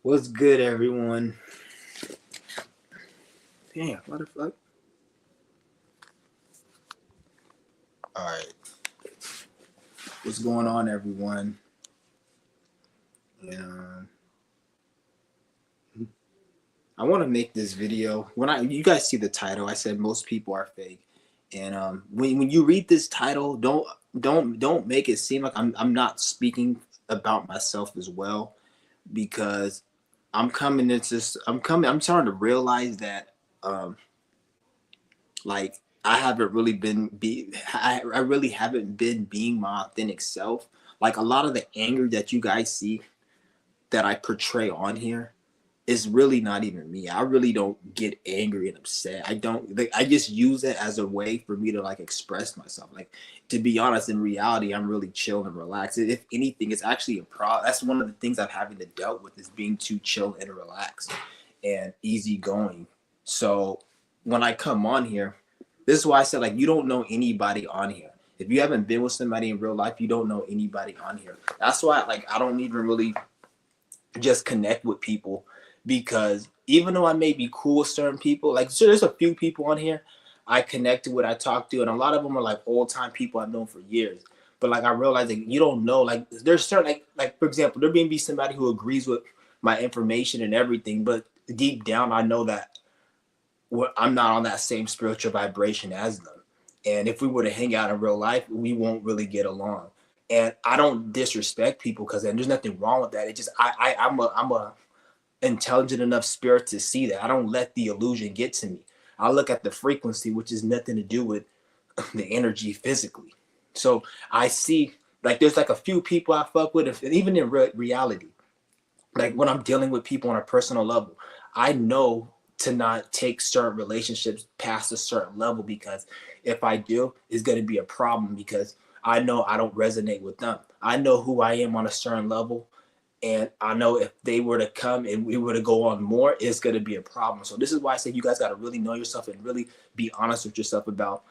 What's good, everyone? Damn, what the fuck? All right, what's going on, everyone? And I want to make this video. You guys see the title, I said most people are fake, and when you read this title, don't make it seem like I'm not speaking about myself as well, because I'm starting to realize that um like I haven't really I really haven't been being my authentic self. Like a lot of the anger that you guys see that I portray on here is really not even me. I really don't get angry and upset. I don't like, I just use it as a way for me to like express myself. Like, to be honest, in reality, I'm really chill and relaxed. If anything, it's actually that's one of the things I've having to dealt with, is being too chill and relaxed and easygoing. So when I come on here, this is why I said, like, you don't know anybody on here. If you haven't been with somebody in real life, you don't know anybody on here. That's why, like, I don't even really just connect with people, because even though I may be cool with certain people, like, so there's a few people on here I connected with, I talked to, and a lot of them are like old time people I've known for years. But like I realized, like, you don't know, like there's certain, like for example, there may be somebody who agrees with my information and everything, but deep down I know that I'm not on that same spiritual vibration as them. And if we were to hang out in real life, we won't really get along. And I don't disrespect people, because then there's nothing wrong with that. It just I'm a intelligent enough spirit to see that. I don't let the illusion get to me. I look at the frequency, which is nothing to do with the energy physically. So I see, like, there's like a few people I fuck with, and even in reality, like when I'm dealing with people on a personal level, I know to not take certain relationships past a certain level, because if I do, it's going to be a problem, because I know I don't resonate with them. I know who I am on a certain level, and I know if they were to come and we were to go on more, it's going to be a problem. So this is why I say you guys got to really know yourself and really be honest with yourself about,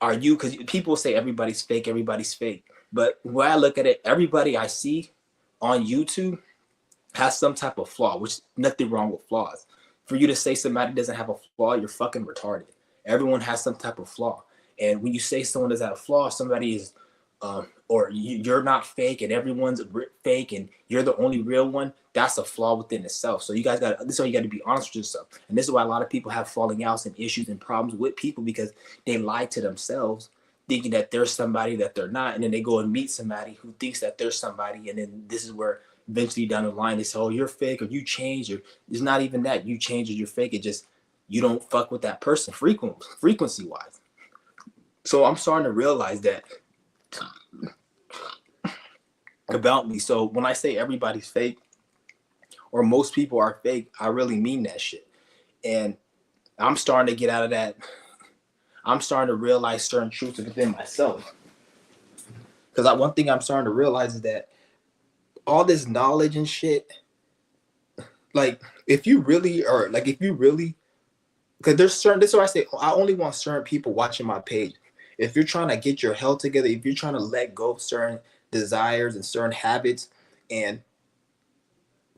are you, because people say everybody's fake. But when I look at it, everybody I see on YouTube has some type of flaw, which nothing wrong with flaws. For you to say somebody doesn't have a flaw, you're fucking retarded. Everyone has some type of flaw. And when you say someone doesn't have a flaw, somebody is, or you're not fake and everyone's fake and you're the only real one, that's a flaw within itself. So you guys this is why you got to be honest with yourself. And this is why a lot of people have falling outs and issues and problems with people, because they lie to themselves, thinking that they're somebody that they're not. And then they go and meet somebody who thinks that they're somebody. And then this is where eventually down the line they say, oh, you're fake, or you changed, or it's not even that you change or you're fake. It just, you don't fuck with that person frequency wise. So I'm starting to realize that about me. So when I say everybody's fake, or most people are fake, I really mean that shit. And I'm starting to get out of that. I'm starting to realize certain truths within myself. Because one thing I'm starting to realize is that all this knowledge and shit, like, if you really are, like, if you really, because there's certain, this is why I say I only want certain people watching my page. If you're trying to get your health together, if you're trying to let go of certain desires and certain habits and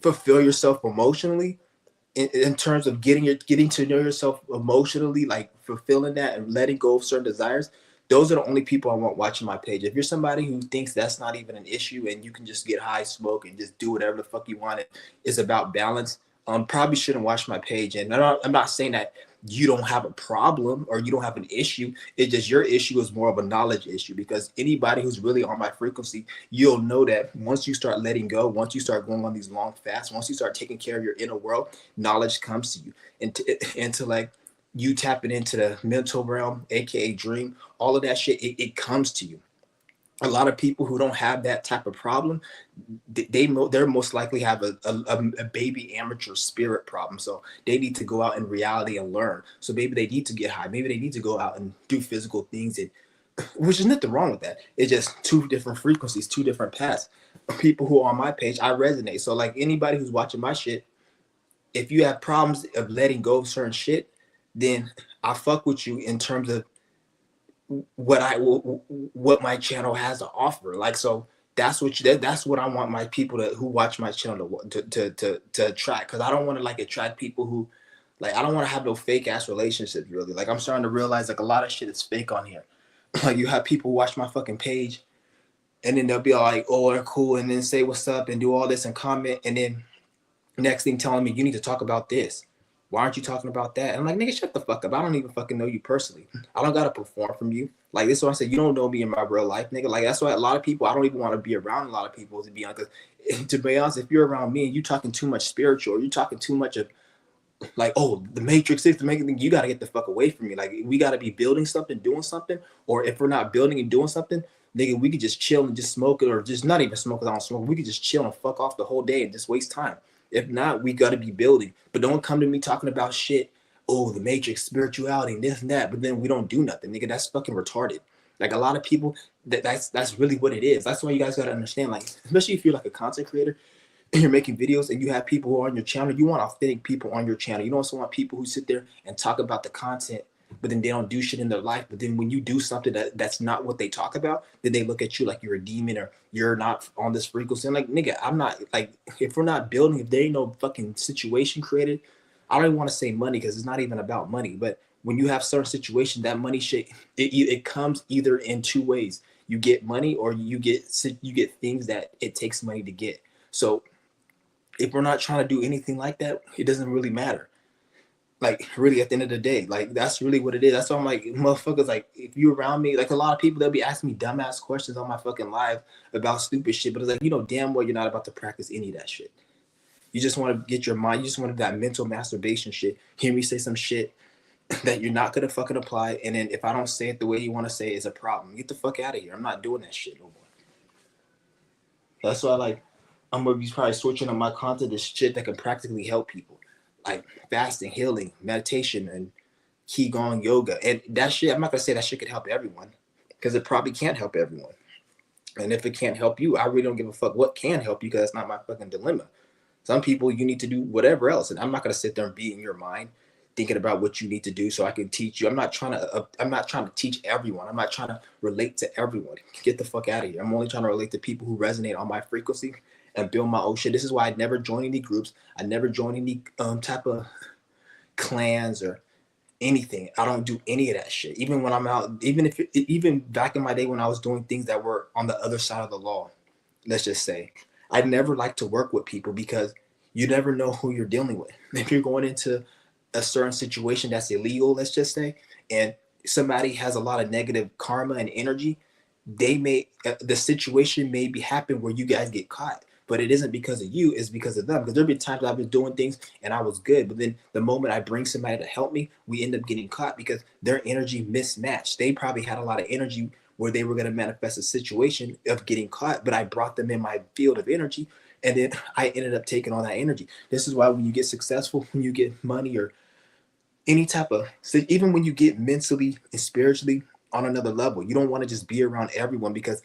fulfill yourself emotionally, in terms of getting to know yourself emotionally, like fulfilling that and letting go of certain desires, those are the only people I want watching my page. If you're somebody who thinks that's not even an issue and you can just get high, smoke, and just do whatever the fuck you want, it's about balance, probably shouldn't watch my page. And I'm not saying that you don't have a problem or you don't have an issue. It's just your issue is more of a knowledge issue, because anybody who's really on my frequency, you'll know that once you start letting go, once you start going on these long fasts, once you start taking care of your inner world, knowledge comes to you. And to like you tapping into the mental realm, aka dream, all of that shit, it comes to you. A lot of people who don't have that type of problem, they're most likely have a baby amateur spirit problem. So they need to go out in reality and learn. So maybe they need to get high. Maybe they need to go out and do physical things, and which is nothing wrong with that. It's just two different frequencies, two different paths. People who are on my page, I resonate. So like anybody who's watching my shit, if you have problems of letting go of certain shit, then I fuck with you in terms of what my channel has to offer. Like, so that's what I want my people who watch my channel to attract, because I don't want to like attract people who like, I don't want to have no fake ass relationships really. Like, I'm starting to realize like a lot of shit is fake on here. Like, you have people watch my fucking page and then they'll be like, oh, they're cool, and then say what's up and do all this and comment, and then next thing telling me you need to talk about this. Why aren't you talking about that? And I'm like, nigga, shut the fuck up. I don't even fucking know you personally. I don't gotta perform from you. Like, this is what I said. You don't know me in my real life, nigga. Like, that's why a lot of people, I don't even want to be around a lot of people, to be honest. To be honest, if you're around me and you talking too much spiritual, or you talking too much of like, oh, the Matrix is the making, you gotta get the fuck away from me. Like, we gotta be building something, doing something. Or if we're not building and doing something, nigga, we could just chill and just smoke it, or just not even smoke it. I don't smoke. We could just chill and fuck off the whole day and just waste time. If not, we got to be building. But don't come to me talking about shit. Oh, the Matrix, spirituality, and this and that. But then we don't do nothing, nigga. That's fucking retarded. Like, a lot of people, that's really what it is. That's why you guys got to understand. Like, especially if you're like a content creator and you're making videos and you have people who are on your channel, you want authentic people on your channel. You don't also want people who sit there and talk about the content, but then they don't do shit in their life. But then when you do something that's not what they talk about, then they look at you like you're a demon or you're not on this frequency. I'm like, nigga, I'm not, like, if we're not building, if there ain't no fucking situation created, I don't even want to say money because it's not even about money. But when you have certain situations, that money shit, it comes either in two ways. You get money, or you get things that it takes money to get. So if we're not trying to do anything like that, it doesn't really matter. Like, really, at the end of the day, like, that's really what it is. That's why I'm like, motherfuckers, like, if you around me, like, a lot of people, they'll be asking me dumbass questions on my fucking live about stupid shit, but it's like, you know damn well you're not about to practice any of that shit. You just want to get your mind, you just want that mental masturbation shit. Hear me say some shit that you're not gonna fucking apply, and then if I don't say it the way you want to say it, it's a problem. Get the fuck out of here. I'm not doing that shit no more. That's why, like, I'm gonna be probably switching on my content to shit that can practically help people, like fasting, healing, meditation, and qigong yoga. And that shit, I'm not gonna say that shit could help everyone, because it probably can't help everyone. And if it can't help you, I really don't give a fuck what can help you, because it's not my fucking dilemma. Some people, you need to do whatever else, and I'm not gonna sit there and be in your mind thinking about what you need to do so I can teach you. I'm not trying to teach everyone. I'm not trying to relate to everyone. Get the fuck out of here. I'm only trying to relate to people who resonate on my frequency and build my own shit. This is why I never join any groups. I never join any type of clans or anything. I don't do any of that shit. Even when I'm out, even back in my day when I was doing things that were on the other side of the law, let's just say, I never like to work with people, because you never know who you're dealing with. If you're going into a certain situation that's illegal, let's just say, and somebody has a lot of negative karma and energy, the situation may be happen where you guys get caught, but it isn't because of you, it's because of them. Because there've been times I've been doing things and I was good, but then the moment I bring somebody to help me, we end up getting caught because their energy mismatched. They probably had a lot of energy where they were going to manifest a situation of getting caught, but I brought them in my field of energy, and then I ended up taking all that energy. This is why when you get successful, when you get money or any type of, even when you get mentally and spiritually on another level, you don't want to just be around everyone, because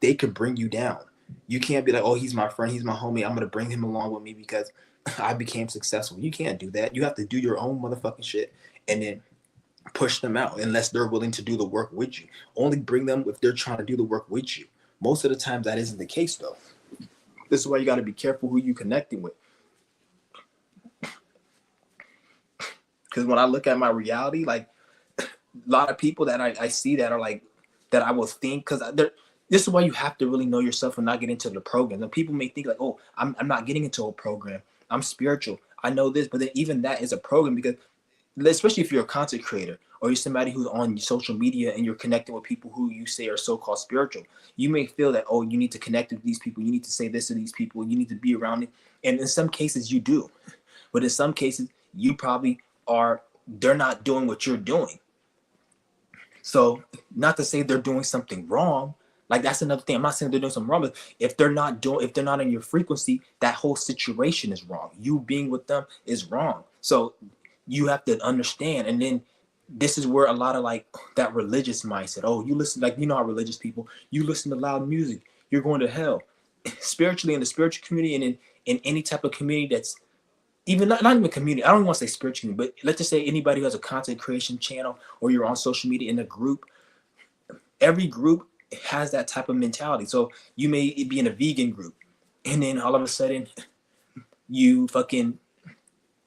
they could bring you down. You can't be like, oh, he's my friend, he's my homie, I'm gonna bring him along with me because I became successful. You can't do that. You have to do your own motherfucking shit and then push them out, unless they're willing to do the work with you. Only bring them if they're trying to do the work with you. Most of the time that isn't the case though. This is why you got to be careful who you connecting with. Because when I look at my reality, like, a lot of people that I see that are like, that I will think, because this is why you have to really know yourself and not get into the program. And people may think like, oh, I'm not getting into a program. I'm spiritual. I know this, but then even that is a program, because especially if you're a content creator or you're somebody who's on social media and you're connecting with people who you say are so-called spiritual, you may feel that, oh, you need to connect with these people. You need to say this to these people. You need to be around it. And in some cases you do, but in some cases you probably they're not doing what you're doing. So not to say they're doing something wrong. Like, that's another thing. I'm not saying they're doing something wrong, but if they're not in your frequency, that whole situation is wrong. You being with them is wrong. So you have to understand. And then this is where a lot of like that religious mindset. Oh, you listen, like, you know how religious people, you listen to loud music, you're going to hell. Spiritually, in the spiritual community, and in any type of community that's even not even community. I don't want to say spiritual, but let's just say anybody who has a content creation channel or you're on social media in a group, every group has that type of mentality. So you may be in a vegan group, and then all of a sudden you fucking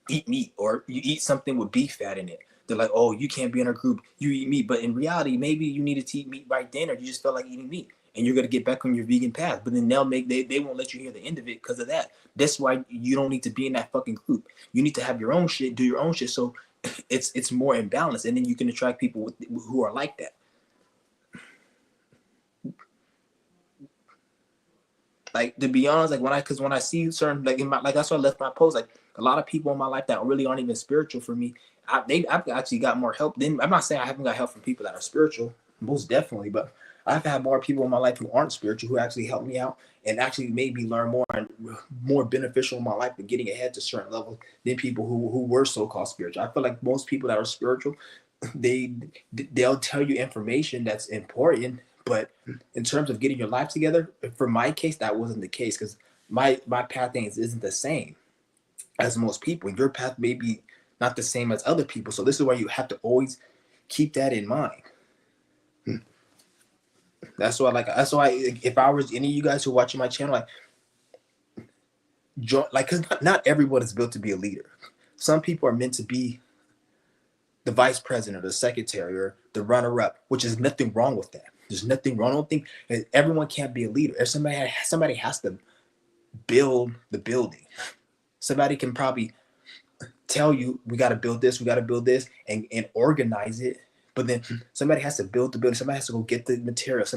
eat meat, or you eat something with beef fat in it. They're like, oh, you can't be in our group, you eat meat. But in reality, maybe you needed to eat meat right then, or you just felt like eating meat, and you're gonna get back on your vegan path. But then they won't let you hear the end of it because of that. That's why you don't need to be in that fucking group. You need to have your own shit, do your own shit, so it's more imbalanced, and then you can attract people who are like that. Like, to be honest, like when I see certain, like in my, like that's why I left my post. Like a lot of people in my life that really aren't even spiritual for me, I've actually got more help than, I'm not saying I haven't got help from people that are spiritual, most definitely, but I've had more people in my life who aren't spiritual who actually helped me out and actually made me learn more and more beneficial in my life and getting ahead to certain levels than people who were so-called spiritual. I feel like most people that are spiritual, they they'll tell you information that's important, but in terms of getting your life together, for my case, that wasn't the case, because my path isn't the same as most people. Your path may be not the same as other people. So this is why you have to always keep that in mind. That's why if I was any of you guys who are watching my channel, like join, like, because not everyone is built to be a leader. Some people are meant to be the vice president or the secretary or the runner-up, which is nothing wrong with that. There's nothing wrong. I don't think everyone can't be a leader. If somebody has to build the building. Somebody can probably tell you, we got to build this, and organize it. But then somebody has to build the building. Somebody has to go get the material.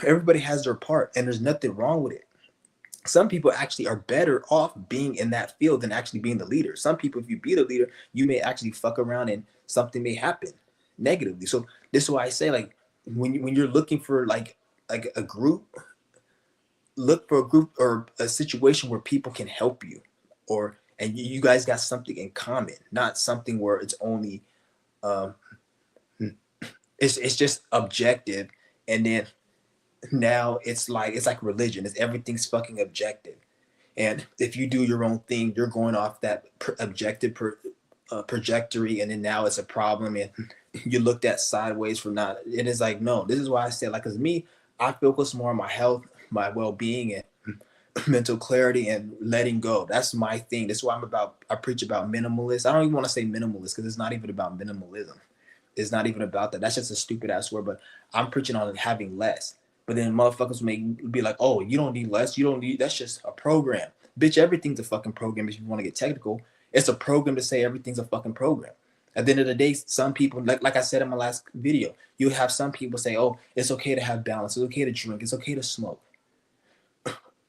Everybody has their part, and there's nothing wrong with it. Some people actually are better off being in that field than actually being the leader. Some people, if you be the leader, you may actually fuck around and something may happen negatively. So this is why I say, like, when you're looking for like a group, look for a group or a situation where people can help you, or and you guys got something in common, not something where it's only um, it's just objective, and then now it's like religion. It's everything's fucking objective. And if you do your own thing, you're going off that objective trajectory, and then now it's a problem, and you looked at sideways from not. It is like, no. This is why I said, like, cause me, I focus more on my health, my well-being, and mental clarity and letting go. That's my thing. That's why I preach about minimalist. I don't even want to say minimalist because it's not even about minimalism. It's not even about that. That's just a stupid ass word, but I'm preaching on having less. But then motherfuckers may be like, oh, you don't need less. You don't need, that's just a program. Bitch, everything's a fucking program if you want to get technical. It's a program to say everything's a fucking program. At the end of the day, some people, like I said in my last video, you have some people say, oh, it's okay to have balance. It's okay to drink. It's okay to smoke.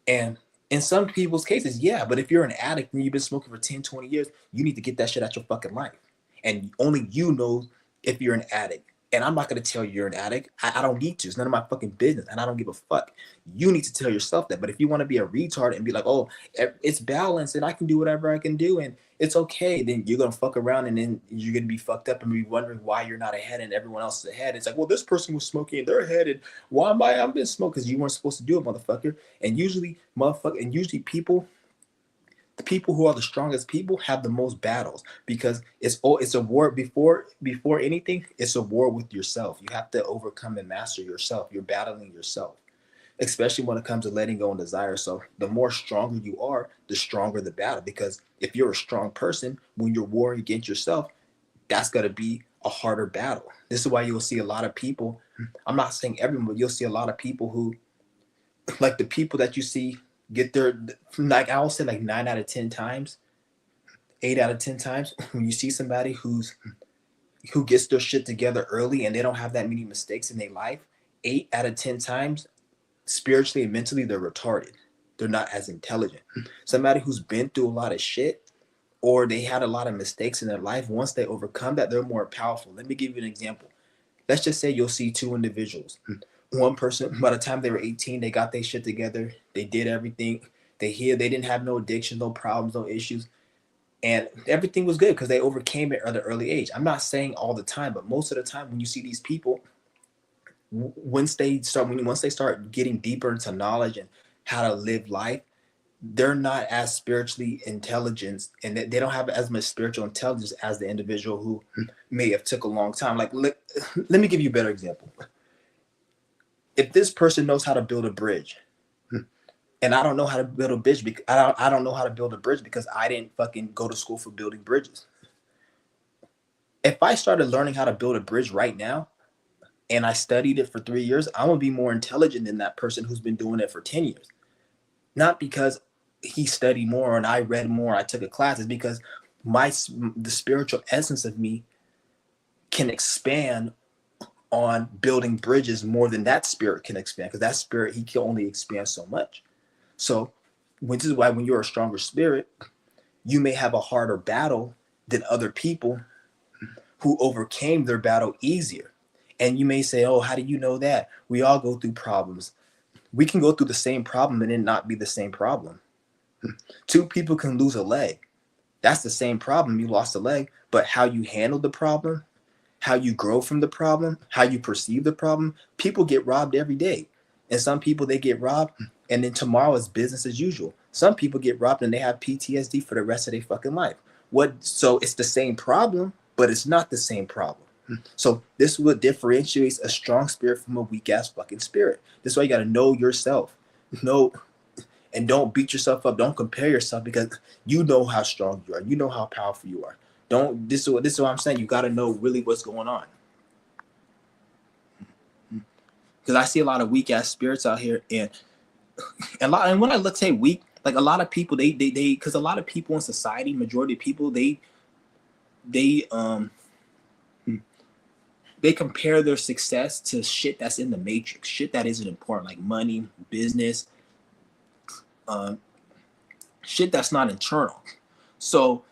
And in some people's cases, yeah, but if you're an addict and you've been smoking for 10, 20 years, you need to get that shit out your fucking life. And only you know if you're an addict. And I'm not going to tell you you're an addict. I don't need to. It's none of my fucking business. And I don't give a fuck. You need to tell yourself that. But if you want to be a retard and be like, oh, it's balanced and I can do whatever I can do and it's okay, then you're going to fuck around and then you're going to be fucked up and be wondering why you're not ahead and everyone else is ahead. It's like, well, this person was smoking and they're ahead. And why am I? I've been smoking because you weren't supposed to do it, motherfucker. And usually, people, the people who are the strongest people have the most battles, because it's a war before anything. It's a war with yourself. You have to overcome and master yourself. You're battling yourself, especially when it comes to letting go and desire. So the more stronger you are, the stronger the battle. Because if you're a strong person, when you're warring against yourself, that's going to be a harder battle. This is why you'll see a lot of people. I'm not saying everyone, but you'll see a lot of people who, like the people that you see get their, like I'll say like 9 out of 10 times, 8 out of 10 times, when you see somebody who gets their shit together early and they don't have that many mistakes in their life, 8 out of 10 times, spiritually and mentally, they're retarded. They're not as intelligent. Somebody who's been through a lot of shit, or they had a lot of mistakes in their life, once they overcome that, they're more powerful. Let me give you an example. Let's just say you'll see two individuals. One person, by the time they were 18, they got their shit together. They did everything. They healed. They didn't have no addiction, no problems, no issues. And everything was good because they overcame it at an early age. I'm not saying all the time, but most of the time when you see these people, once they start getting deeper into knowledge and how to live life, they're not as spiritually intelligent, and they don't have as much spiritual intelligence as the individual who, hmm, may have took a long time. Like, let me give you a better example. if this person knows how to build a bridge, and I don't know how to build a bridge because I don't know how to build a bridge because I didn't fucking go to school for building bridges. If I started learning how to build a bridge right now and I studied it for 3 years, I'm gonna be more intelligent than that person who's been doing it for 10 years. Not because he studied more and I read more, I took a class. It's because the spiritual essence of me can expand on building bridges more than that spirit can expand, because that spirit, he can only expand so much. So, which is why when you're a stronger spirit, you may have a harder battle than other people who overcame their battle easier. And you may say, oh, how do you know that? We all go through problems. We can go through the same problem and it not be the same problem. Two people can lose a leg. That's the same problem. You lost a leg, but how you handle the problem, how you grow from the problem, how you perceive the problem. People get robbed every day. And some people, they get robbed and then tomorrow is business as usual. Some people get robbed and they have PTSD for the rest of their fucking life. So it's the same problem, but it's not the same problem. So this is what differentiates a strong spirit from a weak ass fucking spirit. This is why you got to know yourself. And don't beat yourself up. Don't compare yourself, because you know how strong you are. You know how powerful you are. Don't. This is what I'm saying. You got to know really what's going on. Because I see a lot of weak ass spirits out here, and when I say weak, like a lot of people, they because a lot of people in society, majority of people, they compare their success to shit that's in the matrix, shit that isn't important, like money, business, shit that's not internal. So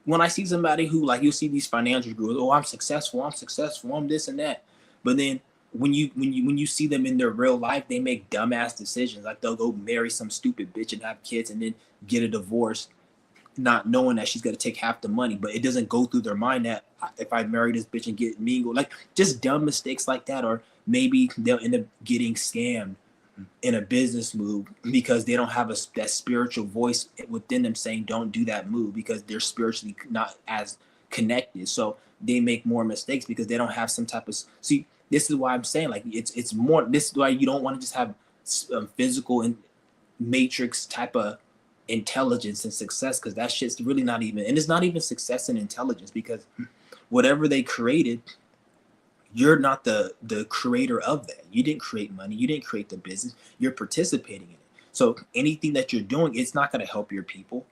when I see somebody who, like, you'll see these financial gurus, oh, I'm successful, I'm this and that, but then when you see them in their real life, they make dumbass decisions. Like they'll go marry some stupid bitch and have kids and then get a divorce, not knowing that she's gonna take half the money. But it doesn't go through their mind that if I marry this bitch and get mingled, like just dumb mistakes like that. Or maybe they'll end up getting scammed in a business move because they don't have that spiritual voice within them saying don't do that move, because they're spiritually not as connected. So they make more mistakes because they don't have some type of, see, this is why I'm saying, like, it's more, this is why you don't want to just have physical and matrix type of intelligence and success, because that shit's really not even, and it's not even success and intelligence, because whatever they created, you're not the creator of that. You didn't create money. You didn't create the business. You're participating in it. So anything that you're doing, it's not going to help your people.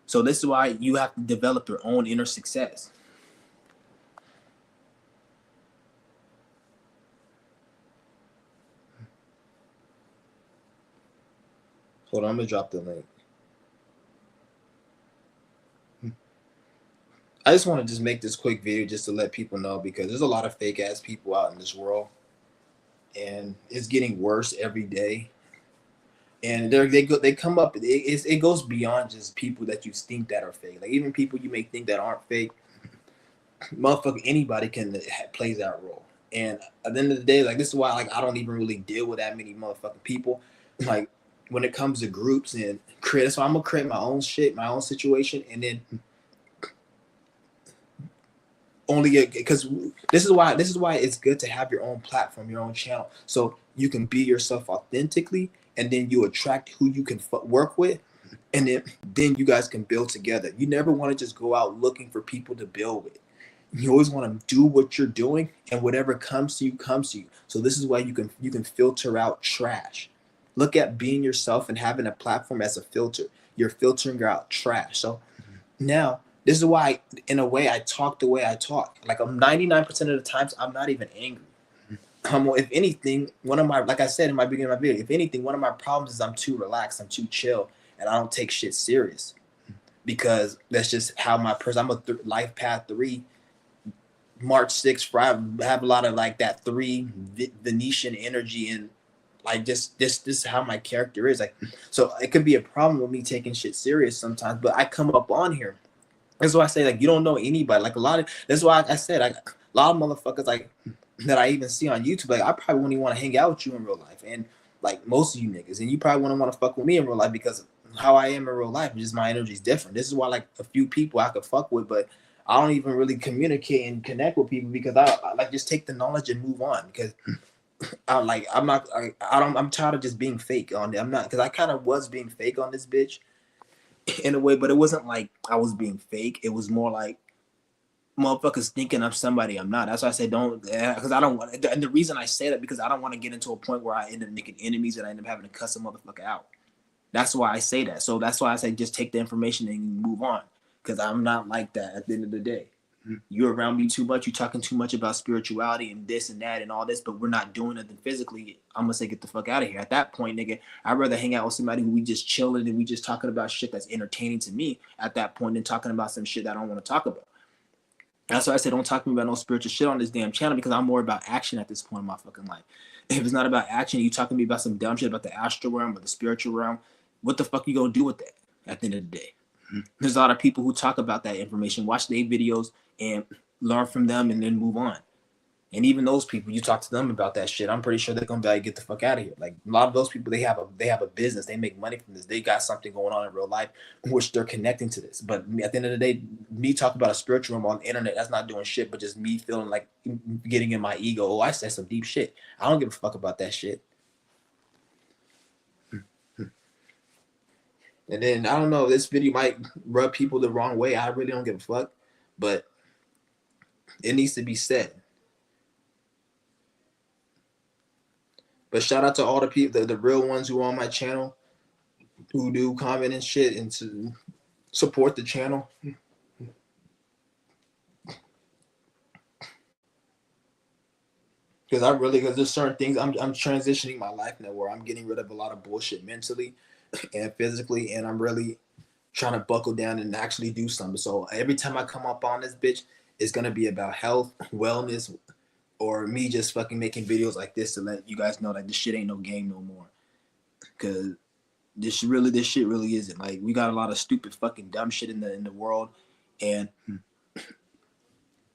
So this is why you have to develop your own inner success. Hold on, I'm going to drop the link. I just want to just make this quick video just to let people know, because there's a lot of fake ass people out in this world, and it's getting worse every day. And they come up. It goes beyond just people that you think that are fake. Like even people you may think that aren't fake, motherfucker, anybody can play that role. And at the end of the day, like this is why, like, I don't even really deal with that many motherfucking people. Like when it comes to groups and create, so I'm gonna create my own shit, my own situation, and then only because this is why it's good to have your own platform, your own channel, so you can be yourself authentically, and then you attract who you can work with, and then you guys can build together. You never want to just go out looking for people to build with. You always want to do what you're doing, and whatever comes to you comes to you. So this is why you can filter out trash. Look at being yourself and having a platform as a filter. You're filtering out trash. So now this is why, in a way, I talk the way I talk. Like I'm 99% of the times, I'm not even angry. If anything, one of my, like I said in my beginning of my video, if anything, one of my problems is I'm too relaxed, I'm too chill, and I don't take shit serious, because that's just how my person. I'm a life path 3, March 6th. Friday, I have a lot of like that 3 Venetian energy, and like this is how my character is. Like, so it could be a problem with me taking shit serious sometimes, but I come up on here. That's why I say, like, you don't know anybody. Like that's why I said, like, a lot of motherfuckers like that I even see on YouTube, like I probably wouldn't even want to hang out with you in real life, and like most of you niggas, and you probably wouldn't want to fuck with me in real life because how I am in real life, just my energy is different. This is why, like, a few people I could fuck with, but I don't even really communicate and connect with people because I like just take the knowledge and move on, because I'm tired of just being fake on it. I'm not, because I kind of was being fake on this bitch in a way, but it wasn't like I was being fake. It was more like motherfuckers thinking I'm somebody I'm not. That's why I say don't, because I don't want. And the reason I say that because I don't want to get into a point where I end up making enemies and I end up having to cuss a motherfucker out. That's why I say that. So that's why I say just take the information and move on. Because I'm not like that at the end of the day. You're around me too much. You're talking too much about spirituality and this and that and all this, but we're not doing nothing physically. I'm gonna say get the fuck out of here. At that point, nigga, I'd rather hang out with somebody who we just chilling and we just talking about shit that's entertaining to me at that point than talking about some shit that I don't want to talk about. That's why I said don't talk to me about no spiritual shit on this damn channel because I'm more about action at this point in my fucking life. If it's not about action, you talking to me about some dumb shit about the astral realm or the spiritual realm, what the fuck you gonna do with that at the end of the day? There's a lot of people who talk about that information, watch their videos and learn from them and then move on. And even those people, you talk to them about that shit, I'm pretty sure they're gonna be like, get the fuck out of here. Like a lot of those people, they have a business, they make money from this, they got something going on in real life, which they're connecting to this. But at the end of the day, me talking about a spiritual realm on the internet, that's not doing shit, but just me feeling like getting in my ego. Oh, I said some deep shit. I don't give a fuck about that shit. And then I don't know, this video might rub people the wrong way. I really don't give a fuck, but it needs to be said. But shout out to all the people, the real ones who are on my channel, who do comment and shit and to support the channel. Because there's certain things I'm transitioning my life now where I'm getting rid of a lot of bullshit mentally and physically, and I'm really trying to buckle down and actually do something. So every time I come up on this bitch, it's gonna be about health, wellness, or me just fucking making videos like this to let you guys know that this shit ain't no game no more. Cause this shit really isn't. Like we got a lot of stupid fucking dumb shit in the world, and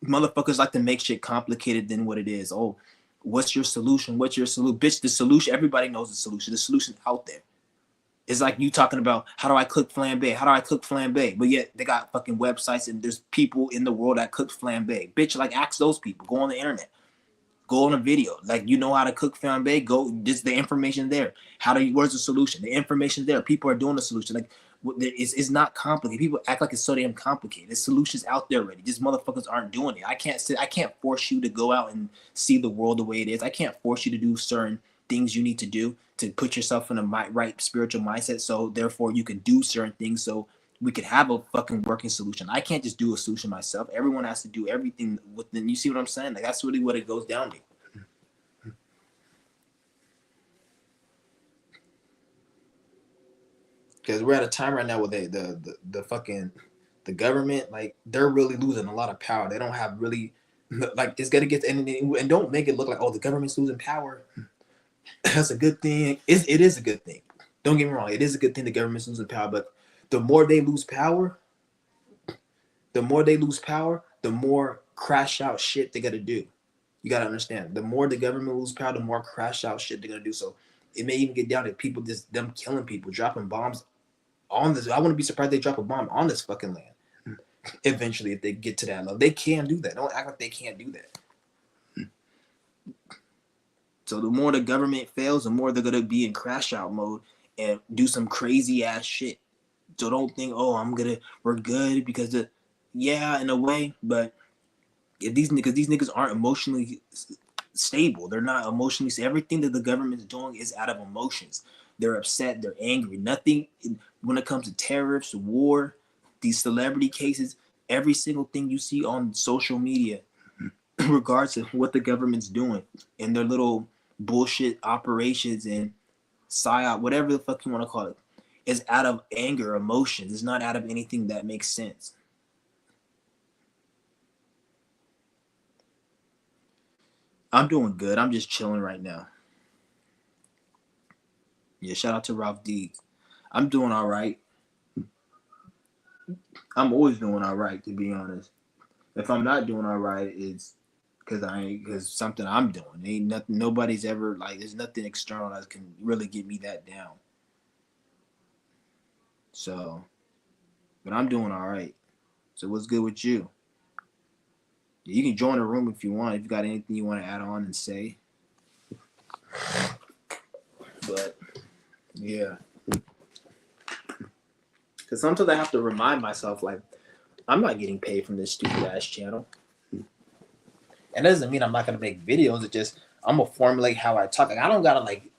motherfuckers like to make shit complicated than what it is. Oh, what's your solution? What's your solution? Bitch, the solution, everybody knows the solution. The solution out there. It's like you talking about how do I cook flambe? How do I cook flambe? But yet they got fucking websites and there's people in the world that cook flambe. Bitch, like ask those people. Go on the internet. Go on a video. Like you know how to cook flambe. Go. Just the information there. How do you? Where's the solution? The information there. People are doing the solution. Like it's not complicated. People act like it's so damn complicated. The solution's out there already. Just motherfuckers aren't doing it. I can't force you to go out and see the world the way it is. I can't force you to do certain things you need to do to put yourself in a right spiritual mindset. So therefore you can do certain things. So we could have a fucking working solution. I can't just do a solution myself. Everyone has to do everything within. You see what I'm saying? Like that's really what it goes down to. Because we're at a time right now where the fucking the government, like they're really losing a lot of power. They don't have really like it's gonna get and don't make it look like oh the government's losing power. That's a good thing. It is a good thing. Don't get me wrong. It is a good thing the government's losing power, but the more they lose power, the more crash out shit they gotta do. You gotta understand. The more the government lose power, the more crash out shit they're gonna do. So it may even get down to people just them killing people, dropping bombs on this. I wouldn't be surprised they drop a bomb on this fucking land. Eventually, if they get to that level, they can do that. Don't act like they can't do that. So the more the government fails, the more they're gonna be in crash out mode and do some crazy ass shit. So don't think, oh, we're good because yeah, in a way, but if these niggas aren't emotionally stable. They're not emotionally. Everything that the government is doing is out of emotions. They're upset. They're angry. Nothing when it comes to tariffs, war, these celebrity cases. Every single thing you see on social media, in regards to what the government's doing and their little bullshit operations and psyop, whatever the fuck you want to call it, is out of anger, emotions. It's not out of anything that makes sense. I'm doing good. I'm just chilling right now. Yeah, shout out to Ralph D. I'm doing all right. I'm always doing all right, to be honest. If I'm not doing all right, it's because something I'm doing. Ain't nothing. Nobody's ever like. There's nothing external that can really get me that down. So, but I'm doing all right. So what's good with you? You can join the room if you want. If you got anything you want to add on and say. But yeah, because sometimes I have to remind myself, like, I'm not getting paid from this stupid ass channel. And that doesn't mean I'm not gonna make videos. It just I'm gonna formulate how I talk. Like I don't gotta like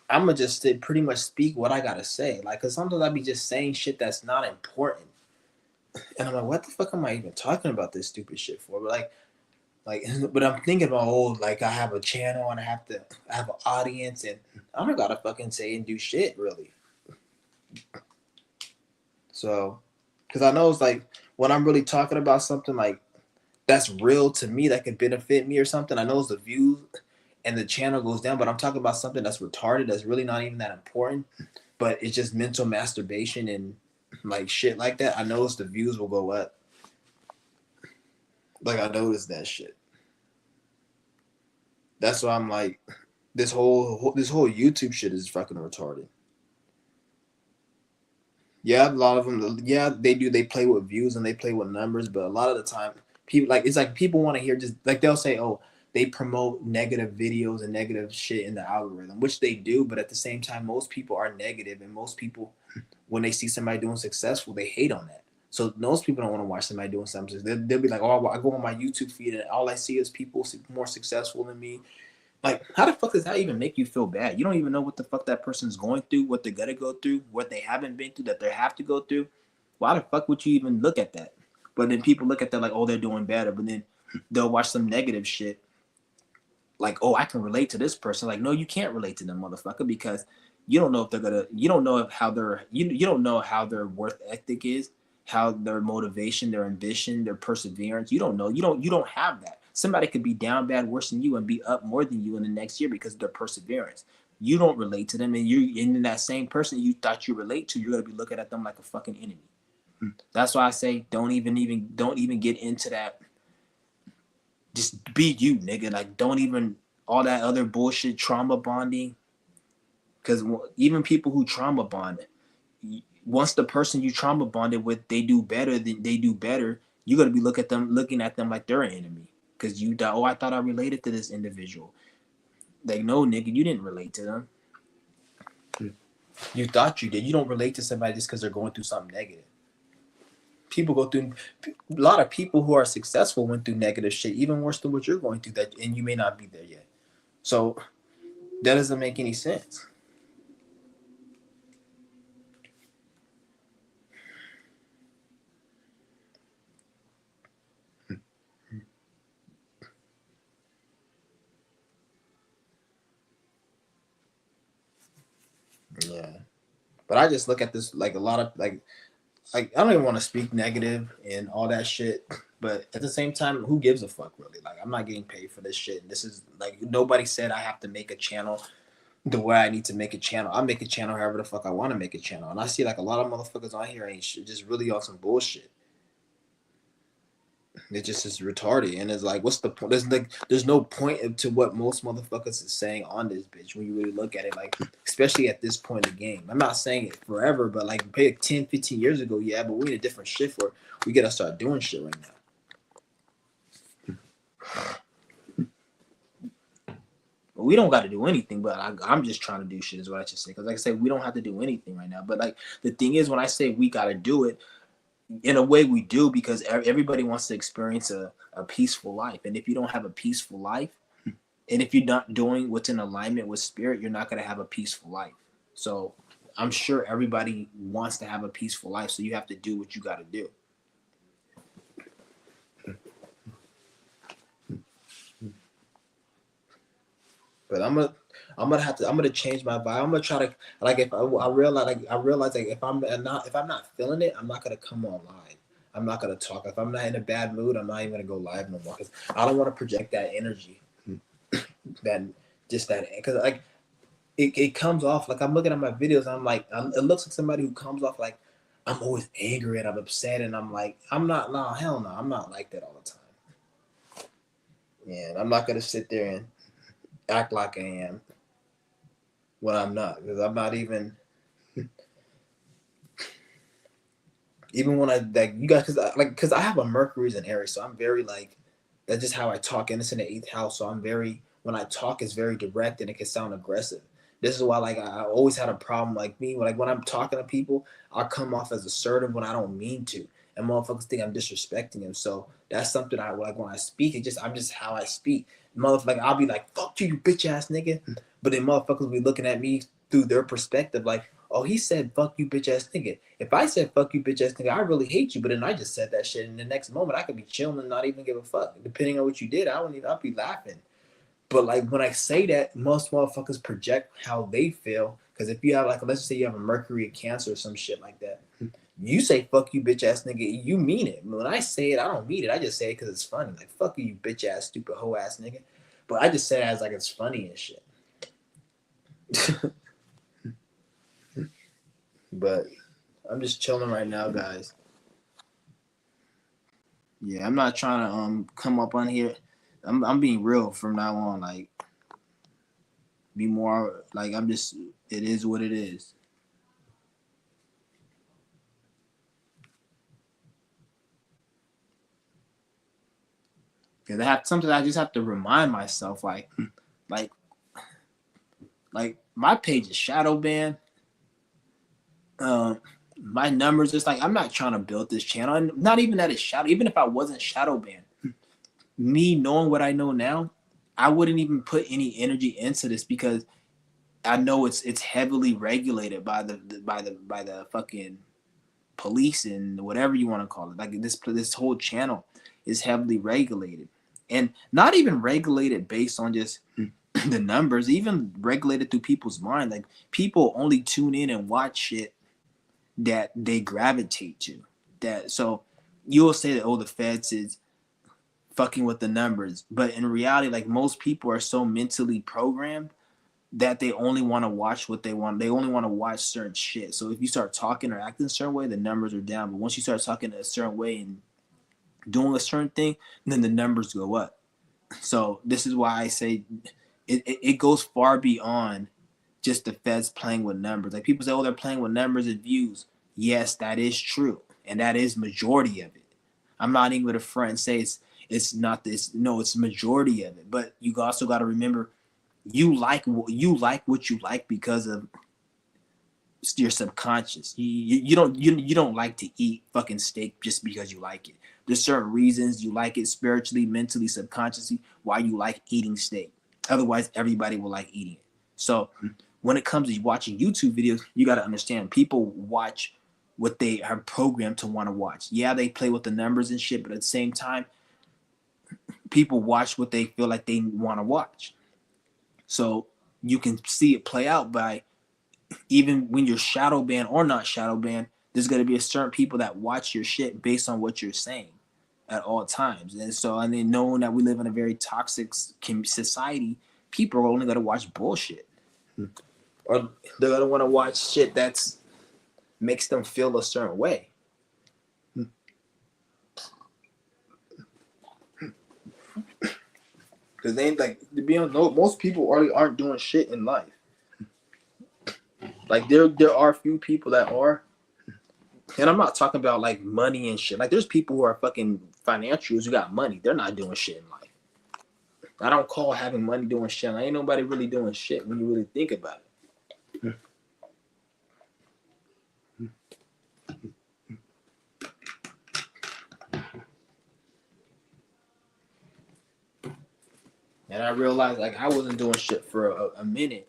I'm gonna just pretty much speak what I gotta say. Like, cause sometimes I be just saying shit that's not important, and I'm like, what the fuck am I even talking about this stupid shit for? But but I'm thinking about like I have a channel and I have an audience, and I don't gotta fucking say and do shit really. So, cause I know it's like when I'm really talking about something like that's real to me that could benefit me or something. I know it's the views and the channel goes down, but I'm talking about something that's retarded, that's really not even that important, but it's just mental masturbation and like shit like that. I notice the views will go up. Like I noticed that shit. That's why I'm like, this whole YouTube shit is fucking retarded. Yeah, a lot of them. Yeah, they do. They play with views and they play with numbers, but a lot of the time, people like it's like people want to hear just like they'll say, "Oh, they promote negative videos and negative shit in the algorithm," which they do. But at the same time, most people are negative, and most people, when they see somebody doing successful, they hate on that. So most people don't want to watch somebody doing something. They'll be like, "Oh, I go on my YouTube feed and all I see is people more successful than me." Like, how the fuck does that even make you feel bad? You don't even know what the fuck that person's going through, what they're gonna go through, what they haven't been through, that they have to go through. Why the fuck would you even look at that? But then people look at that like, oh, they're doing better. But then they'll watch some negative shit, like, oh, I can relate to this person. Like, no, you can't relate to them, motherfucker, because you don't know if they're gonna. You don't know if how their you don't know how their worth ethic is, how their motivation, their ambition, their perseverance. You don't know. You don't have that. Somebody could be down bad worse than you and be up more than you in the next year because of their perseverance. You don't relate to them, and in that same person you thought you relate to, you're gonna be looking at them like a fucking enemy. That's why I say don't even get into that. Just be you, nigga. Like don't even all that other bullshit trauma bonding. Because even people who trauma bond, once the person you trauma bonded with, they do better. They do better. You got to be looking at them like they're an enemy. Because you thought, oh, I thought I related to this individual. Like, no, nigga, you didn't relate to them. You thought you did. You don't relate to somebody just because they're going through something negative. People go through a lot of people who are successful went through negative shit, even worse than what you're going through. That and you may not be there yet. So that doesn't make any sense. Yeah. But I just look at this like a lot of like I don't even want to speak negative and all that shit. But at the same time, who gives a fuck really? Like I'm not getting paid for this shit. This is like nobody said I have to make a channel the way I need to make a channel. I make a channel however the fuck I want to make a channel. And I see like a lot of motherfuckers on here ain't shit, just really on some bullshit. It just is retarded, and it's like, what's the point? There's no point to what most motherfuckers is saying on this bitch when you really look at it. Like, especially at this point in the game. I'm not saying it forever, but like, 10, 15 years ago, yeah. But we in a different shift where we gotta start doing shit right now. But we don't got to do anything. But I'm just trying to do shit, is what I just say. Because like I said, we don't have to do anything right now. But like the thing is, when I say we gotta do it, in a way we do, because everybody wants to experience a peaceful life. And if you don't have a peaceful life, and if you're not doing what's in alignment with spirit, you're not going to have a peaceful life. So I'm sure everybody wants to have a peaceful life, so you have to do what you got to do. But I'm gonna change my vibe. I'm gonna try to, like, if I realize like if I'm not feeling it, I'm not gonna come online. I'm not gonna talk. If I'm not in a bad mood, I'm not even gonna go live no more, because I don't want to project that energy. That just that, because like it comes off like I'm looking at my videos. I'm like, it looks like somebody who comes off like I'm always angry and I'm upset, and I'm like, I'm not. Nah, hell no, I'm not like that all the time. Yeah, and I'm not gonna sit there and act like I am when I'm not, because I'm not even when I like you guys, because I have a Mercury's in Aries, so I'm very like that's just how I talk, and it's in the eighth house, so I'm very when I talk, it's very direct and it can sound aggressive. This is why, like, I always had a problem, like me, like when I'm talking to people, I come off as assertive when I don't mean to, and motherfuckers think I'm disrespecting them. So that's something I like when I speak. I'm just how I speak. Motherfucker, like I'll be like, "Fuck you, you bitch ass nigga," but then motherfuckers be looking at me through their perspective, like, "Oh, he said fuck you, bitch ass nigga." If I said fuck you, bitch ass nigga, I really hate you, but then I just said that shit, and the next moment I could be chilling and not even give a fuck. Depending on what you did, I'll be laughing. But like when I say that, most motherfuckers project how they feel. Because if you have like, let's say you have a Mercury, a Cancer, or some shit like that, you say "fuck you, bitch ass nigga," you mean it. When I say it, I don't mean it. I just say it because it's funny. Like "fuck you, bitch ass, stupid hoe ass nigga." But I just say it as like it's funny and shit. But I'm just chilling right now, guys. Yeah, I'm not trying to come up on here. I'm being real from now on. Like be more like I'm just. It is what it is. Because I have sometimes I just have to remind myself like like my page is shadow banned. Um, my numbers, it's like I'm not trying to build this channel, and not even that it's shadow. Even if I wasn't shadow banned, me knowing what I know now, I wouldn't even put any energy into this because I know it's heavily regulated by the fucking police and whatever you want to call it. Like this whole channel is heavily regulated, and not even regulated based on just the numbers, even regulated through people's mind. Like people only tune in and watch shit that they gravitate to. That so you'll say that, oh, the feds is fucking with the numbers, but in reality, like most people are so mentally programmed that they only want to watch what they want. They only want to watch certain shit. So if you start talking or acting a certain way, the numbers are down. But once you start talking a certain way and doing a certain thing, then the numbers go up. So this is why I say it goes far beyond just the feds playing with numbers. Like people say, oh, they're playing with numbers and views. Yes, that is true, and that is majority of it. I'm not even going to front and say it's not this. No, it's majority of it. But you also got to remember, you like what you like because of your subconscious. You don't like to eat fucking steak just because you like it. There's certain reasons you like it spiritually, mentally, subconsciously why you like eating steak. Otherwise, everybody will like eating it. So when it comes to watching YouTube videos, you got to understand people watch what they are programmed to want to watch. Yeah, they play with the numbers and shit, but at the same time, people watch what they feel like they want to watch. So you can see it play out by even when you're shadow banned or not shadow banned, there's going to be a certain people that watch your shit based on what you're saying at all times. And so, I mean, knowing that we live in a very toxic society, people are only going to watch bullshit. Or they're going to want to watch shit that's makes them feel a certain way. Because they like, to be honest, most people aren't doing shit in life. Like there are a few people that are, and I'm not talking about like money and shit. Like there's people who are fucking financials who got money. They're not doing shit in life. I don't call having money doing shit. Like, ain't nobody really doing shit when you really think about it. And I realized like I wasn't doing shit for a minute.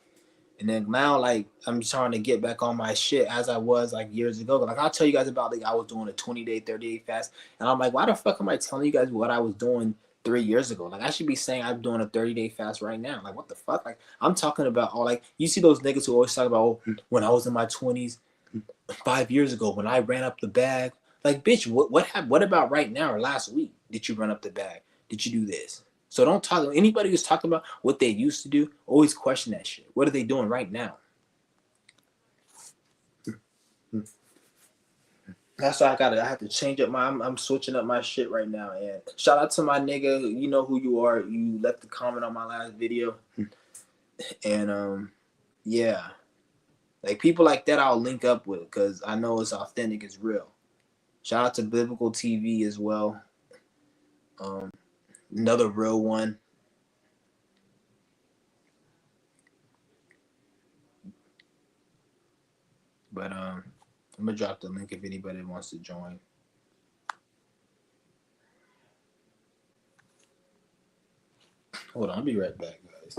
And then now, like, I'm trying to get back on my shit as I was like years ago. Like, I'll tell you guys about like I was doing a 20-day, 30-day fast, and I'm like, why the fuck am I telling you guys what I was doing 3 years ago? Like, I should be saying I'm doing a 30-day fast right now. Like, what the fuck? Like, I'm talking about all like you see those niggas who always talk about when I was in my 20s, 5 years ago when I ran up the bag. Like, bitch, what happened? What about right now or last week? Did you run up the bag? Did you do this? So don't talk. Anybody who's talking about what they used to do, always question that shit. What are they doing right now? That's why I have to change up my. I'm switching up my shit right now. And shout out to my nigga. You know who you are. You left a comment on my last video, and yeah, like people like that I'll link up with because I know it's authentic, it's real. Shout out to Biblical TV as well. Um, Another real one. But I'm gonna drop the link if anybody wants to join. Hold on, I'll be right back, guys.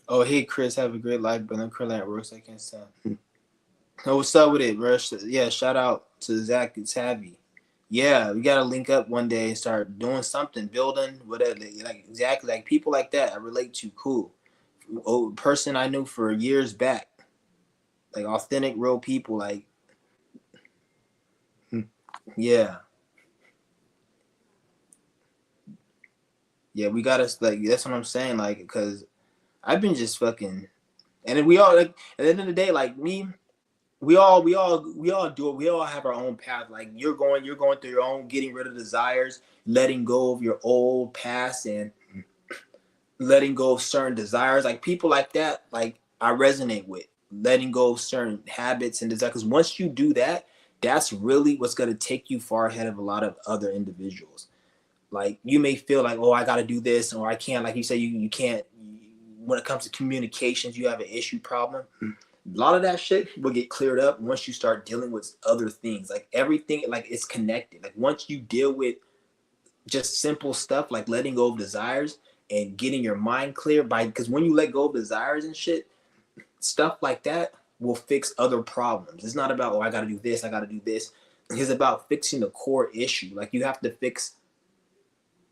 Oh, hey, Chris, have a great life, brother. Krillin works. I can't stand. Oh, what's up with it, bro? Yeah, shout out to Zach and Savvy. Yeah, we gotta link up one day and start doing something, building whatever. Like exactly, like people like that I relate to. Cool. Oh, person I knew for years back, like authentic, real people. Like, yeah, yeah, we gotta like. That's what I'm saying. Like, because I've been just fucking, and then we all like. At the end of the day, like me, we all do it. We all have our own path. Like you're going through your own, getting rid of desires, letting go of your old past, and letting go of certain desires. Like people like that, like I resonate with letting go of certain habits and desires. Because once you do that, that's really what's gonna take you far ahead of a lot of other individuals. Like you may feel like, oh, I got to do this, or I can't. Like you say, you can't. When it comes to communications, you have an issue problem. A lot of that shit will get cleared up once you start dealing with other things. Like everything, like it's connected. Like once you deal with just simple stuff like letting go of desires and getting your mind clear by, because when you let go of desires and shit, stuff like that will fix other problems. It's not about, oh, I got to do this, I got to do this. It's about fixing the core issue. Like you have to fix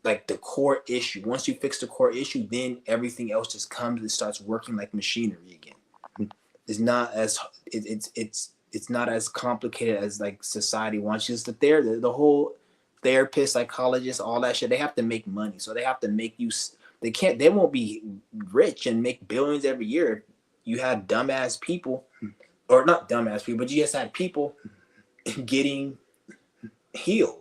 like the core issue. Once you fix the core issue, then everything else just comes and starts working like machinery again. It's not as it's not as complicated as like society wants you. Just that the whole therapist, psychologist, all that shit. They have to make money, so they have to make you. They can't. They won't be rich and make billions every year. You have dumbass people, or not dumbass people, but you just had people getting healed.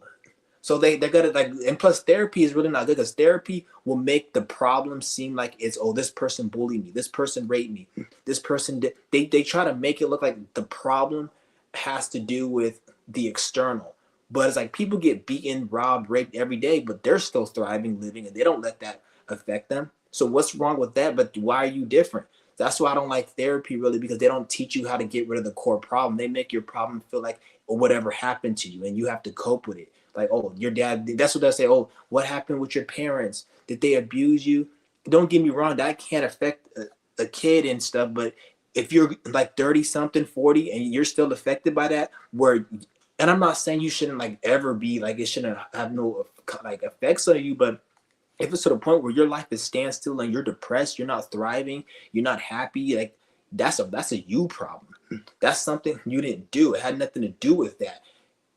So they're gonna like, and plus therapy is really not good because therapy will make the problem seem like it's, oh, this person bullied me, this person raped me, this person did. They try to make it look like the problem has to do with the external, but it's like people get beaten, robbed, raped every day, but they're still thriving, living, and they don't let that affect them. So what's wrong with that? But why are you different? That's why I don't like therapy really, because they don't teach you how to get rid of the core problem. They make your problem feel like, or whatever happened to you, and you have to cope with it. Like, oh, your dad, that's what they say. Oh, what happened with your parents? Did they abuse you? Don't get me wrong, that can't affect a kid and stuff, but if you're like 30 something, 40, and you're still affected by that, where, and I'm not saying you shouldn't like ever be like, it shouldn't have no like effects on you, but if it's to the point where your life is standstill and you're depressed, you're not thriving, you're not happy, like that's a you problem. That's something you didn't do. It had nothing to do with that.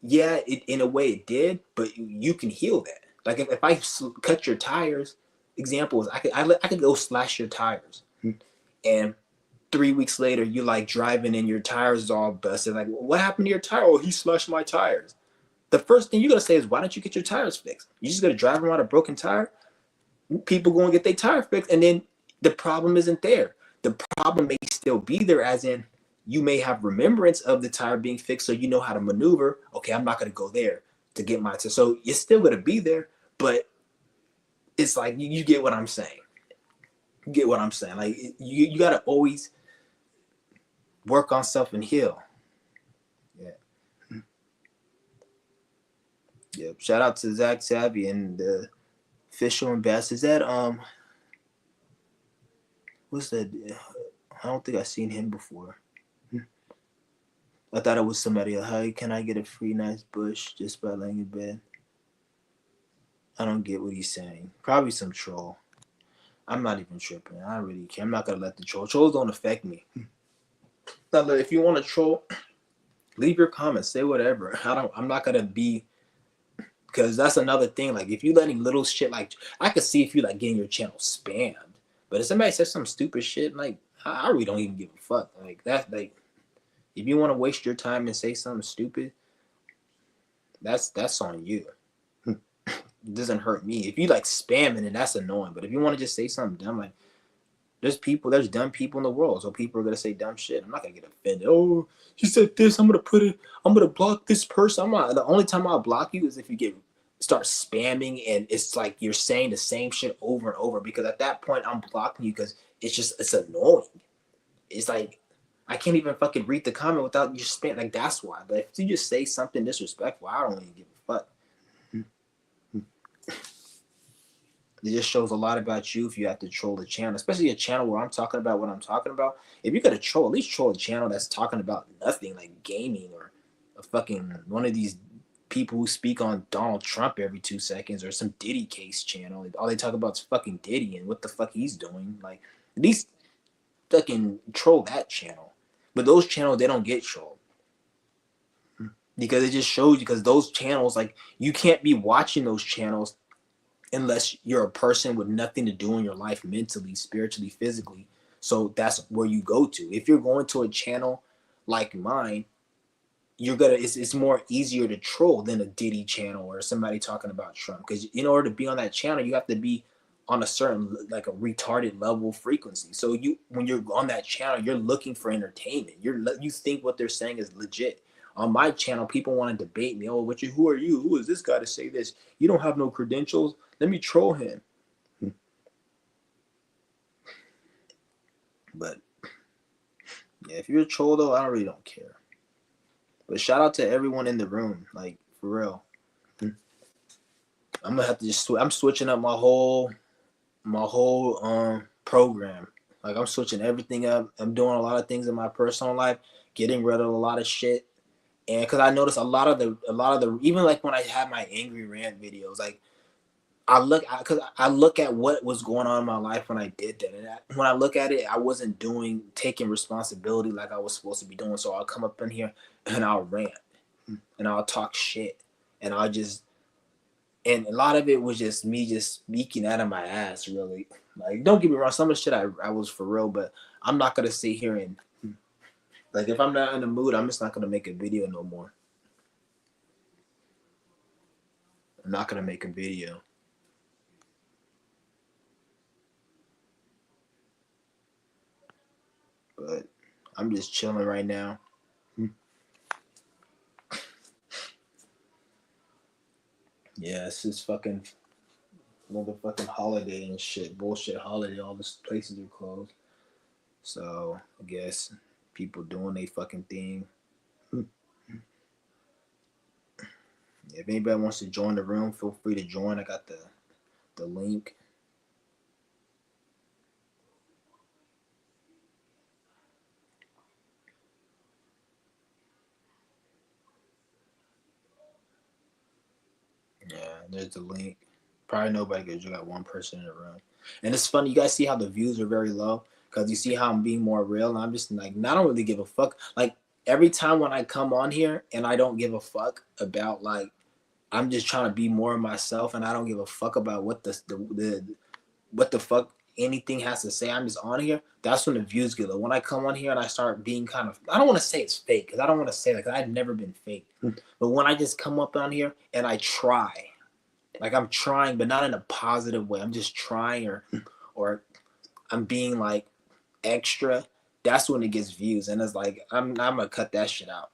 Yeah, it, in a way it did, but you can heal that. Like if I cut your tires, examples, I could go slash your tires, and 3 weeks later you like driving and your tires all busted. Like, what happened to your tire? Oh, he slashed my tires. The first thing you're gonna say is, why don't you get your tires fixed? You just gonna drive around a broken tire? People go and get their tire fixed, and then the problem isn't there. The problem may still be there, as in you may have remembrance of the tire being fixed, so you know how to maneuver. Okay, I'm not going to go there to get my tire. So it's still going to be there, but it's like you get what I'm saying. You get what I'm saying. Like you got to always work on self and heal. Yeah. Yeah. Shout out to Zach Savvy and the official ambassador. Is that what's that? I don't think I've seen him before. I thought it was somebody else. How can I get a free nice bush just by laying in bed? I don't get what he's saying. Probably some troll. I'm not even tripping. I don't really care. I'm not gonna let the troll. Trolls don't affect me. Now, if you want to troll, leave your comments. Say whatever. I'm not gonna be, because that's another thing. Like if you letting little shit, like I could see if you like getting your channel spammed. But if somebody says some stupid shit, like I really don't even give a fuck. Like that, like if you want to waste your time and say something stupid, that's on you. it doesn't hurt me. If you like spamming it, that's annoying. But if you want to just say something dumb, like there's dumb people in the world, so people are gonna say dumb shit. I'm not gonna get offended. Oh, you said this. I'm gonna block this person. I'm not. The only time I'll block you is if you start spamming and it's like you're saying the same shit over and over. Because at that point, I'm blocking you because it's annoying. It's like I can't even fucking read the comment without you spam. Like that's why. But if you just say something disrespectful, I don't even give a fuck. It just shows a lot about you if you have to troll the channel, especially a channel where I'm talking about what I'm talking about. If you're gonna troll, at least troll a channel that's talking about nothing like gaming or a fucking one of these people who speak on Donald Trump every 2 seconds or some Diddy case channel. All they talk about is fucking Diddy and what the fuck he's doing. Like at least fucking troll that channel. But those channels, they don't get trolled. Because it just shows you, because those channels, like you can't be watching those channels unless you're a person with nothing to do in your life mentally, spiritually, physically. So that's where you go to. If you're going to a channel like mine, it's more easier to troll than a Diddy channel or somebody talking about Trump. Because in order to be on that channel, you have to be on a certain, like a retarded level frequency. So when you're on that channel, you're looking for entertainment. You think what they're saying is legit. On my channel, people want to debate me. Oh, who are you? Who is this guy to say this? You don't have no credentials. Let me troll him. But yeah, if you're a troll though, I really don't care. But shout out to everyone in the room, like for real. I'm gonna have to I'm switching up my whole program. Like I'm switching everything up. I'm doing a lot of things in my personal life, getting rid of a lot of shit. And because I noticed a lot of the even like when I had my angry rant videos, like I look at what was going on in my life when I did that, and when I look at it, I wasn't taking responsibility like I was supposed to be doing. So I'll come up in here and I'll rant and I'll talk shit and and a lot of it was just me just speaking out of my ass, really. Like, don't get me wrong, some of the shit I was for real, but I'm not gonna sit here and like if I'm not in the mood, I'm just not gonna make a video no more. I'm not gonna make a video. But I'm just chilling right now. Yeah, it's just fucking motherfucking holiday and shit. Bullshit holiday. All the places are closed. So I guess people doing their fucking thing. If anybody wants to join the room, feel free to join. I got the link. Yeah, there's the link. Probably nobody because you got one person in the room. And it's funny, you guys see how the views are very low? Because you see how I'm being more real. And I'm just like, I don't really give a fuck. Like every time when I come on here and I don't give a fuck about like I'm just trying to be more myself and I don't give a fuck about what what the fuck anything has to say. I'm just on here. That's when the views get low. When I come on here and I start being kind of, I don't want to say it's fake because I don't want to say that because I've never been fake. But when I just come up on here and I try, like I'm trying, but not in a positive way. I'm just trying or I'm being like extra. That's when it gets views. And it's like, I'm gonna cut that shit out.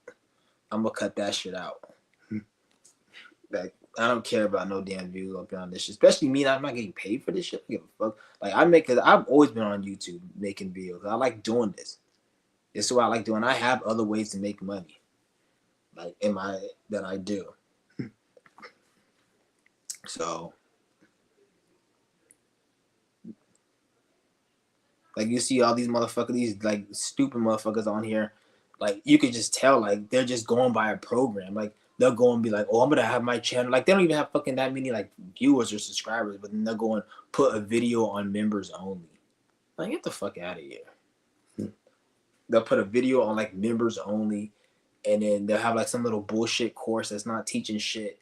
I'm gonna cut that shit out. Like I don't care about no damn views up on this shit. Especially me, I'm not getting paid for this shit. I give a fuck. Like I've always been on YouTube making videos. I like doing this. This is what I like doing. I have other ways to make money. Like that I do. So like you see all these motherfuckers, these like stupid motherfuckers on here, like you could just tell like they're just going by a program. Like they'll go and be like, oh, I'm gonna have my channel. Like they don't even have fucking that many like viewers or subscribers, but then they'll go and put a video on members only. Like get the fuck out of here. They'll put a video on like members only, and then they'll have like some little bullshit course that's not teaching shit.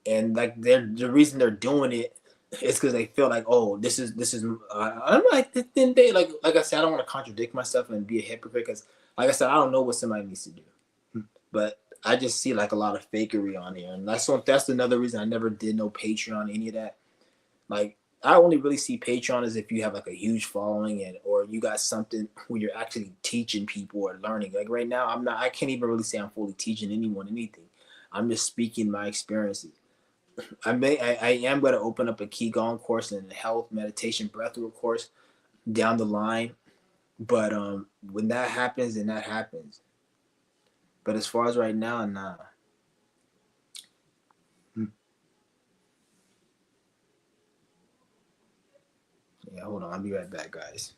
And like the reason they're doing it is because they feel like, oh, this is I'm like, then they like I said, I don't want to contradict myself and be a hypocrite because like I said, I don't know what somebody needs to do, but I just see like a lot of fakery on here, and that's another reason I never did no Patreon, any of that. Like I only really see Patreon as if you have like a huge following and or you got something where you're actually teaching people or learning. Like right now, I can't even really say I'm fully teaching anyone anything. I'm just speaking my experiences. I am going to open up a Qigong course and a health meditation breathwork course down the line, but when that happens, then that happens. But as far as right now, nah. Yeah, hold on. I'll be right back, guys.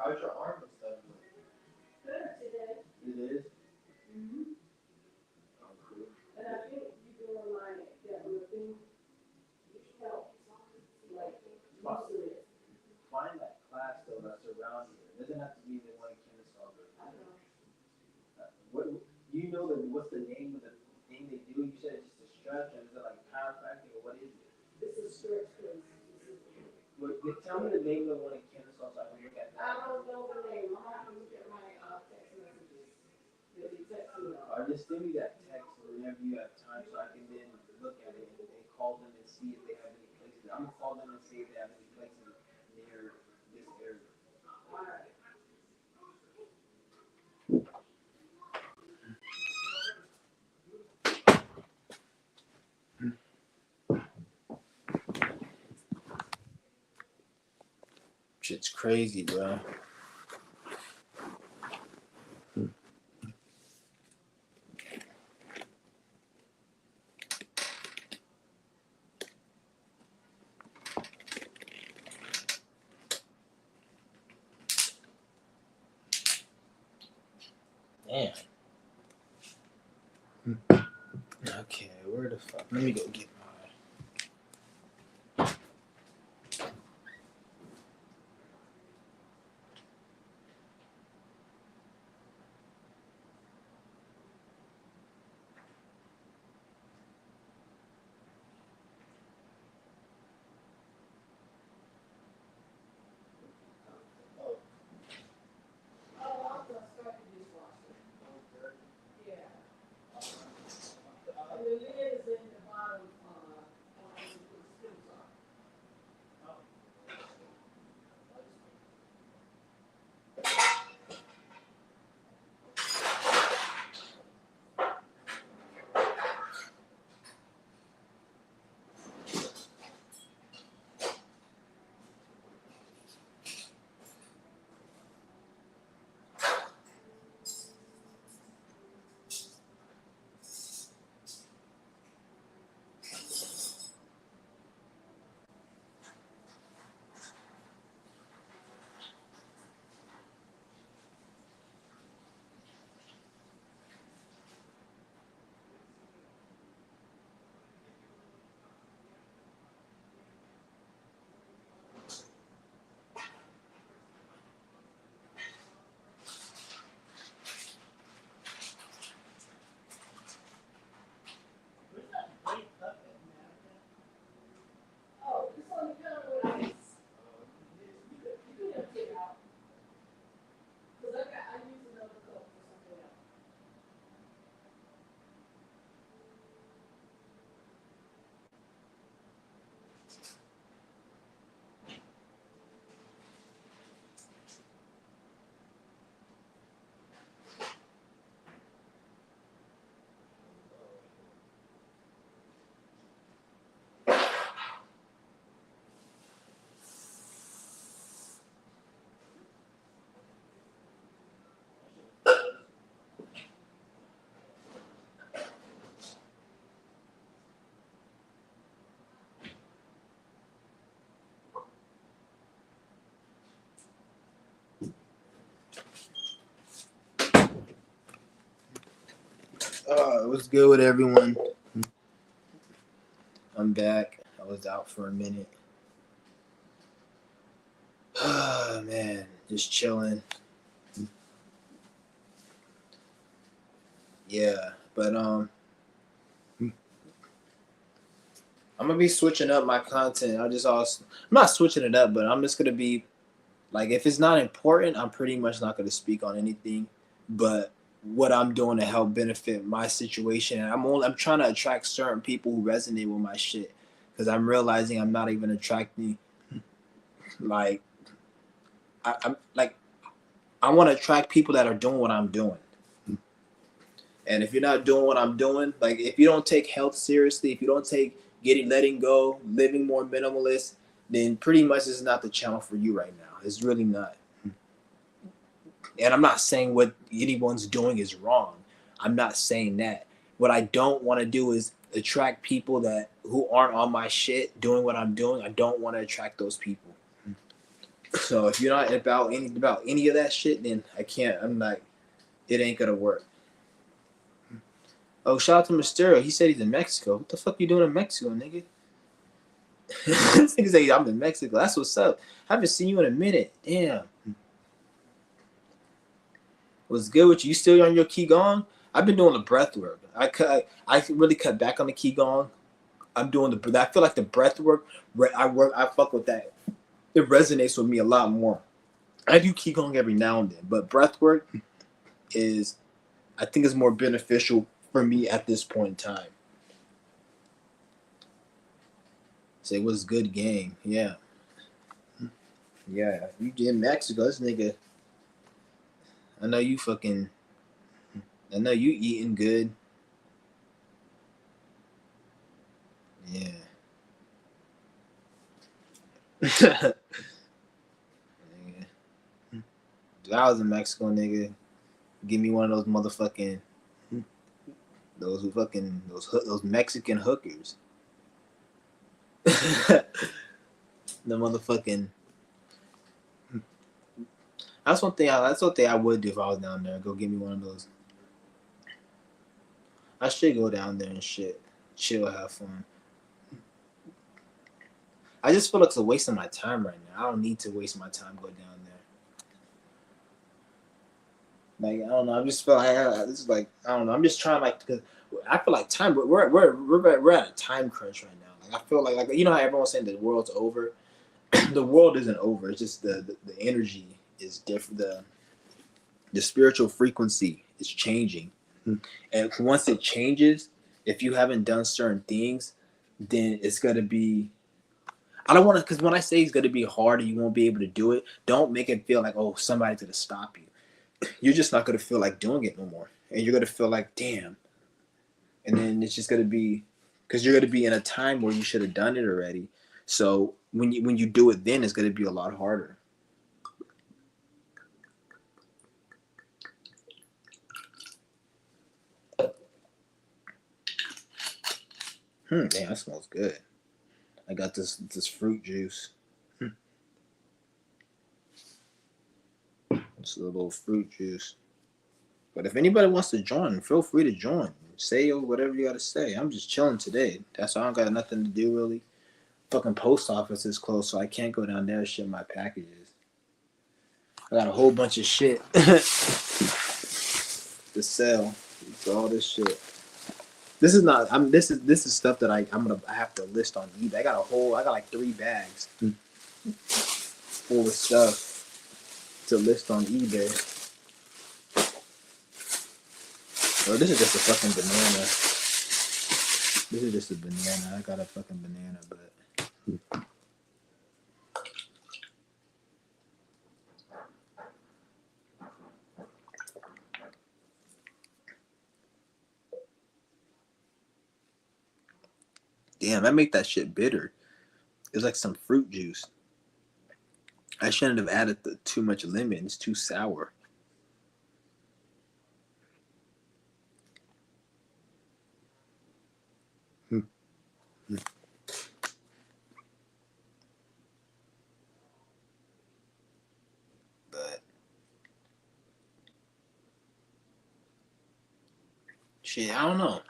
How's your arm and stuff? It is. Oh, cool. Find that class though that's around here. It doesn't have to be the one in Kennesaw. What you know that? What's the name of the thing they do? You said it's just a stretch, and is it like chiropractic or what is it? Tell me the name of the one in Kennesaw so I can look at that. Or just send me that text whenever you have time so I can then look at it and call them and see if they have any places. I'm gonna call them and see if they have any places near this area. Shit's crazy, bro. Damn. Okay, where the fuck? Let me go get What's good with everyone? I'm back. I was out for a minute. Man, just chilling. Yeah, but I'm gonna be switching up my content. I'm not switching it up, but I'm just gonna be like, if it's not important, I'm pretty much not gonna speak on anything. But what I'm doing to help benefit my situation, and I'm trying to attract certain people who resonate with my shit, because I'm realizing I'm not even attracting like I'm like I want to attract people that are doing what I'm doing. And if you're not doing what I'm doing, like if you don't take health seriously, if you don't take letting go, living more minimalist, then pretty much this is not the channel for you right now. It's really not. And I'm not saying what anyone's doing is wrong. I'm not saying that. What I don't want to do is attract people that who aren't on my shit doing what I'm doing. I don't want to attract those people. So if you're not about any of that shit, then I can't. I'm like, it ain't gonna work. Oh, shout out to Mysterio. He said he's in Mexico. What the fuck you doing in Mexico, nigga? This nigga say I'm in Mexico. That's what's up. I haven't seen you in a minute. Damn. What's good with you? You still on your Qigong? I've been doing the breath work. I really cut back on the Qigong. I'm doing I feel like the breath work. I fuck with that. It resonates with me a lot more. I do Qigong every now and then, but breath work is, I think, is more beneficial for me at this point in time. Say what's good, gang? Yeah. Yeah, you in Mexico, this nigga. I know you fucking. I know you eating good. Yeah. Nigga. If I was in Mexico, nigga, give me one of those motherfucking those Mexican hookers. The motherfucking. That's one thing I would do if I was down there. Go get me one of those. I should go down there and shit, chill, have fun. I just feel like it's a waste of my time right now. I don't need to waste my time going down there. Like I don't know. I just feel like this is like I don't know. I'm just trying like because I feel like time. We're at a time crunch right now. Like I feel like you know how everyone's saying the world's over. The world isn't over. It's just the energy is different. The spiritual frequency is changing, and once it changes, if you haven't done certain things, then it's gonna be. I don't want to, because when I say it's gonna be hard and you won't be able to do it, don't make it feel like, oh, somebody's gonna stop you. You're just not gonna feel like doing it no more, and you're gonna feel like, damn. And then it's just gonna be, because you're gonna be in a time where you should have done it already. So when you do it, then it's gonna be a lot harder. Damn, that smells good. I got this fruit juice. It's a little fruit juice. But if anybody wants to join, feel free to join. Say whatever you gotta say. I'm just chilling today. That's why I don't got nothing to do really. Fucking post office is closed, so I can't go down there and ship my packages. I got a whole bunch of shit to sell. It's all this shit. This is not. This is stuff that I have to list on eBay. I got like 3 bags full of stuff to list on eBay. Or this is just a fucking banana. This is just a banana. I got a fucking banana, but. Damn, I make that shit bitter. It's like some fruit juice. I shouldn't have added too much lemon. It's too sour. But shit, I don't know.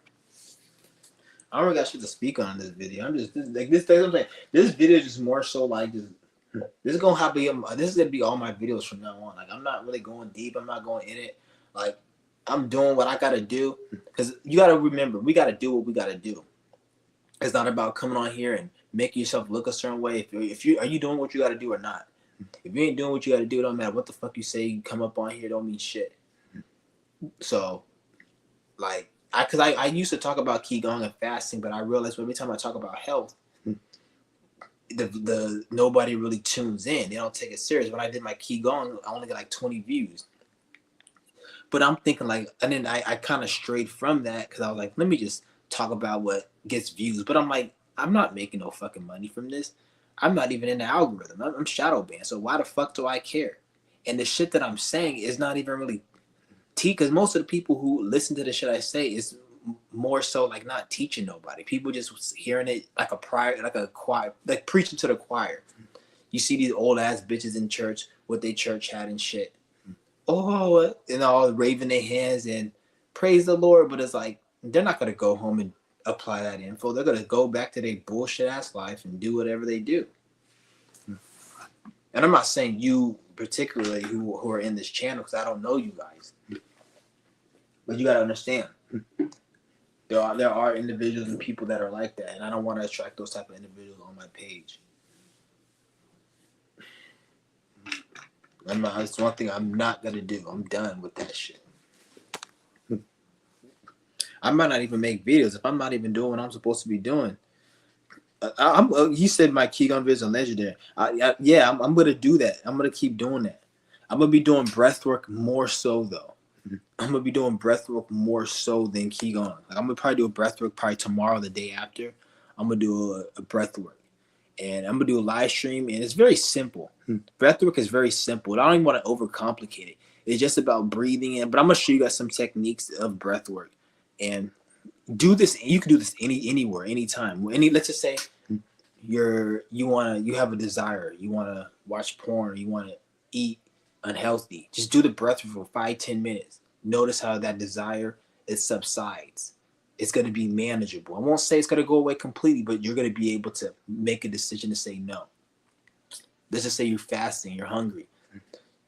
I don't really got shit to speak on in this video. I'm just like this. I'm saying this video is just more so like just. This is gonna have to be. This is gonna be all my videos from now on. Like I'm not really going deep. I'm not going in it. Like I'm doing what I gotta do. Because you gotta remember, we gotta do what we gotta do. It's not about coming on here and making yourself look a certain way. If you are you doing what you gotta do or not. If you ain't doing what you gotta do, it don't matter what the fuck you say. You come up on here, don't mean shit. So, like, I used to talk about Qigong and fasting, but I realized every time I talk about health, the nobody really tunes in. They don't take it serious. When I did my Qigong, I only got like 20 views. But I'm thinking like, and then I kind of strayed from that because I was like, let me just talk about what gets views. But I'm like, I'm not making no fucking money from this. I'm not even in the algorithm. I'm shadow banned. So why the fuck do I care? And the shit that I'm saying is not even really because most of the people who listen to the shit I say is more so like not teaching nobody. People just hearing it like a prior, like a choir, like preaching to the choir. You see these old ass bitches in church with their church hat and shit. Oh, and all waving their hands and praise the Lord, but it's like they're not gonna go home and apply that info. They're gonna go back to their bullshit ass life and do whatever they do. And I'm not saying you particularly who are in this channel because I don't know you guys. But you gotta understand, there are individuals and people that are like that, and I don't want to attract those type of individuals on my page. It's one thing I'm not gonna do. I'm done with that shit. I might not even make videos if I'm not even doing what I'm supposed to be doing. You said my Qigong videos are legendary. I'm gonna do that. I'm gonna keep doing that. I'm gonna be doing breath work more so though. I'm gonna be doing breathwork more so than Qigong. Like I'm gonna probably do a breathwork probably tomorrow, the day after. I'm gonna do a breathwork, and I'm gonna do a live stream, and it's very simple. Breathwork is very simple. I don't even want to overcomplicate it. It's just about breathing in. But I'm gonna show you guys some techniques of breathwork, and do this. You can do this anywhere, anytime. Let's just say you have a desire. You wanna watch porn. You wanna eat unhealthy. Just do the breath for 5-10 minutes. Notice how that desire it subsides. It's going to be manageable. I won't say it's going to go away completely, but you're going to be able to make a decision to say no. Let's just say you're fasting, you're hungry.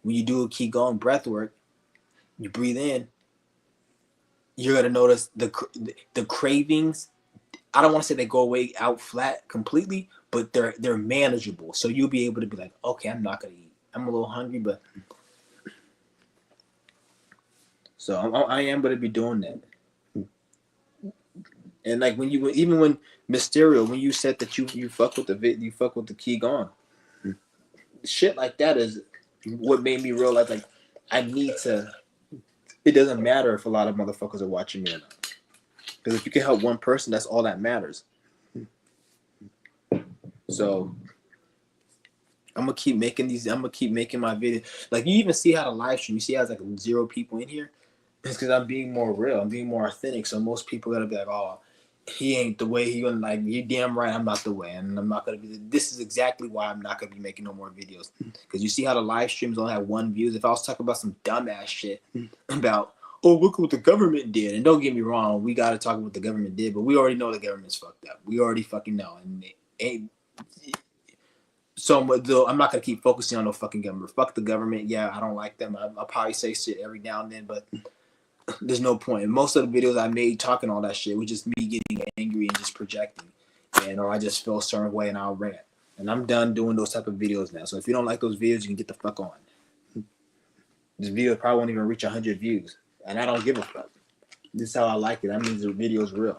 When you do a Qigong breath work, you breathe in, you're going to notice the cravings. I don't want to say they go away out flat completely, but they're manageable. So you'll be able to be like, okay, I'm not going to eat. I'm a little hungry, but so I am going to be doing that. And like when Mysterio, when you said that you fuck with the Qigong, shit like that is what made me realize like I need to. It doesn't matter if a lot of motherfuckers are watching me or not, because if you can help one person, that's all that matters. So I'm gonna keep making these. I'm gonna keep making my videos. Like you even see how the live stream. You see how it's like 0 people in here. It's because I'm being more real. I'm being more authentic. So most people gotta be like, oh, he ain't the way. He gonna like. You're damn right. I'm not the way, and I'm not gonna be. This is exactly why I'm not gonna be making no more videos. Because you see how the live streams only have 1 view. If I was talking about some dumbass shit about, oh, look what the government did, and don't get me wrong, we gotta talk about what the government did, but we already know the government's fucked up. We already fucking know, and it ain't. So I'm not gonna keep focusing on no fucking government. Fuck the government. Yeah, I don't like them. I'll probably say shit every now and then, but there's no point. And most of the videos I made talking all that shit was just me getting angry and just projecting, or I just feel a certain way and I'll rant. And I'm done doing those type of videos now. So if you don't like those videos, you can get the fuck on. This video probably won't even reach 100 views, and I don't give a fuck. This is how I like it. That means the video's real.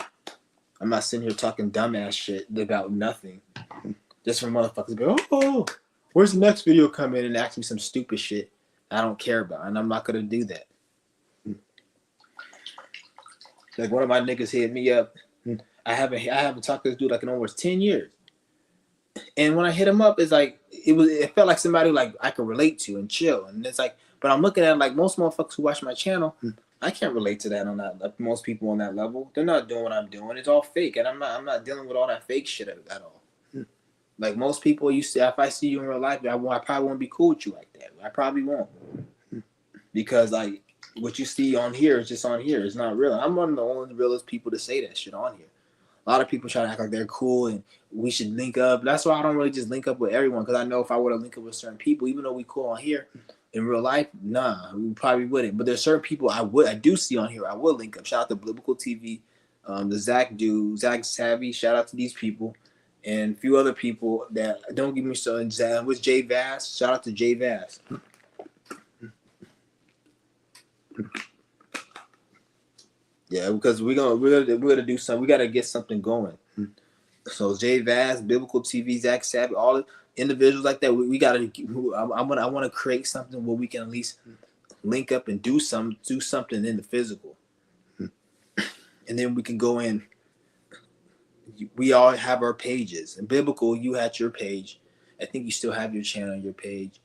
I'm not sitting here talking dumbass shit about nothing. Just for motherfuckers go, oh, where's the next video come in and ask me some stupid shit I don't care about, and I'm not gonna do that. Like one of my niggas hit me up. I haven't talked to this dude like in almost 10 years. And when I hit him up, it's like it felt like somebody like I could relate to and chill. And it's like, but I'm looking at it like most motherfuckers who watch my channel, I can't relate to that on that. Like most people on that level, they're not doing what I'm doing. It's all fake, and I'm not dealing with all that fake shit at all. Like most people, if I see you in real life, I probably won't be cool with you like that. I probably won't, because like what you see on here is just on here. It's not real. I'm one of the only realest people to say that shit on here. A lot of people try to act like they're cool and we should link up. That's why I don't really just link up with everyone, because I know if I were to link up with certain people, even though we cool on here, in real life, nah, we probably wouldn't. But there's certain people I do see on here. I would link up. Shout out to Biblical TV, the Zach dude, Zach Savvy. Shout out to these people, and a few other people that don't give me so. With Jay Vass. Shout out to Jay Vass. Yeah, because we're gonna do something. We gotta get something going. So Jay Vass, Biblical TV, Zach Savvy, all the individuals like that. We gotta. I want to create something where we can at least link up and do something in the physical, and then we can go in. We all have our pages. And Biblical, you had your page. I think you still have your channel on your page.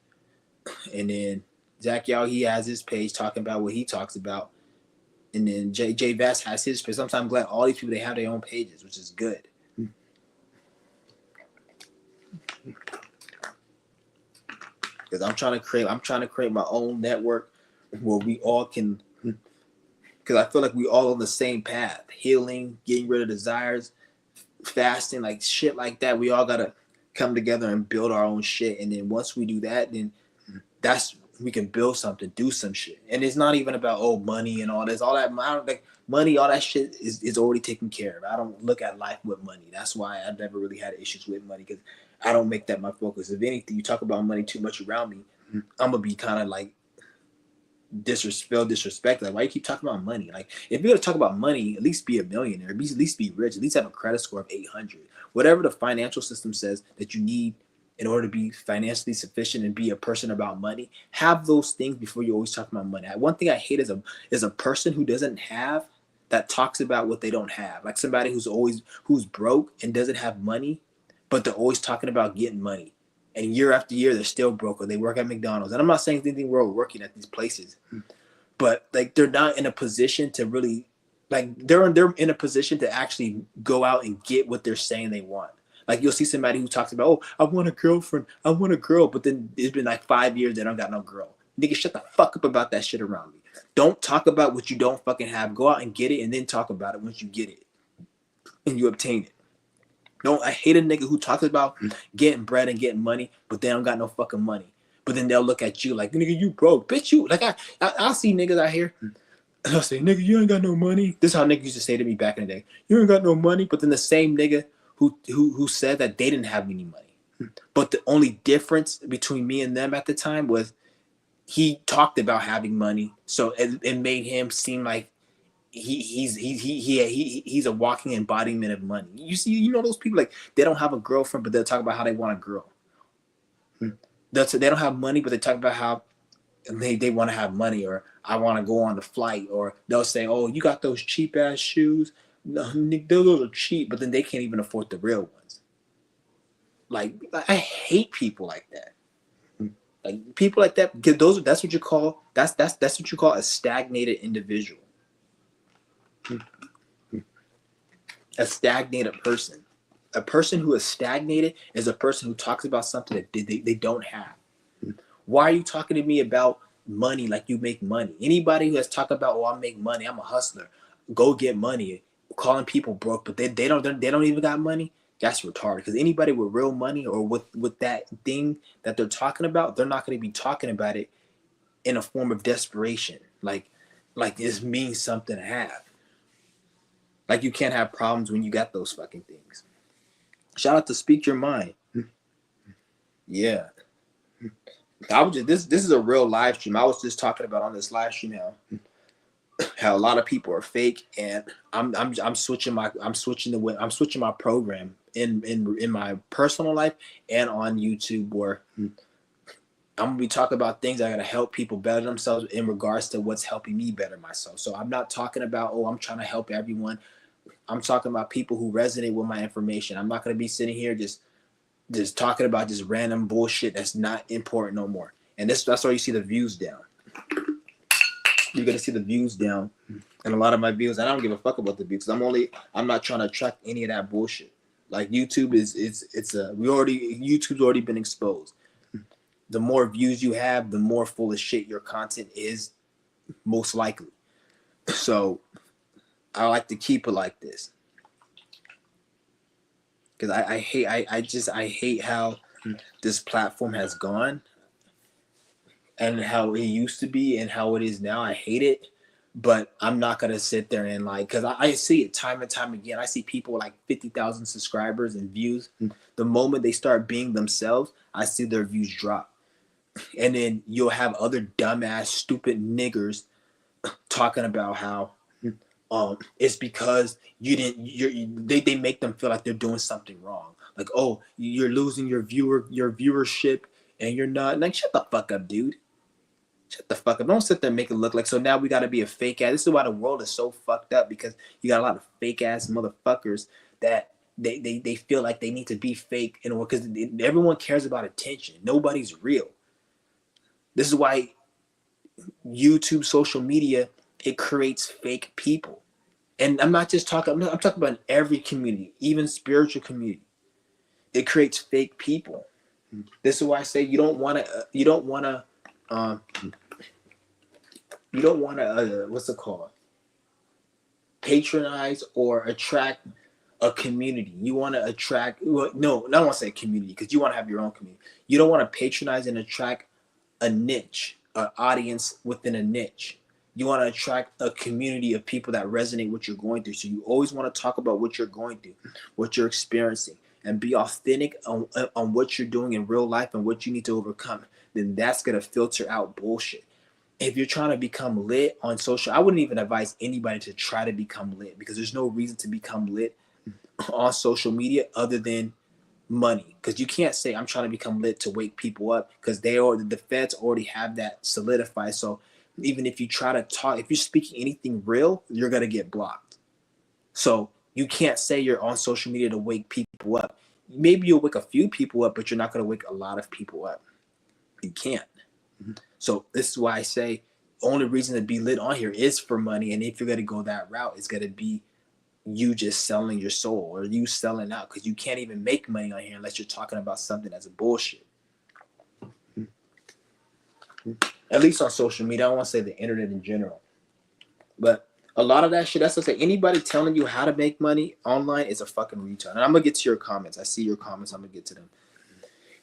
And then Zach Yao, he has his page talking about what he talks about. And then Jay Vass has his page. Sometimes I'm glad all these people, they have their own pages, which is good. Because I'm trying to create my own network where we all can, because I feel like we all on the same path. Healing, getting rid of desires, fasting, like shit like that. We all gotta come together and build our own shit. And then once we do that, then we can build something, do some shit. And it's not even about money and all this, all that. I don't like money, all that shit is already taken care of. I don't look at life with money. That's why I've never really had issues with money, because I don't make that my focus. If anything, you talk about money too much around me, I'm gonna be kind of like disrespect. Like, why you keep talking about money? Like, if you're gonna talk about money, at least be a millionaire, at least be rich, at least have a credit score of 800. Whatever the financial system says that you need in order to be financially sufficient and be a person about money, have those things before you always talk about money. One thing I hate is a person who doesn't have, that talks about what they don't have. Like somebody who's broke and doesn't have money, but they're always talking about getting money. And year after year, they're still broke, or they work at McDonald's. And I'm not saying anything wrong working at these places, but like they're not in a position to really, like they're in a position to actually go out and get what they're saying they want. Like you'll see somebody who talks about, oh, I want a girlfriend, I want a girl, but then it's been like 5 years they don't got no girl. Nigga, shut the fuck up about that shit around me. Don't talk about what you don't fucking have. Go out and get it, and then talk about it once you get it and you obtain it. I hate a nigga who talks about getting bread and getting money, but they don't got no fucking money. But then they'll look at you like, nigga, you broke. Bitch, you, like, I see niggas out here, and I'll say, nigga, you ain't got no money. This is how niggas used to say to me back in the day. You ain't got no money. But then the same nigga who said that they didn't have any money. But the only difference between me and them at the time was he talked about having money. So it made him seem like he's a walking embodiment of money. You know those people, like they don't have a girlfriend, but they'll talk about how they want a girl. They don't have money, but they talk about how they want to have money, or I want to go on the flight, or they'll say, oh, you got those cheap ass shoes. No, those are cheap, but then they can't even afford the real ones. Like I hate people like that. Like people like that, because that's what you call a stagnated individual. A stagnated person. A person who is stagnated is a person who talks about something that they don't have. Why are you talking to me about money like you make money? Anybody who has talked about, oh, I make money, I'm a hustler, go get money, calling people broke, but they don't even got money, that's retarded. Because anybody with real money or with that thing that they're talking about, they're not going to be talking about it in a form of desperation. Like this means something to have. Like you can't have problems when you got those fucking things. Shout out to Speak Your Mind. Yeah. I was just this is a real live stream. I was just talking about on this live stream how a lot of people are fake, and I'm switching my program in my personal life and on YouTube, where I'm gonna be talking about things that are gonna help people better themselves in regards to what's helping me better myself. So I'm not talking about, oh, I'm trying to help everyone. I'm talking about people who resonate with my information. I'm not gonna be sitting here just talking about just random bullshit that's not important no more. And that's why you see the views down. You're gonna see the views down, and a lot of my views. I don't give a fuck about the views. I'm not trying to attract any of that bullshit. Like YouTube YouTube's already been exposed. The more views you have, the more full of shit your content is. most likely. So I like to keep it like this because I hate how this platform has gone and how it used to be and how it is now. I hate it, but I'm not gonna sit there and like, because I see it time and time again. I see people with like 50,000 subscribers and views. The moment they start being themselves, I see their views drop, and then you'll have other dumbass, stupid niggers talking about how it's because you didn't. They make them feel like they're doing something wrong. Like, oh, you're losing your viewership, and you're not. Like, shut the fuck up, dude. Shut the fuck up. Don't sit there and make it look like, so now we got to be a fake ass. This is why the world is so fucked up, because you got a lot of fake ass motherfuckers that they feel like they need to be fake in order, because everyone cares about attention. Nobody's real. This is why YouTube, social media, it creates fake people. And I'm not just talking, I'm talking about every community, even spiritual community. It creates fake people. This is why I say you don't want to what's it called? Patronize or attract a community. You want to attract, well, no, I don't want to say community, because you want to have your own community. You don't want to patronize and attract a niche, an audience within a niche. You want to attract a community of people that resonate with what you're going through. So you always want to talk about what you're going through, what you're experiencing, and be authentic on what you're doing in real life and what you need to overcome. Then that's going to filter out bullshit. If you're trying to become lit on social, I wouldn't even advise anybody to try to become lit, because there's no reason to become lit on social media other than money. Because you can't say I'm trying to become lit to wake people up, because the feds already have that solidified. So even if you try to talk, if you're speaking anything real, you're going to get blocked. So you can't say you're on social media to wake people up. Maybe you'll wake a few people up, but you're not going to wake a lot of people up. You can't. So this is why I say the only reason to be lit on here is for money. And if you're going to go that route, it's going to be you just selling your soul, or you selling out, because you can't even make money on here unless you're talking about something that's a bullshit. At least on social media. I don't want to say the internet in general, but a lot of that shit, that's to say, anybody telling you how to make money online is a fucking retard. And I'm gonna get to your comments. I see your comments. I'm gonna get to them.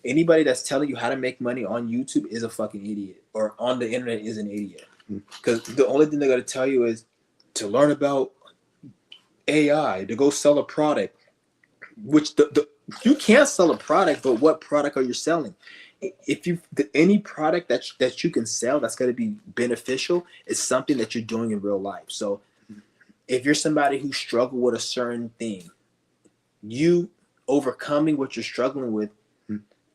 Anybody that's telling you how to make money on YouTube is a fucking idiot, or on the internet is an idiot. Because the only thing they're gonna tell you is to learn about AI, to go sell a product, which you can't sell a product, but what product are you selling? If any product that you can sell that's going to be beneficial is something that you're doing in real life. So if you're somebody who struggle with a certain thing, you overcoming what you're struggling with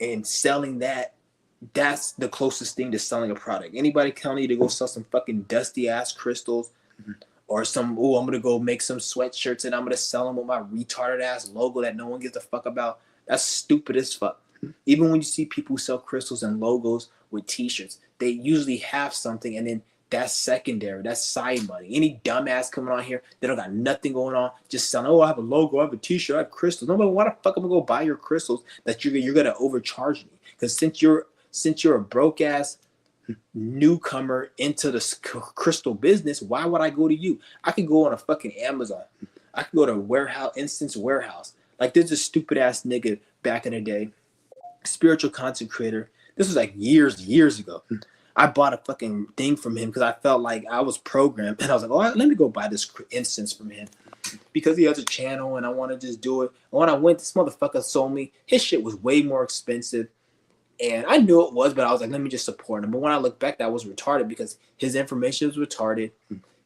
and selling that's the closest thing to selling a product. Anybody telling you to go sell some fucking dusty ass crystals, or I'm going to go make some sweatshirts and I'm going to sell them with my retarded ass logo that no one gives a fuck about, that's stupid as fuck. Even when you see people who sell crystals and logos with t-shirts, they usually have something, and then that's secondary, that's side money. Any dumbass coming on here, they don't got nothing going on, just selling, oh, I have a logo, I have a t-shirt, I have crystals. Nobody, why the fuck am I going to go buy your crystals that you're going to overcharge me? Because since you're a broke ass newcomer into the crystal business, why would I go to you? I could go on a fucking Amazon. I could go to Instance Warehouse. Like, there's a stupid ass nigga back in the day, spiritual content creator. This was like years ago. I bought a fucking thing from him because I felt like I was programmed, and I was like, oh, let me go buy this instance from him because he has a channel and I want to just do it. And when I went, this motherfucker sold me. His shit was way more expensive, and I knew it was, but I was like, let me just support him. But when I look back, that was retarded because his information was retarded.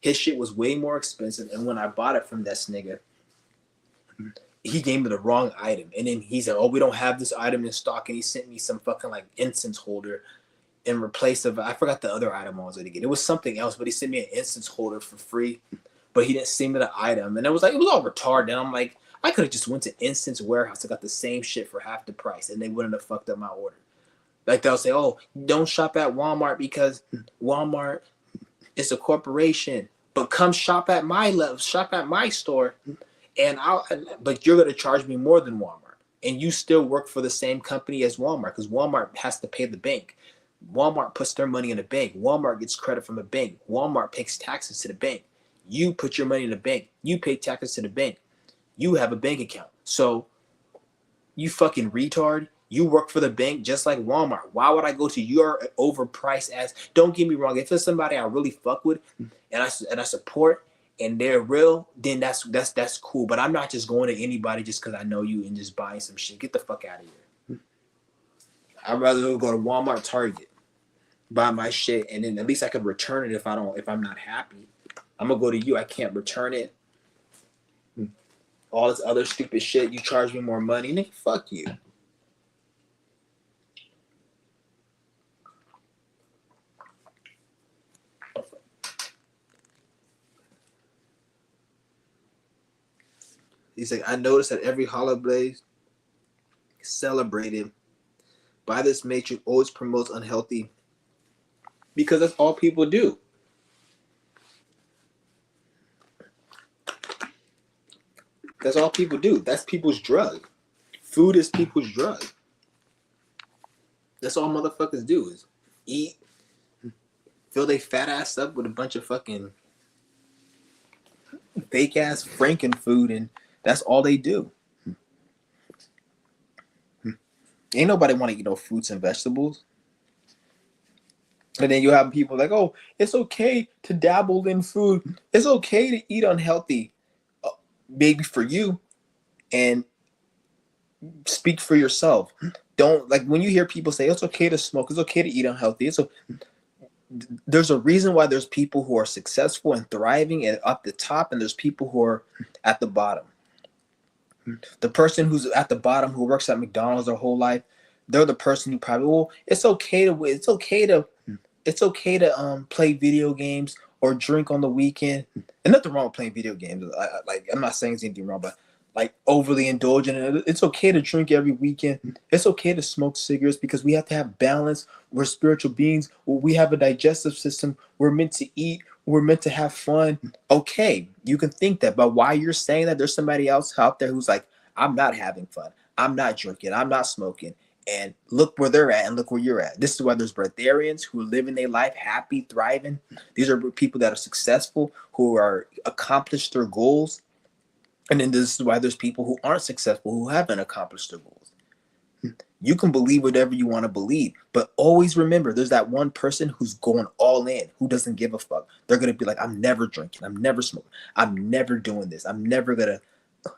His shit was way more expensive, and when I bought it from this nigga, he gave me the wrong item. And then he said, oh, we don't have this item in stock. And he sent me some fucking like incense holder in replace of, I forgot the other item I was going to get. It was something else, but he sent me an incense holder for free, but he didn't send me the item. And it was all retarded. And I'm like, I could have just went to Instance Warehouse and got the same shit for half the price, and they wouldn't have fucked up my order. Like, they'll say, oh, don't shop at Walmart because Walmart is a corporation, but come shop at my store. But you're going to charge me more than Walmart, and you still work for the same company as Walmart because Walmart has to pay the bank. Walmart puts their money in the bank. Walmart gets credit from the bank. Walmart pays taxes to the bank. You put your money in the bank. You pay taxes to the bank. You have a bank account. So you fucking retard. You work for the bank just like Walmart. Why would I go to your overpriced ass? Don't get me wrong. If it's somebody I really fuck with and I support and they're real, then that's cool. But I'm not just going to anybody just because I know you and just buying some shit. Get the fuck out of here. I'd rather go to Walmart, Target, buy my shit, and then at least I could return it if I'm not happy. I'm gonna go to you. I can't return it. All this other stupid shit. You charge me more money, nigga. Fuck you. He's like, I noticed that every holiday celebrated by this matrix always promotes unhealthy because that's all people do. That's all people do. That's people's drug. Food is people's drug. That's all motherfuckers do is eat, fill they fat ass up with a bunch of fucking fake ass Franken food, and that's all they do. Ain't nobody want to eat no fruits and vegetables. And then you have people like, oh, it's okay to dabble in food. It's okay to eat unhealthy. Maybe for you, and speak for yourself. Don't, like, when you hear people say it's okay to smoke, it's okay to eat unhealthy. There's a reason why there's people who are successful and thriving and up the top, and there's people who are at the bottom. The person who's at the bottom who works at McDonald's their whole life, they're the person who probably, well, it's okay to play video games or drink on the weekend. And nothing wrong with playing video games. I'm not saying there's anything wrong, but like overly indulgent. It's okay to drink every weekend. It's okay to smoke cigarettes because we have to have balance. We're spiritual beings. We have a digestive system. We're meant to eat. We're meant to have fun. Okay, you can think that, but while you're saying that, there's somebody else out there who's like, I'm not having fun. I'm not drinking. I'm not smoking. And look where they're at and look where you're at. This is why there's breatharians who are living their life happy, thriving. These are people that are successful, who are accomplished their goals. And then this is why there's people who aren't successful, who haven't accomplished their goals. You can believe whatever you want to believe, but always remember there's that one person who's going all in, who doesn't give a fuck. They're going to be like, I'm never drinking. I'm never smoking. I'm never doing this. I'm never going to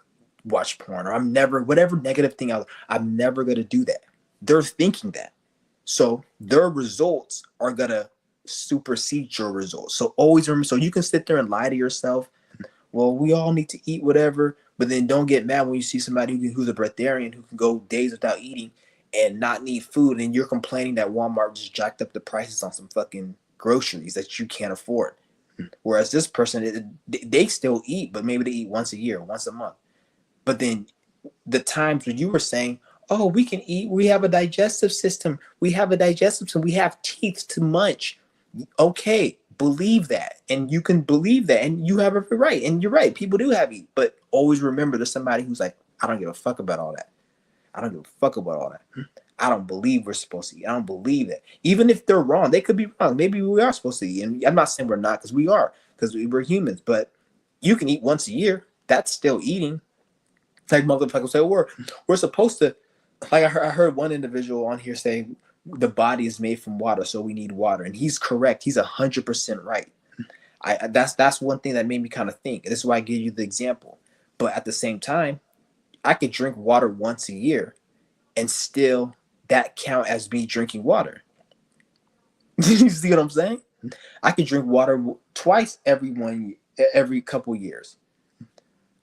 watch porn, or I'm never, whatever negative thing I'm never going to do that. They're thinking that. So their results are going to supersede your results. So always remember, so you can sit there and lie to yourself. Well, we all need to eat whatever, but then don't get mad when you see somebody who's a breatharian who can go days without eating and not need food, and you're complaining that Walmart just jacked up the prices on some fucking groceries that you can't afford. Whereas this person, they still eat, but maybe they eat once a year, once a month. But then the times when you were saying, oh, we can eat, we have a digestive system, we have teeth to munch. Okay, believe that, and you can believe that, and you have every right, and you're right, people do have eat, but always remember there's somebody who's like, I don't give a fuck about all that. I don't give a fuck about all that. I don't believe we're supposed to eat. I don't believe that. Even if they're wrong, they could be wrong. Maybe we are supposed to eat, and I'm not saying we're not, because we are, because we're humans, but you can eat once a year. That's still eating. Like motherfuckers say, we're supposed to, like I heard one individual on here say the body is made from water, so we need water, and he's correct. He's 100% right. That's one thing that made me kind of think. This is why I gave you the example. But at the same time, I could drink water once a year, and still that count as me drinking water. You see what I'm saying? I could drink water twice every couple years.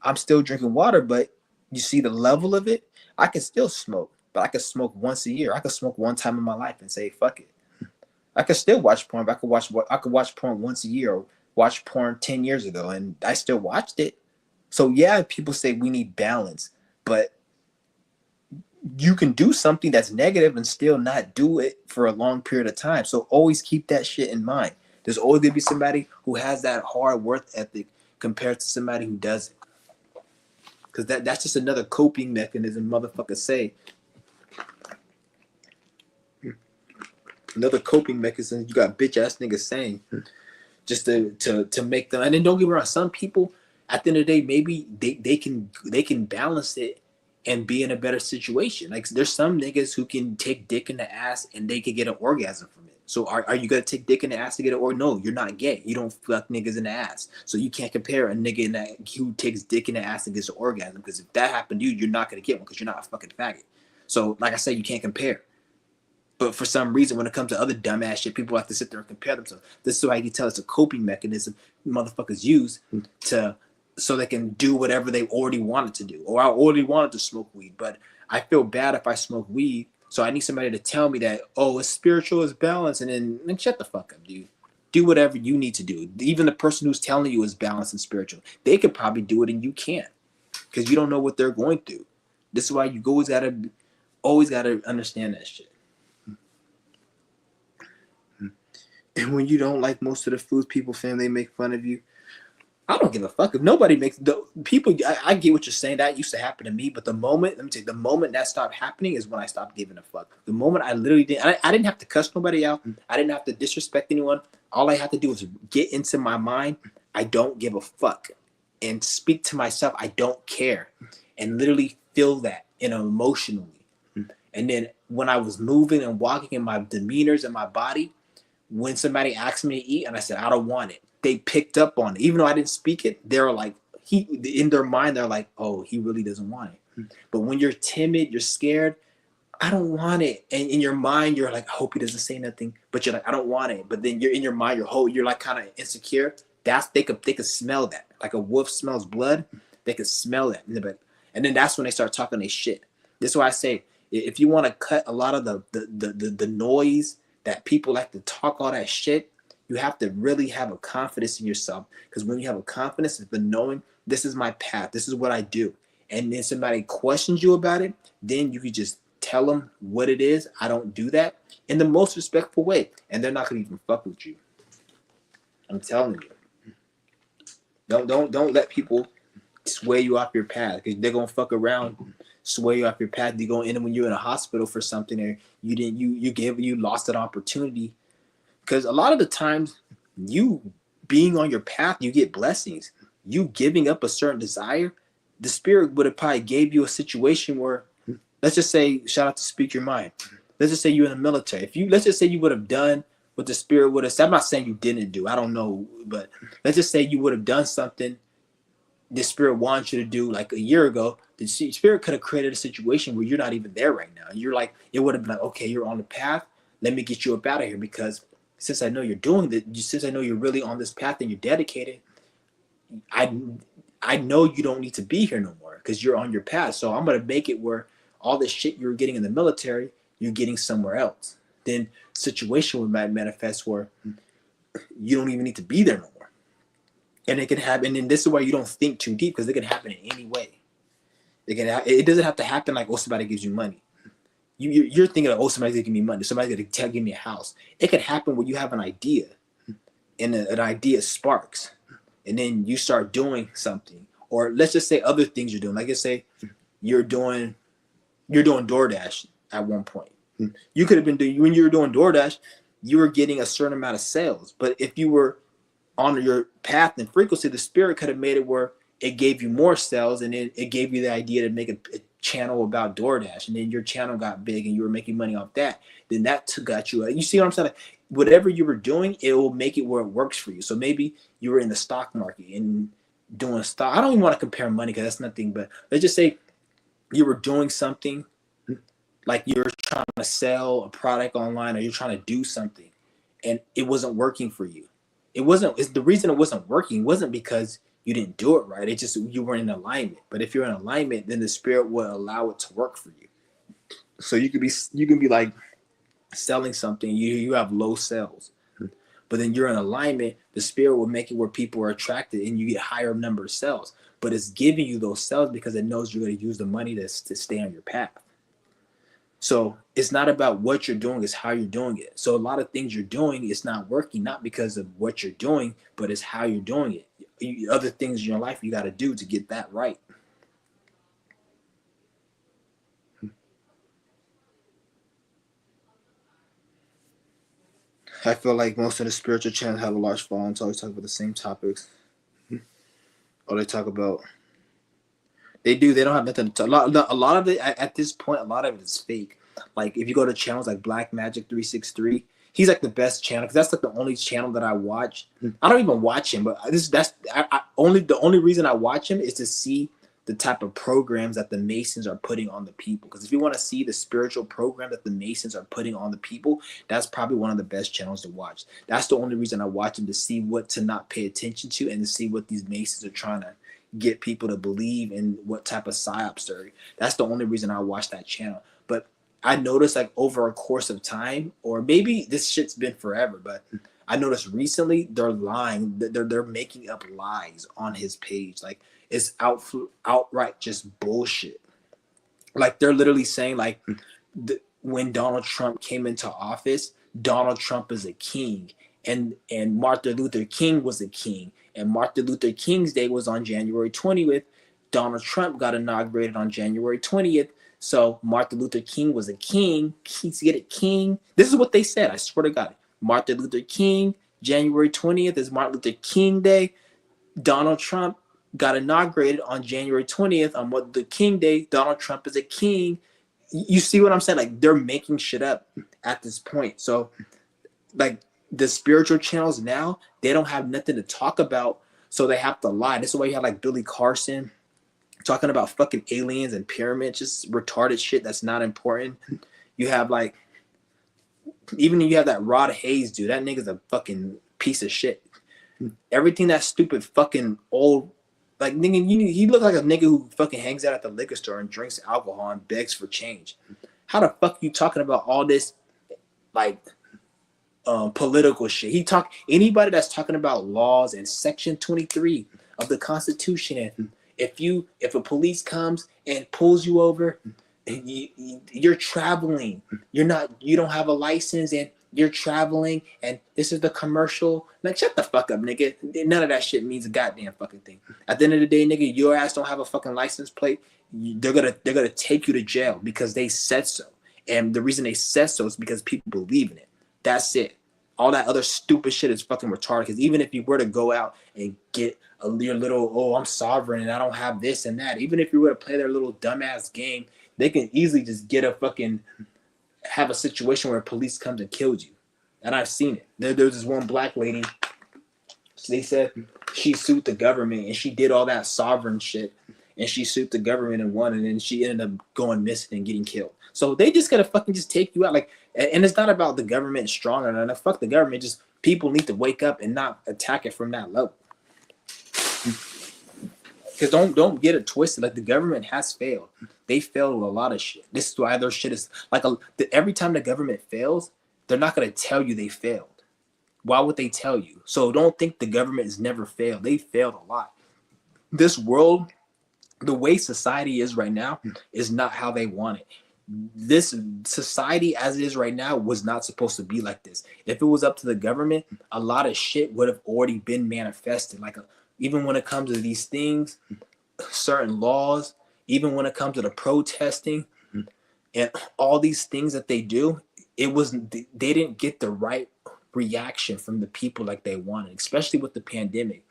I'm still drinking water, but you see the level of it. I can still smoke, but I could smoke once a year. I could smoke one time in my life and say fuck it. I could still watch porn, but I could watch porn once a year, or watch porn 10 years ago, and I still watched it. So yeah, people say we need balance, but you can do something that's negative and still not do it for a long period of time. So always keep that shit in mind. There's always gonna be somebody who has that hard work ethic compared to somebody who doesn't. Because that's just another coping mechanism motherfuckers say. Another coping mechanism you got bitch ass niggas saying just to make them. And then don't get me wrong, some people at the end of the day maybe they can balance it and be in a better situation. Like there's some niggas who can take dick in the ass and they can get an orgasm from it. So are you gonna take dick in the ass to get it? Or no, you're not gay. You don't fuck niggas in the ass. So you can't compare a nigga in that who takes dick in the ass and gets an orgasm, because if that happened to you, you're not gonna get one because you're not a fucking faggot. So like I said, you can't compare. But for some reason, when it comes to other dumbass shit, people have to sit there and compare themselves. This is why you tell it's a coping mechanism motherfuckers use to so they can do whatever they already wanted to do. Or I already wanted to smoke weed, but I feel bad if I smoke weed. So I need somebody to tell me that, oh, it's spiritual, it's balanced, and then shut the fuck up, dude. Do whatever you need to do. Even the person who's telling you is balanced and spiritual, they could probably do it and you can't, because you don't know what they're going through. This is why you always gotta understand that shit. And when you don't like most of the foods people family make fun of you, I don't give a fuck if nobody makes the people. I get what you're saying. That used to happen to me, but the moment, let me tell you, the moment that stopped happening is when I stopped giving a fuck. The moment I literally didn't, I didn't have to cuss nobody out. I didn't have to disrespect anyone. All I had to do was get into my mind, I don't give a fuck, and speak to myself, I don't care, and literally feel that emotionally. And then when I was moving and walking in my demeanors and my body, when somebody asked me to eat and I said I don't want it, they picked up on it. Even though I didn't speak it, they were like, in their mind, they're like, oh, he really doesn't want it. But when you're timid, you're scared, I don't want it. And in your mind, you're like, I hope he doesn't say nothing. But you're like, I don't want it. But then you're in your mind, you're like kind of insecure. They could smell that. Like a wolf smells blood, they could smell that. And then that's when they start talking their shit. This is why I say, if you want to cut a lot of the noise that people like to talk all that shit, you have to really have a confidence in yourself. Because when you have a confidence in the knowing, this is my path, this is what I do, and then somebody questions you about it, then you can just tell them what it is. I don't do that, in the most respectful way, and they're not gonna even fuck with you. I'm telling you. Don't let people sway you off your path, because they're gonna fuck around, sway you off your path. You're gonna end up when you're in a hospital for something, or you lost an opportunity. Because a lot of the times, you being on your path, you get blessings. You giving up a certain desire, the spirit would have probably gave you a situation where, let's just say, shout out to Speak Your Mind. Let's just say you're in the military. Let's just say you would have done what the spirit would have said. I'm not saying you didn't do. I don't know, but let's just say you would have done something the spirit wants you to do like a year ago. The spirit could have created a situation where you're not even there right now. You're like, it would have been like, okay, you're on the path. Let me get you up out of here, because since I know you're doing this, since I know you're really on this path and you're dedicated, I know you don't need to be here no more because you're on your path. So I'm gonna make it where all this shit you were getting in the military, you're getting somewhere else. Then situation would manifest where you don't even need to be there no more. And it can happen, and this is why you don't think too deep, because it can happen in any way. It doesn't have to happen like, oh, somebody gives you money. You're thinking of, oh, somebody's gonna give me money, somebody's gonna give me a house. It could happen when you have an idea, and an idea sparks, and then you start doing something. Or let's just say other things you're doing. Like, let's say you're doing DoorDash at one point. You could have been doing, when you were doing DoorDash, you were getting a certain amount of sales. But if you were on your path and frequency, the spirit could have made it where it gave you more sales, and then it gave you the idea to make a channel about DoorDash, and then your channel got big and you were making money off that. Then that got you. You see what I'm saying? Like, whatever you were doing, it will make it where it works for you. So maybe you were in the stock market and doing stock. I don't even want to compare money because that's nothing, but let's just say you were doing something like you're trying to sell a product online, or you're trying to do something and it wasn't working for you. It's the reason it wasn't working wasn't because you didn't do it right. It's just you weren't in alignment. But if you're in alignment, then the spirit will allow it to work for you. So you can be like selling something, you have low sales, but then you're in alignment, the spirit will make it where people are attracted and you get higher number of sales. But it's giving you those sales because it knows you're going to use the money to stay on your path. So it's not about what you're doing, it's how you're doing it. So a lot of things you're doing, it's not working, not because of what you're doing, but it's how you're doing it. Other things in your life you got to do to get that right. I feel like most of the spiritual channels have a large following, so always talk about the same topics. Or they talk about they do. They don't have nothing to a lot of it at this point. A lot of it is fake. Like if you go to channels like Black Magic 363, he's like the best channel because that's like the only channel that I watch. I don't even watch him, but the only reason I watch him is to see the type of programs that the Masons are putting on the people. Because if you want to see the spiritual program that the Masons are putting on the people, that's probably one of the best channels to watch. That's the only reason I watch him, to see what to not pay attention to and to see what these Masons are trying to get people to believe in, what type of psyops they're. That's the only reason I watch that channel. But I noticed like over a course of time, or maybe this shit's been forever, but I noticed recently they're lying. They're making up lies on his page. Like it's outright just bullshit. Like they're literally saying like when Donald Trump came into office, Donald Trump is a king, and Martin Luther King was a king, and Martin Luther King's day was on January 20th. Donald Trump got inaugurated on January 20th. So Martin Luther King was a king. He's get it, king. This is what they said. I swear to God. Martin Luther King, January 20th is Martin Luther King Day. Donald Trump got inaugurated on January 20th on what the King Day. Donald Trump is a king. You see what I'm saying? Like they're making shit up at this point. So like the spiritual channels now, they don't have nothing to talk about, so they have to lie. This is why you have like Billy Carson talking about fucking aliens and pyramids, just retarded shit that's not important. You have like, even you have that Rod Hayes dude. That nigga's a fucking piece of shit. Everything that stupid fucking old, like nigga, he look like a nigga who fucking hangs out at the liquor store and drinks alcohol and begs for change. How the fuck you talking about all this like political shit? Anybody that's talking about laws and Section 23 of the Constitution, and if a police comes and pulls you over, and you're traveling, you don't have a license, and you're traveling, and this is the commercial. Like, shut the fuck up, nigga. None of that shit means a goddamn fucking thing. At the end of the day, nigga, your ass don't have a fucking license plate. They're gonna take you to jail because they said so, and the reason they said so is because people believe in it. That's it. All that other stupid shit is fucking retarded. Because even if you were to go out and get your little, oh, I'm sovereign and I don't have this and that, even if you were to play their little dumbass game, they can easily just have a situation where police comes and kills you. And I've seen it. There's this one black lady. They said she sued the government and she did all that sovereign shit. And she sued the government and won, and then she ended up going missing and getting killed. So they just gotta fucking just take you out. Like, and it's not about the government strong or not. Fuck the government. Just people need to wake up and not attack it from that level. Because don't get it twisted. Like the government has failed. They failed with a lot of shit. This is why their shit is like every time the government fails, they're not gonna tell you they failed. Why would they tell you? So don't think the government has never failed. They failed a lot. This world, the way society is right now, is not how they want it. This society as it is right now was not supposed to be like this. If it was up to the government, a lot of shit would have already been manifested. Like even when it comes to these things, certain laws, even when it comes to the protesting and all these things that they do, they didn't get the right reaction from the people like they wanted, especially with the pandemic.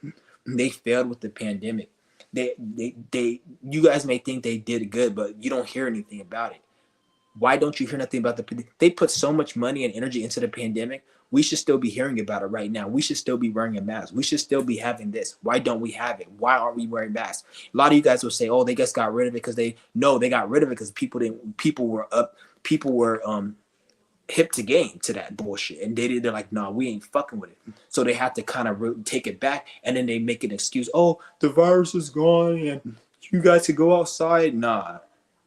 They failed with the pandemic. You guys may think they did good, but you don't hear anything about it. Why don't you hear nothing about they put so much money and energy into the pandemic? We should still be hearing about it right now. We should still be wearing a mask. We should still be having this. Why don't we have it? Why aren't we wearing masks? A lot of you guys will say, oh, they just got rid of it because they got rid of it because people were hip to game to that bullshit, and they're like, nah, we ain't fucking with it. So they have to kind of take it back, and then they make an excuse. Oh, the virus is gone, and you guys could go outside. Nah,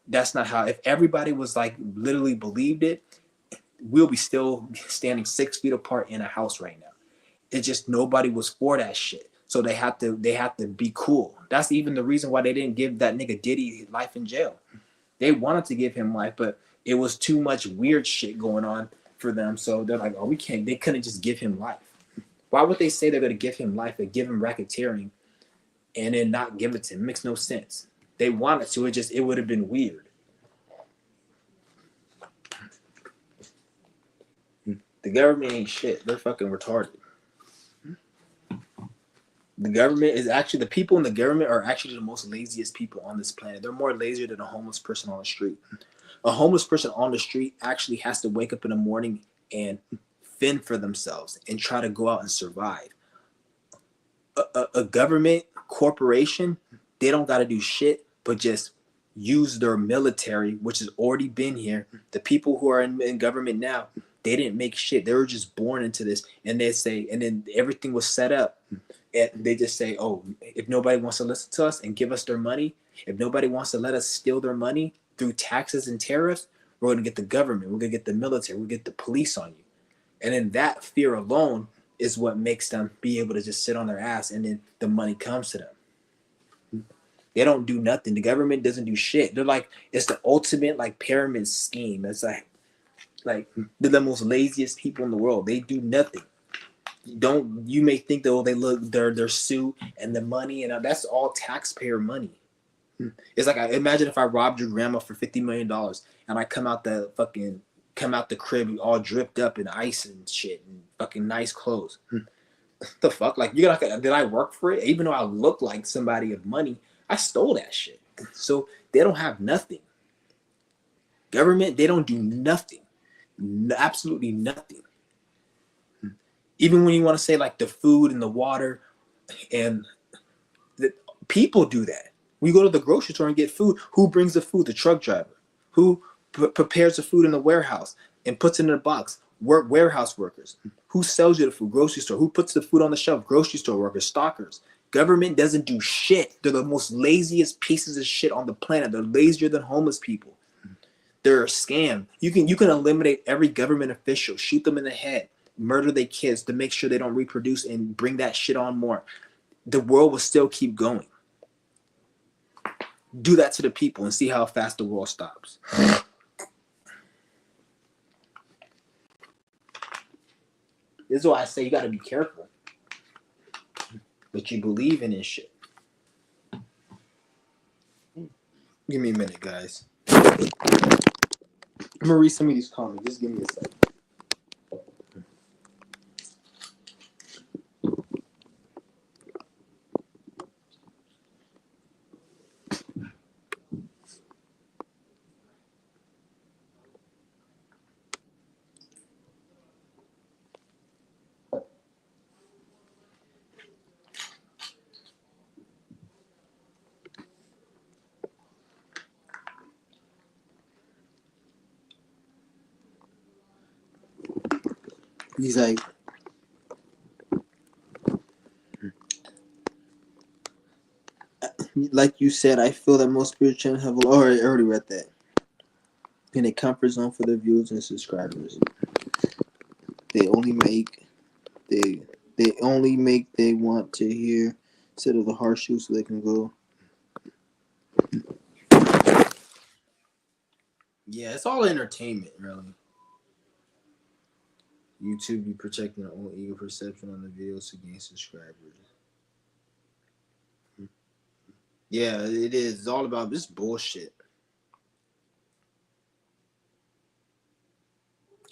that's not how. If everybody was like literally believed it, we'll be still standing 6 feet apart in a house right now. It's just nobody was for that shit. So they have to be cool. That's even the reason why they didn't give that nigga Diddy life in jail. They wanted to give him life, but it was too much weird shit going on for them. So they're like, oh, we can't. They couldn't just give him life. Why would they say they're going to give him life and give him racketeering and then not give it to him? It makes no sense. They wanted to. It would have been weird. The government ain't shit. They're fucking retarded. The government is actually, the people in the government are actually the most laziest people on this planet. They're more lazier than a homeless person on the street. A homeless person on the street actually has to wake up in the morning and fend for themselves and try to go out and survive. A government corporation, they don't got to do shit but just use their military, which has already been here. The people who are in government now, they didn't make shit. They were just born into this, and they say, and then everything was set up, and they just say, oh, if nobody wants to listen to us and give us their money, if nobody wants to let us steal their money through taxes and tariffs, we're gonna get the government, we're gonna get the military, we'll get the police on you. And then that fear alone is what makes them be able to just sit on their ass, and then the money comes to them. They don't do nothing. The government doesn't do shit. They're like, it's the ultimate like pyramid scheme. It's like they're the most laziest people in the world. They do nothing. You may think that, oh, they look their suit and the money, and that's all taxpayer money. It's like, I imagine if I robbed your grandma for $50 million and I come out the crib all dripped up in ice and shit and fucking nice clothes. The fuck? Like, did I work for it? Even though I look like somebody of money, I stole that shit. So they don't have nothing. Government, they don't do nothing. Absolutely nothing. Even when you want to say like the food and the water, and the people do that. We go to the grocery store and get food. Who brings the food? The truck driver. Who prepares the food in the warehouse and puts it in a box? Warehouse workers. Who sells you the food? Grocery store. Who puts the food on the shelf? Grocery store workers, stockers. Government doesn't do shit. They're the most laziest pieces of shit on the planet. They're lazier than homeless people. They're a scam. You can eliminate every government official, shoot them in the head, murder their kids to make sure they don't reproduce and bring that shit on more. The world will still keep going. Do that to the people and see how fast the world stops. This is why I say you got to be careful. But you believe in this shit. Give me a minute, guys. I'm going to read some of these comments. Just give me a second. He's like you said, I feel that most spiritual channels have already read that. In a comfort zone for their viewers and subscribers. They only make they want to hear instead of the harsh truth so they can go. Yeah, it's all entertainment, really. YouTube be protecting their own ego perception on the videos to gain subscribers. Yeah, it is. It's all about this bullshit.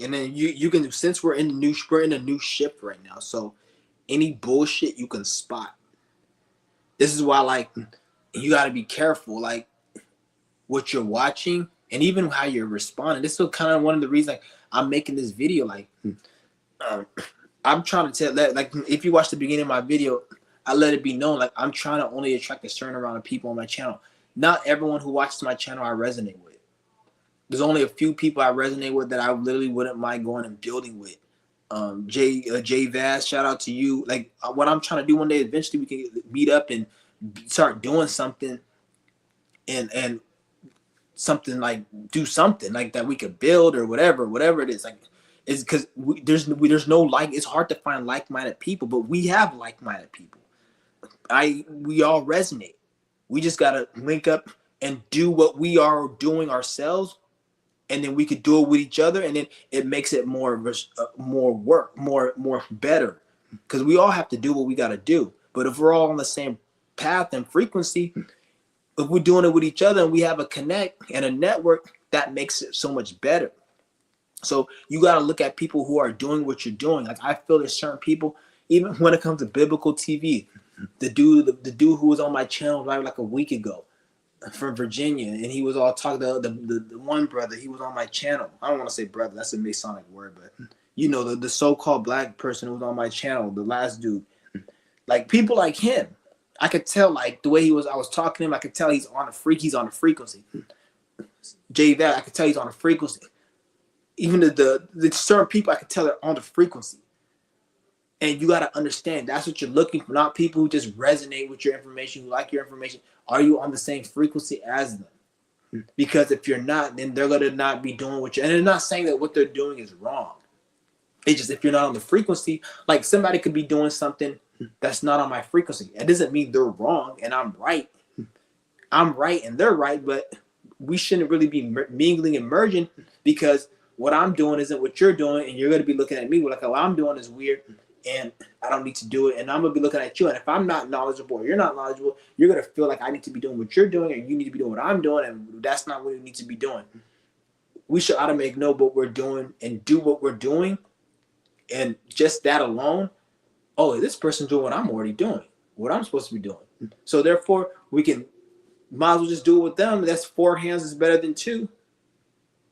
And then you can, since we're in a new shift right now, so any bullshit you can spot. This is why, like, you got to be careful, like, what you're watching and even how you're responding. This is kind of one of the reasons, like, I'm making this video. Like, I'm trying to tell that, like, if you watch the beginning of my video, I let it be known, like, I'm trying to only attract a certain amount of people on my channel. Not everyone who watches my channel I resonate with. There's only a few people I resonate with that I literally wouldn't mind going and building with. Jay Vaz, shout out to you. Like, what I'm trying to do one day, eventually we can meet up and start doing something, and something like do something like that we could build or whatever it is. Like, it's because there's no like. It's hard to find like-minded people, but we have like-minded people. We all resonate. We just gotta link up and do what we are doing ourselves, and then we could do it with each other, and then it makes it more work, more better, because we all have to do what we got to do. But if we're all on the same path and frequency, if we're doing it with each other and we have a connect and a network, that makes it so much better. So you got to look at people who are doing what you're doing. Like I feel there's certain people, even when it comes to biblical TV, the dude who was on my channel right like a week ago from Virginia, and he was all talking to the one brother. He was on my channel. I don't want to say brother. That's a Masonic word, but you know the so-called black person who was on my channel, the last dude. Like people like him, I could tell like the way he was. I was talking to him. I could tell he's on a freak. He's on a frequency. Jay, that I could tell he's on a frequency. Even the certain people, I could tell they're on the frequency. And you got to understand that's what you're looking for, not people who just resonate with your information, who like your information. Are you on the same frequency as them? Because if you're not, then they're going to not be doing what you're, and they're not saying that what they're doing is wrong. It's just if you're not on the frequency, like somebody could be doing something that's not on my frequency. It doesn't mean they're wrong and I'm right. I'm right and they're right, but we shouldn't really be mingling and merging because what I'm doing isn't what you're doing, and you're going to be looking at me like, what I'm doing is weird, and I don't need to do it, and I'm going to be looking at you, and if I'm not knowledgeable or you're not knowledgeable, you're going to feel like I need to be doing what you're doing, and you need to be doing what I'm doing, and that's not what we need to be doing. We should automatically know what we're doing and do what we're doing, and just that alone, oh, this person's doing what I'm already doing, what I'm supposed to be doing. So therefore, we can might as well just do it with them. That's 4 hands is better than 2.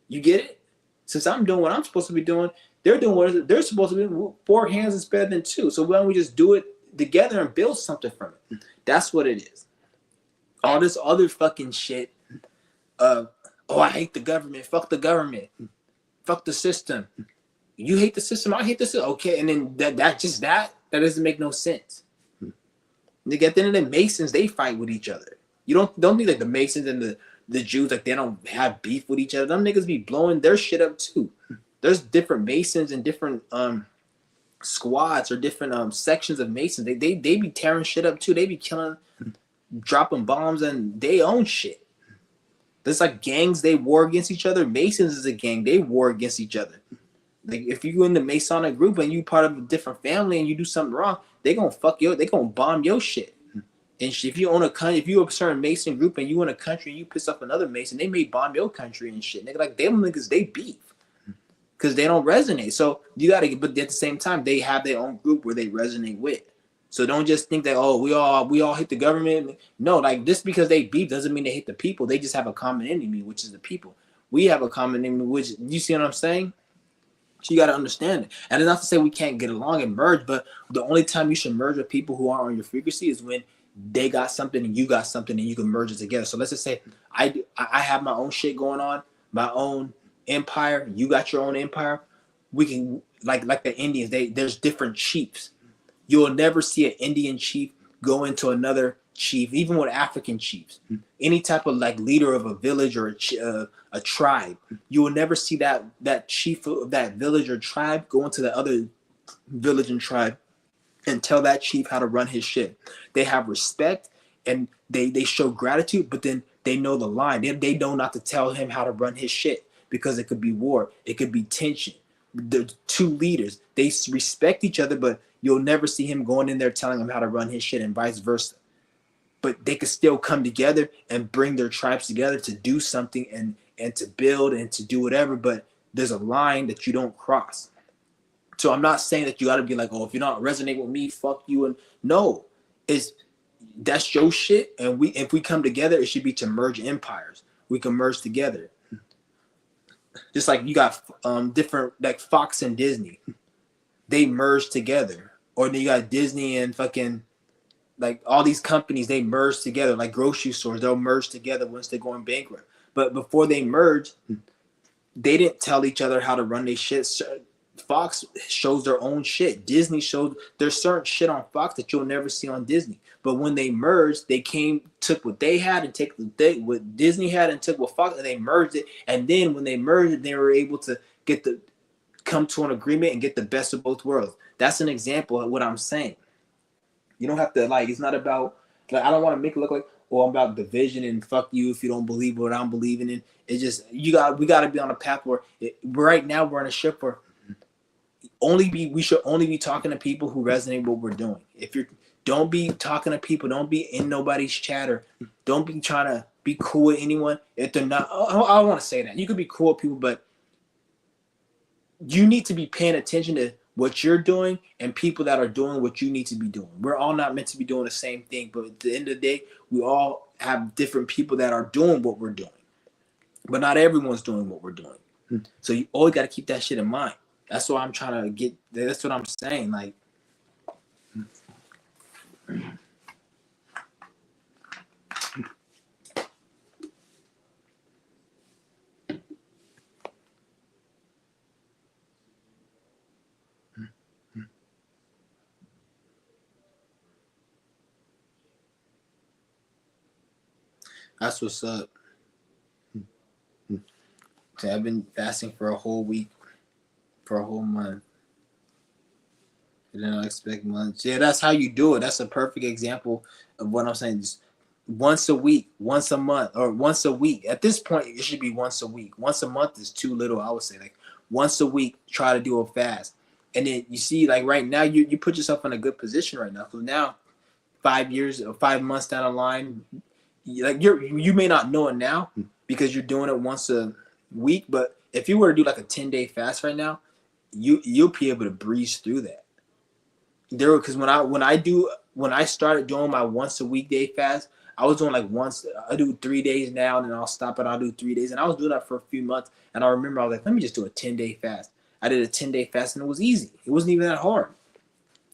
You get it? Since I'm doing what I'm supposed to be doing, they're doing what they're supposed to be. 4 hands is better than 2. So why don't we just do it together and build something from it? That's what it is. All this other fucking shit. Oh, I hate the government. Fuck the government. Fuck the system. You hate the system. I hate the system. Okay, and then that doesn't make no sense. Nigga, at the end of the Masons, they fight with each other. You don't think like the Masons and the Jews, like they don't have beef with each other. Them niggas be blowing their shit up too. There's different Masons and different squads or different sections of Masons. They be tearing shit up too. They be killing, dropping bombs and they own shit. There's like gangs, they war against each other. Masons is a gang, they war against each other. Like if you in the Masonic group and you part of a different family and you do something wrong, they gonna they gonna bomb your shit. And if you own a country, if you a certain Mason group and you in a country and you piss off another Mason, they may bomb your country and shit. Nigga, like them niggas, they beef because they don't resonate. So you gotta, but at the same time, they have their own group where they resonate with. So don't just think that we all hate the government. No, like just because they beef doesn't mean they hate the people. They just have a common enemy, which is the people. We have a common enemy, which you see what I'm saying. So you got to understand it. And it's not to say we can't get along and merge, but the only time you should merge with people who aren't on your frequency is when they got something and you got something and you can merge it together. So let's just say I have my own shit going on, my own empire. You got your own empire. We can like the Indians. There's different chiefs. You'll never see an Indian chief go into another chief, even with African chiefs. Any type of like leader of a village or a tribe, you will never see that chief of that village or tribe go into the other village and tribe and tell that chief how to run his shit. They have respect and they show gratitude, but then they know the line. They know not to tell him how to run his shit because it could be war, it could be tension. The two leaders, they respect each other, but you'll never see him going in there telling him how to run his shit and vice versa. But they could still come together and bring their tribes together to do something and to build and to do whatever, but there's a line that you don't cross. So I'm not saying that you got to be like, oh, if you're not resonate with me, fuck you. And no, that's your shit. And if we come together, it should be to merge empires. We can merge together. Just like you got different, like Fox and Disney, they merge together. Or then you got Disney and fucking, like all these companies, they merge together. Like grocery stores, they'll merge together once they're going bankrupt. But before they merge, they didn't tell each other how to run their shit. Fox shows their own shit. Disney showed there's certain shit on Fox that you'll never see on Disney. But when they merged, they took what they had and what Disney had and took what Fox, and they merged it. And then when they merged it, they were able to come to an agreement and get the best of both worlds. That's an example of what I'm saying. You don't have to like. It's not about like I don't want to make it look like I'm about division and fuck you if you don't believe what I'm believing in. It's just we got to be on a path where right now we're on a ship where we should only be talking to people who resonate with what we're doing. Don't be talking to people, don't be in nobody's chatter, don't be trying to be cool with anyone if they're not. I don't want to say that. You could be cool with people, but you need to be paying attention to what you're doing and people that are doing what you need to be doing. We're all not meant to be doing the same thing, but at the end of the day, we all have different people that are doing what we're doing, but not everyone's doing what we're doing. So you always got to keep that shit in mind. That's what I'm trying to get. That's what I'm saying. Like, that's what's up. So I've been fasting for a whole week, for a whole month. I didn't expect much. Yeah, that's how you do it. That's a perfect example of what I'm saying. Just once a week, once a month, or once a week. At this point, it should be once a week. Once a month is too little, I would say. Like once a week, try to do a fast. And then you see, like right now, you put yourself in a good position right now. So now, 5 years or 5 months down the line, like you may not know it now because you're doing it once a week. But if you were to do like a 10-day fast right now, you'll be able to breeze through that. There, because when I started doing my once a week day fast, I was doing like once. I do 3 days now, and then I'll stop it. I'll do 3 days, and I was doing that for a few months. And I remember I was like, let me just do a 10-day fast. I did a 10-day fast, and it was easy. It wasn't even that hard.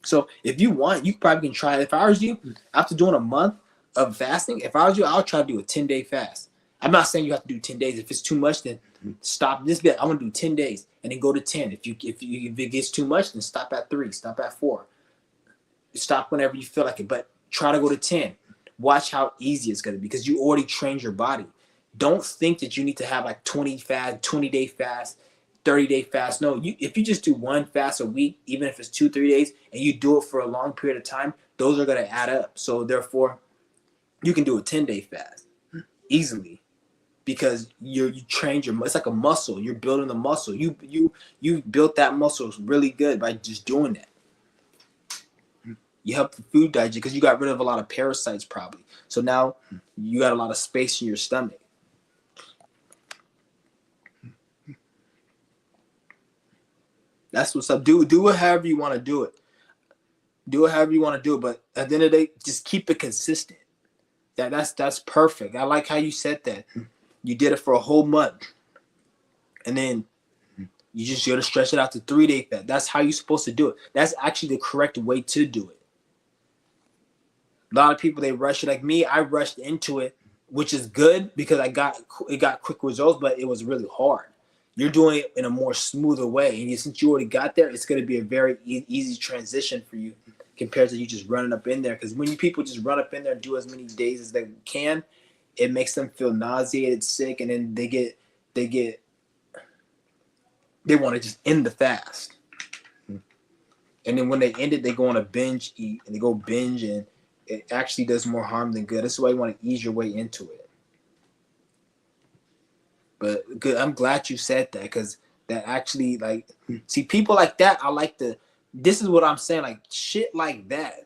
So if you want, you probably can try it. If I was you, after doing a month of fasting, if I was you, I'll try to do a 10-day fast. I'm not saying you have to do 10 days. If it's too much, then stop this bit. I'm gonna do 10 days and then go to 10. If it gets too much, then stop at 3, stop at 4. Stop whenever you feel like it, but try to go to 10. Watch how easy it's gonna be because you already trained your body. Don't think that you need to have like 20-day fast, 30-day fast. No, if you just do one fast a week, even if it's 2-3 days, and you do it for a long period of time, those are gonna add up. So therefore, you can do a 10-day fast easily because you trained your. It's like a muscle. You're building the muscle. You built that muscle really good by just doing that. You help the food digest because you got rid of a lot of parasites probably. So now you got a lot of space in your stomach. That's what's up. Do it however you want to do it. Do it however you want to do it. But at the end of the day, just keep it consistent. That's perfect. I like how you said that. You did it for a whole month. And then you just got to stretch it out to 3-day fast. That's how you're supposed to do it. That's actually the correct way to do it. A lot of people, they rush it. Like me, I rushed into it, which is good because it got quick results, but it was really hard. You're doing it in a more smoother way. And since you already got there, it's going to be a very easy transition for you compared to you just running up in there. Because when people just run up in there and do as many days as they can, it makes them feel nauseated, sick, and then they want to just end the fast. And then when they end it, they go on a binge eat and they go binge, and it actually does more harm than good. That's why you want to ease your way into it. But good, I'm glad you said that because that actually, like, see, people like that, this is what I'm saying, like, shit like that.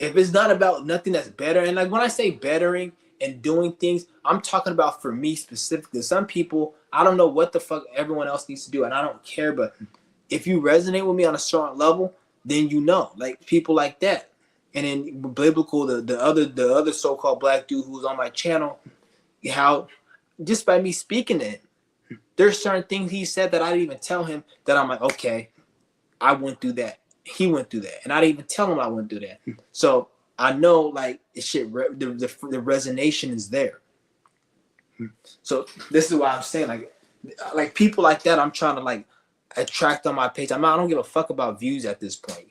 If it's not about nothing that's better, and like when I say bettering and doing things, I'm talking about for me specifically. Some people, I don't know what the fuck everyone else needs to do, and I don't care, but if you resonate with me on a certain level, then you know, like people like that. And then biblical, the other so-called black dude who's on my channel, how just by me speaking to him, there's certain things he said that I didn't even tell him that I'm like, okay, I went through that. He went through that, and I didn't even tell him I went through that. So I know, like, shit, the resonation is there. So this is why I'm saying, like people like that, I'm trying to like attract on my page. I don't give a fuck about views at this point.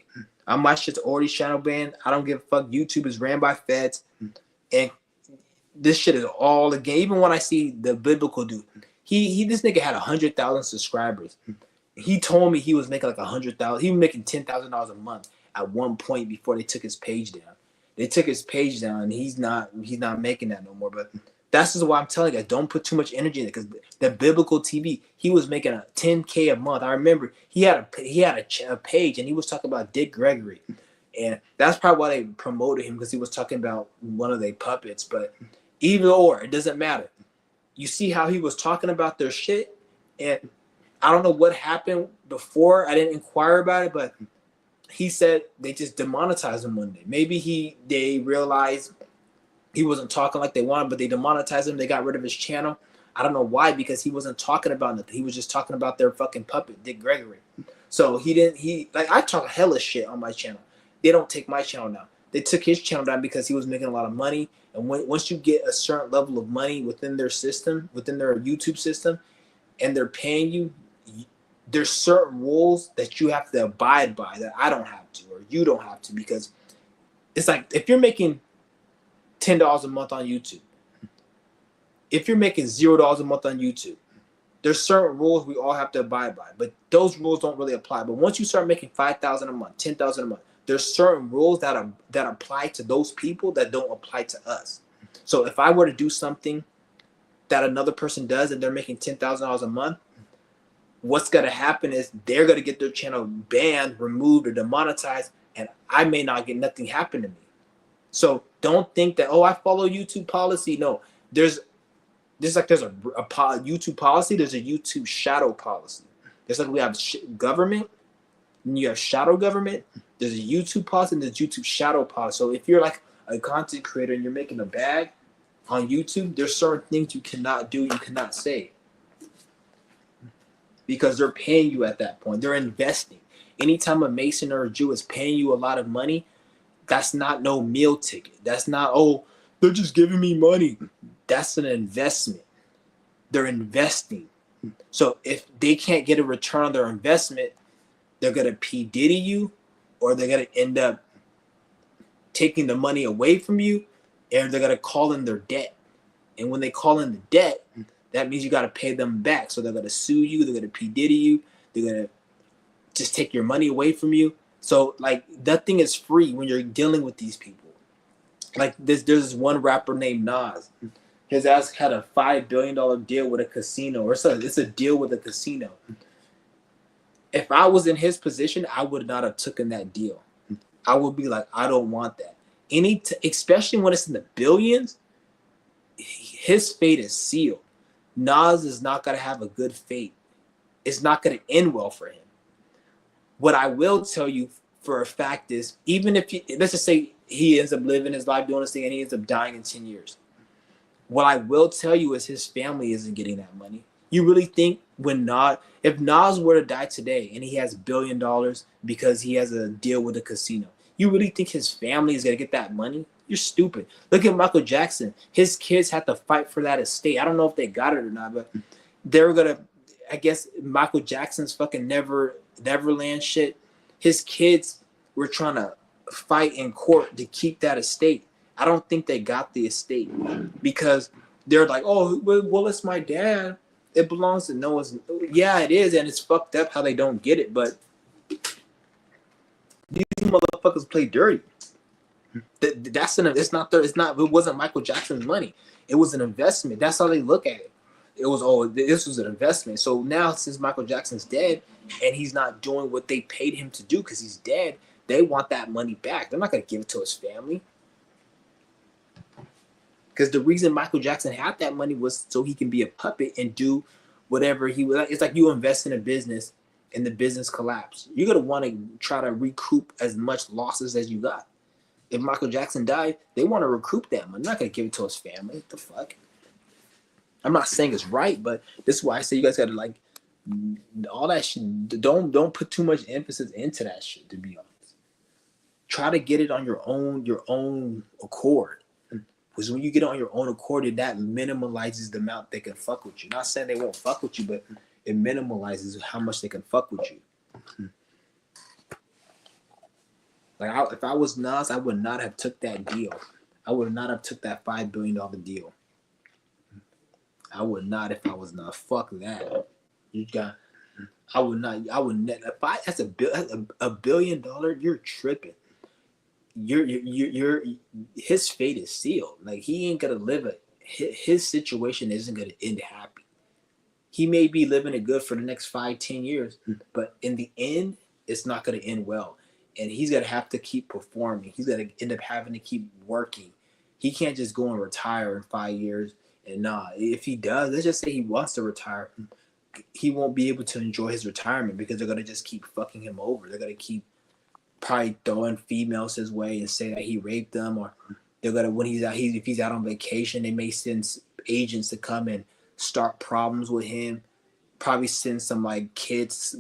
My shit's already shadow banned. I don't give a fuck. YouTube is ran by feds, and this shit is all a game. Even when I see the biblical dude, this nigga had 100,000 subscribers. He told me he was making like 100,000. He was making $10,000 a month at one point before they took his page down. They took his page down, and he's not making that no more. But that's just why I'm telling you, don't put too much energy in it because the biblical TV, he was making a $10K a month. I remember he had a page, and he was talking about Dick Gregory, and that's probably why they promoted him because he was talking about one of their puppets. But either or, it doesn't matter. You see how he was talking about their shit, and I don't know what happened before. I didn't inquire about it, but he said they just demonetized him one day. Maybe they realized he wasn't talking like they wanted, but they demonetized him. They got rid of his channel. I don't know why, because he wasn't talking about nothing. He was just talking about their fucking puppet, Dick Gregory. So like, I talk hella shit on my channel. They don't take my channel down. They took his channel down because he was making a lot of money. And once you get a certain level of money within their system, within their YouTube system, and they're paying you, there's certain rules that you have to abide by that I don't have to, or you don't have to, because it's like, if you're making $10 a month on YouTube, if you're making $0 a month on YouTube, there's certain rules we all have to abide by, but those rules don't really apply. But once you start making $5,000 a month, $10,000 a month, there's certain rules that apply to those people that don't apply to us. So if I were to do something that another person does and they're making $10,000 a month, what's going to happen is they're going to get their channel banned, removed, or demonetized, and I may not get nothing happen to me. So don't think that, oh, I follow YouTube policy. No, there's a YouTube policy. There's a YouTube shadow policy. There's like, we have government, and you have shadow government. There's a YouTube policy and there's YouTube shadow policy. So if you're like a content creator and you're making a bag on YouTube, there's certain things you cannot do, you cannot say, because they're paying you at that point. They're investing. Anytime a Mason or a Jew is paying you a lot of money, that's not no meal ticket. That's not, oh, they're just giving me money. That's an investment. They're investing. So if they can't get a return on their investment, they're going to P. Diddy you, or they're going to end up taking the money away from you, and they're going to call in their debt. And when they call in the debt, that means you got to pay them back. So they're going to sue you. They're going to P. Diddy you. They're going to just take your money away from you. So, like, nothing is free when you're dealing with these people. Like, there's this one rapper named Nas. His ass had a $5 billion deal with a casino. Or so it's a deal with a casino. If I was in his position, I would not have taken that deal. I would be like, I don't want that. Especially when it's in the billions, his fate is sealed. Nas is not going to have a good fate. It's not going to end well for him. What I will tell you for a fact is, even if let's just say he ends up living his life doing this thing and he ends up dying in 10 years. What I will tell you is his family isn't getting that money. You really think if Nas were to die today and he has $1 billion because he has a deal with a casino, you really think his family is going to get that money? You're stupid. Look at Michael Jackson. His kids had to fight for that estate. I don't know if they got it or not, but they were going to, I guess, Michael Jackson's fucking Neverland shit. His kids were trying to fight in court to keep that estate. I don't think they got the estate because they're like, oh, well, it's my dad. It belongs to Noah's. Yeah, it is, and it's fucked up how they don't get it. But these motherfuckers play dirty. It wasn't Michael Jackson's money. It was an investment. That's how they look at it. It was, oh, this was an investment. So now, since Michael Jackson's dead and he's not doing what they paid him to do because he's dead, they want that money back. They're not going to give it to his family. Because the reason Michael Jackson had that money was so he can be a puppet and do whatever he was. It's like you invest in a business and the business collapse. You're going to want to try to recoup as much losses as you got. If Michael Jackson died, they want to recoup that money. They're not going to give it to his family. What the fuck? I'm not saying it's right, but this is why I say you guys got to, like, all that shit. Don't put too much emphasis into that shit, to be honest. Try to get it on your own accord. Because when you get on your own accord, that minimalizes the amount they can fuck with you. Not saying they won't fuck with you, but it minimalizes how much they can fuck with you. Like, if I was Nas, I would not have took that deal. I would not have took that $5 billion deal. I would not if I was Nas. Fuck that. I would not. That's $1 billion. You're tripping. His fate is sealed. Like, he ain't gonna live it. His situation isn't gonna end happy. He may be living it good for the next 5-10 years, but in the end, it's not gonna end well. And he's gonna have to keep performing. He's gonna end up having to keep working. He can't just go and retire in 5 years. And if he does, let's just say he wants to retire. he won't be able to enjoy his retirement because they're gonna just keep fucking him over. They're gonna keep probably throwing females his way and say that he raped them, or they're gonna when he's out, if he's out on vacation, they may send agents to come and start problems with him. Probably send some like kids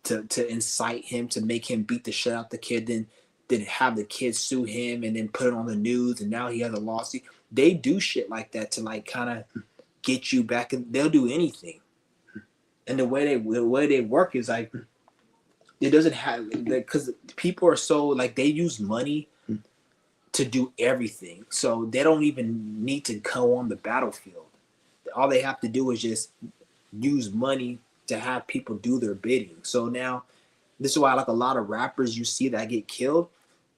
to incite him to make him beat the shit out the kid, then have the kid sue him and then put it on the news, and now he has a lawsuit. They do shit like that to like kind of get you back, and they'll do anything. And the way they work is like it doesn't have because people are so like they use money to do everything, so they don't even need to go on the battlefield. All they have to do is just use money to have people do their bidding. So now this is why like a lot of rappers you see that get killed.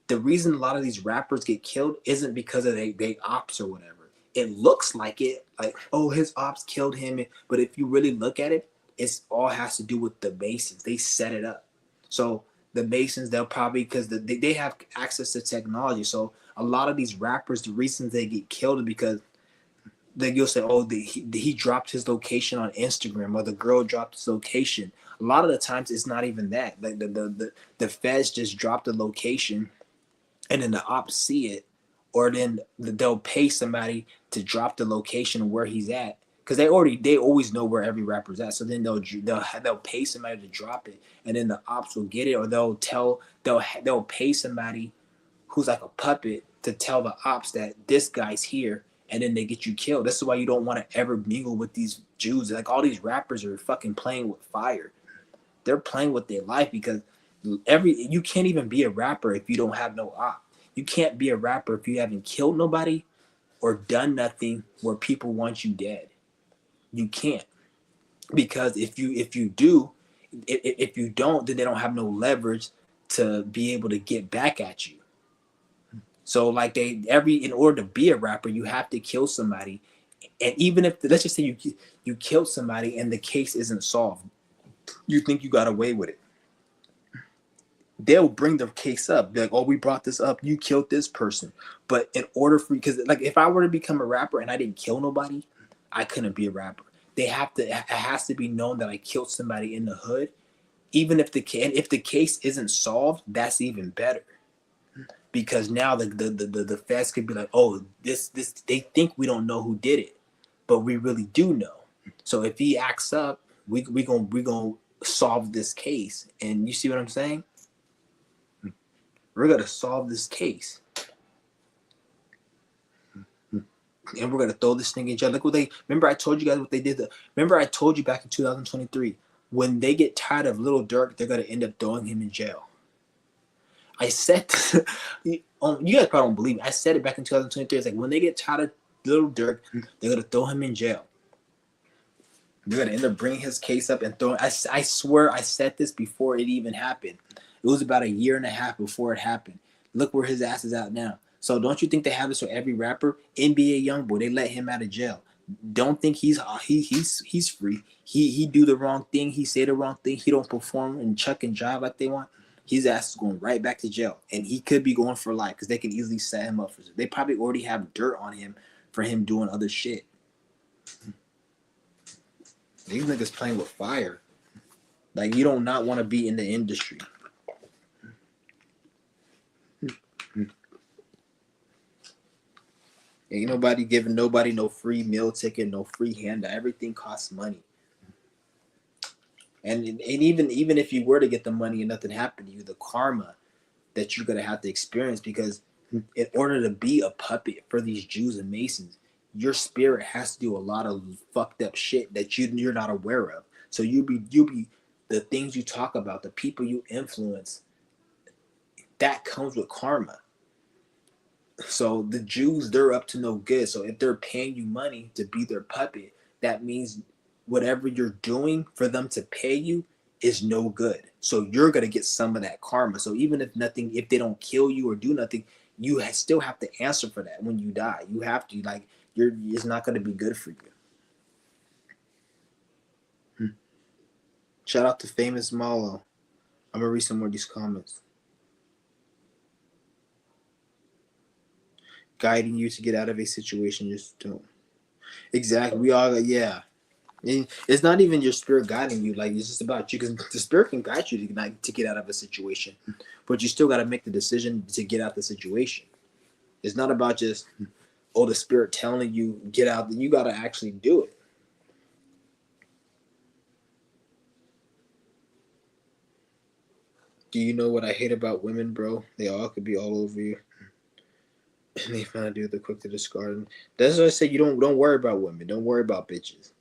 The reason a lot of these rappers get killed isn't because of they ops or whatever. It looks like it, like, oh, his ops killed him. But if you really look at it, it's all has to do with the Masons. They set it up. So the Masons, they'll probably, because they have access to technology. So a lot of these rappers, the reasons they get killed is because you'll say, oh, he dropped his location on Instagram, or the girl dropped his location. A lot of the times it's not even that. Like the feds just drop the location and then the ops see it, or then they'll pay somebody to drop the location where he's at, because they always know where every rapper's at. So then they'll pay somebody to drop it, and then the ops will get it, or they'll pay somebody who's like a puppet to tell the ops that this guy's here, and then they get you killed. This is why you don't want to ever mingle with these Jews. Like all these rappers are fucking playing with fire. They're playing with their life because you can't even be a rapper if you don't have no op. You can't be a rapper if you haven't killed nobody or done nothing where people want you dead. You can't, because if you do, if you don't, then they don't have no leverage to be able to get back at you. So like in order to be a rapper, you have to kill somebody, and even if let's just say you killed somebody and the case isn't solved, you think you got away with it. They'll bring the case up. Be like, oh, we brought this up. You killed this person. But in order for, because like if I were to become a rapper and I didn't kill nobody, I couldn't be a rapper. It has to be known that I killed somebody in the hood. Even if the case isn't solved, that's even better. Because now the feds could be like, oh, this they think we don't know who did it, but we really do know. So if he acts up, we gonna solve this case. And you see what I'm saying? We're gonna solve this case, and we're gonna throw this thing in jail. Look what remember I told you guys what they did. Remember I told you back in 2023, when they get tired of Lil Durk, they're gonna end up throwing him in jail. I said, you guys probably don't believe me. I said it back in 2023. It's like when they get tired of Lil Durk, they're gonna throw him in jail. They're gonna end up bringing his case up and throwing. I swear I said this before it even happened. It was about a year and a half before it happened. Look where his ass is out now. So don't you think they have this for every rapper? NBA YoungBoy, they let him out of jail. Don't think he's free. He do the wrong thing. He say the wrong thing. He don't perform and chuck and jive like they want. His ass is going right back to jail, and he could be going for life because they can easily set him up for. They probably already have dirt on him for him doing other shit. These niggas playing with fire. Like you don't not want to be in the industry. Ain't nobody giving nobody no free meal ticket, no free handout. Everything costs money. And even if you were to get the money and nothing happened to you, the karma that you're gonna have to experience, because in order to be a puppet for these Jews and Masons, your spirit has to do a lot of fucked up shit that you're not aware of. So you be the things you talk about, the people you influence, that comes with karma. So the Jews, they're up to no good. So if they're paying you money to be their puppet, that means whatever you're doing for them to pay you is no good. So you're gonna get some of that karma. So even if they don't kill you or do nothing, you still have to answer for that when you die. You have to, like, it's not gonna be good for you. Shout out to Famous Malo. I'm gonna read some more of these comments. Guiding you to get out of a situation, just don't. Exactly. We all, yeah. It's not even your spirit guiding you. Like, it's just about you, because the spirit can guide you to, like, to get out of a situation, but you still got to make the decision to get out the situation. It's not about just, oh, the spirit telling you get out. You got to actually do it. Do you know what I hate about women, bro? They all could be all over you, and they find do the quick to discard. That's why I say you don't worry about women. Don't worry about bitches.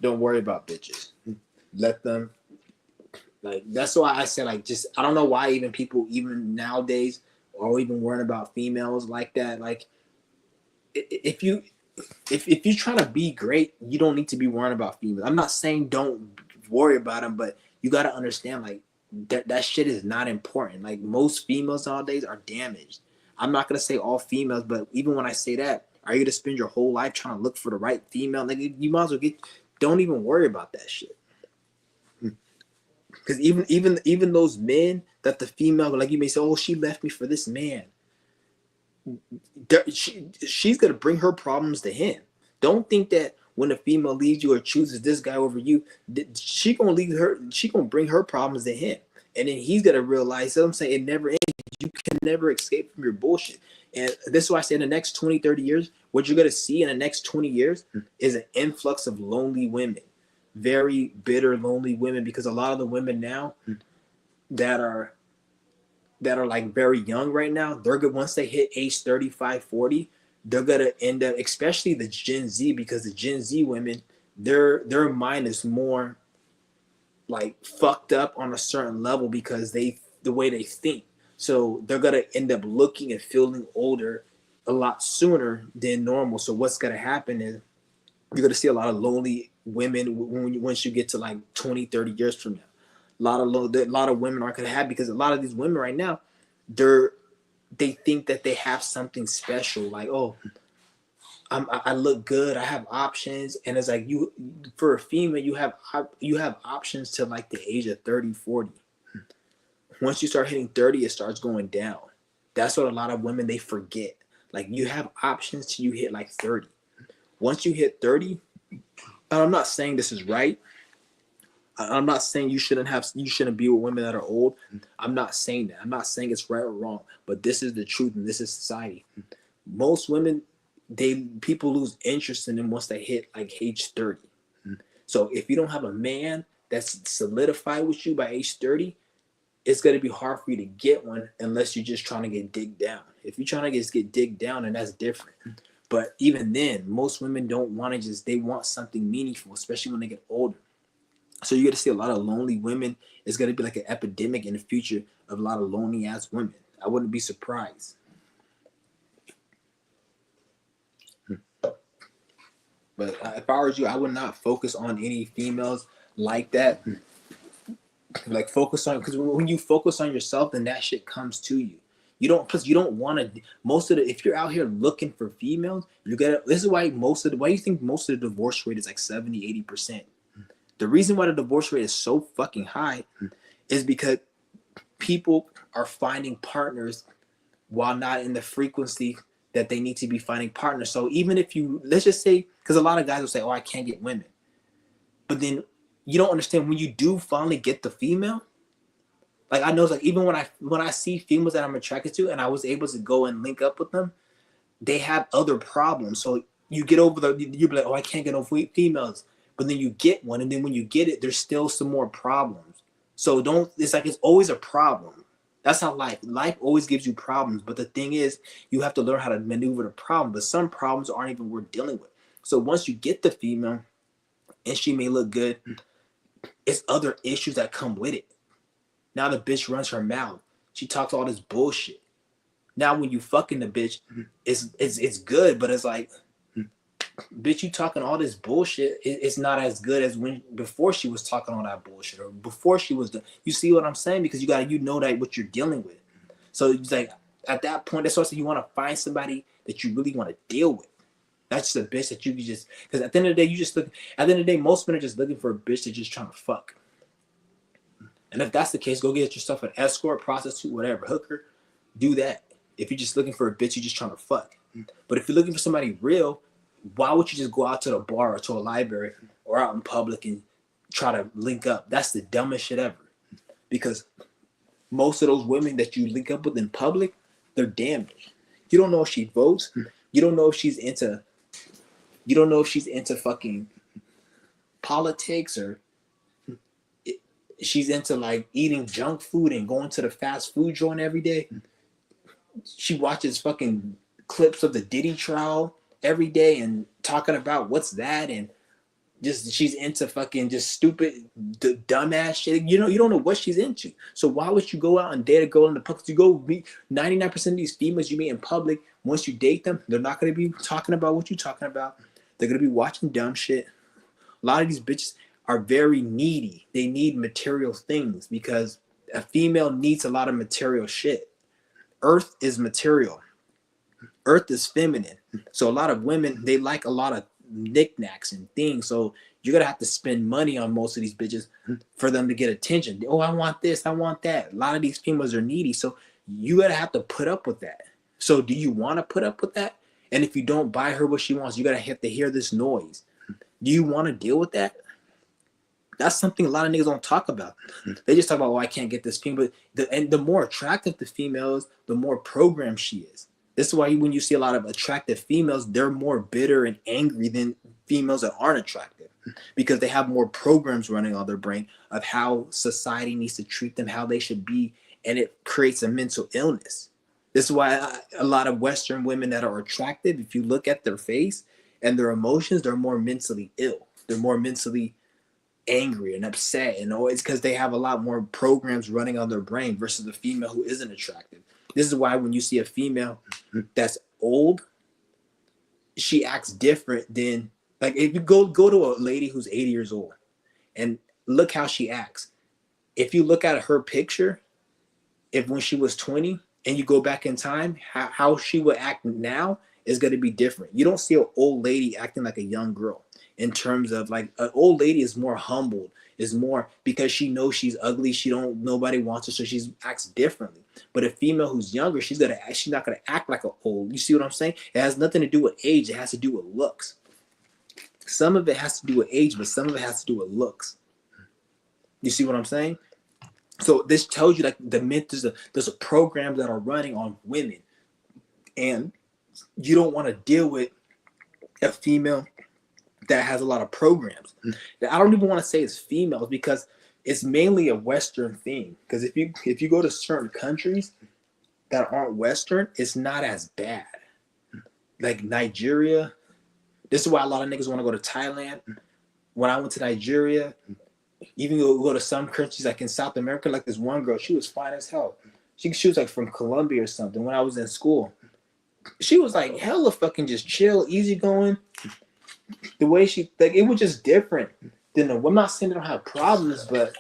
Don't worry about bitches. Let them. Like, that's why I said, like, just, I don't know why even people even nowadays are even worrying about females like that. Like, if you if you're trying to be great, you don't need to be worrying about females. I'm not saying don't worry about them, but you got to understand, like, that shit is not important. Like, most females nowadays are damaged. I'm not gonna say all females, but even when I say that, are you gonna spend your whole life trying to look for the right female? Like, you might as well get. Don't even worry about that shit. Because even those men that the female, like, you may say, oh, she left me for this man. She's gonna bring her problems to him. Don't think that when a female leaves you or chooses this guy over you, she gonna leave her. She gonna bring her problems to him, and then he's gonna realize. So I'm saying, it never ends. You can never escape from your bullshit. And this is why I say, in the next 20, 30 years, what you're gonna see in the next 20 years is an influx of lonely women, very bitter, lonely women, because a lot of the women now that are like very young right now, they're good once they hit age 35, 40, they're gonna end up, especially the Gen Z, because the Gen Z women, their mind is more like fucked up on a certain level because the way they think. So they're gonna end up looking and feeling older a lot sooner than normal. So what's gonna happen is you're gonna see a lot of lonely women once you get to like 20, 30 years from now. A lot of women aren't gonna have, because a lot of these women right now, they think that they have something special. Like, oh, I look good, I have options, and it's like, you, for a female, you have options to like the age of 30, 40. Once you start hitting 30, it starts going down. That's what a lot of women, they forget. Like, you have options till you hit like 30. Once you hit 30, and I'm not saying this is right. I'm not saying you shouldn't be with women that are old. I'm not saying that. I'm not saying it's right or wrong, but this is the truth, and this is society. Most women, people lose interest in them once they hit like age 30. So if you don't have a man that's solidified with you by age 30, it's going to be hard for you to get one unless you're just trying to get digged down. If you're trying to get digged down, then that's different. But even then, most women don't want to they want something meaningful, especially when they get older. So you're going to see a lot of lonely women. It's going to be like an epidemic in the future of a lot of lonely ass women. I wouldn't be surprised. But if I were you, I would not focus on any females like that. Like, focus on, because when you focus on yourself, then that shit comes to you. You don't, because you don't want to. If you're out here looking for females, you gotta. This is why why you think most of the divorce rate is like 70, 80%. The reason why the divorce rate is so fucking high is because people are finding partners while not in the frequency that they need to be finding partners. So even if you, let's just say, because a lot of guys will say, oh, I can't get women. But then you don't understand, when you do finally get the female, like, I know, like, even when I see females that I'm attracted to and I was able to go and link up with them, they have other problems. So you get over you be like, oh, I can't get over females. But then you get one, and then when you get it, there's still some more problems. So it's like, it's always a problem. That's how life always gives you problems. But the thing is, you have to learn how to maneuver the problem. But some problems aren't even worth dealing with. So once you get the female, and she may look good, it's other issues that come with it. Now the bitch runs her mouth. She talks all this bullshit. Now when you fucking the bitch, it's good, but it's like, bitch, you talking all this bullshit. It's not as good as before she was talking all that bullshit, or before she was you see what I'm saying? Because you know that what you're dealing with. So it's like, at that point, that's also, you want to find somebody that you really want to deal with. That's just a bitch that you can just, because at the end of the day, at the end of the day, most men are just looking for a bitch that's just trying to fuck. And if that's the case, go get yourself an escort, prostitute, whatever, hooker. Do that. If you're just looking for a bitch, you're just trying to fuck. But if you're looking for somebody real, Why would you just go out to the bar or to a library or out in public and try to link up? That's the dumbest shit ever. Because most of those women that you link up with in public, they're damaged. You don't know if she votes. You don't know if she's into. You don't know if she's into fucking politics, or she's into like eating junk food and going to the fast food joint every day. She watches fucking clips of the Diddy trial every day and talking about what's that, and just she's into fucking just stupid, dumbass shit. You don't know what she's into. So why would you go out and date a girl in the public? You go meet 99% of these females you meet in public. Once you date them, they're not gonna be talking about what you're talking about. They're gonna be watching dumb shit. A lot of these bitches are very needy. They need material things because a female needs a lot of material shit. Earth is material. Earth is feminine. So a lot of women, they like a lot of knickknacks and things. So you're gonna have to spend money on most of these bitches for them to get attention. Oh, I want this, I want that. A lot of these females are needy. So you gotta have to put up with that. So do you want to put up with that? And if you don't buy her what she wants, you gotta have to hear this noise. Do you want to deal with that? That's something a lot of niggas don't talk about. They just talk about, oh, I can't get this female. And the more attractive the female is, the more programmed she is. This is why when you see a lot of attractive females, they're more bitter and angry than females that aren't attractive, because they have more programs running on their brain of how society needs to treat them, how they should be, and it creates a mental illness. This is why a lot of Western women that are attractive, if you look at their face and their emotions, they're more mentally ill. They're more mentally angry and upset, and it's because they have a lot more programs running on their brain versus a female who isn't attractive. This is why when you see a female that's old, she acts different than, like, if you go to a lady who's 80 years old and look how she acts. If you look at her picture, if when she was 20 and you go back in time, how she would act now is going to be different. You don't see an old lady acting like a young girl. In terms of, like, an old lady is more humbled, is more because she knows she's ugly. Nobody wants her, so she acts differently. But a female who's younger, she's not gonna act like an old. You see what I'm saying? It has nothing to do with age. It has to do with looks. Some of it has to do with age, but some of it has to do with looks. You see what I'm saying? So this tells you, like, there's a program that are running on women, and you don't want to deal with a female that has a lot of programs. I don't even want to say it's females, because it's mainly a Western thing. Because if you go to certain countries that aren't Western, it's not as bad. Like Nigeria, this is why a lot of niggas want to go to Thailand. When I went to Nigeria, even go to some countries like in South America, like this one girl, she was fine as hell. She was like from Colombia or something when I was in school. She was like hella fucking just chill, easygoing. The way she, like, it was just different than the. I'm not saying they don't have problems, but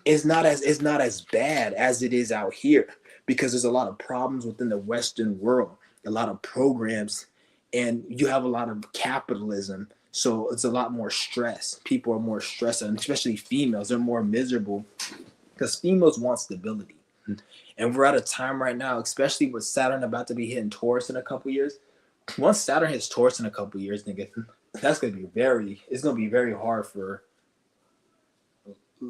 it's not as bad as it is out here, because there's a lot of problems within the Western world, a lot of programs, and you have a lot of capitalism. So it's a lot more stress. People are more stressed, and especially females, they're more miserable because females want stability. And we're at a time right now, especially with Saturn about to be hitting Taurus in a couple years. Once Saturn hits Taurus in a couple years, nigga, it's gonna be very hard for,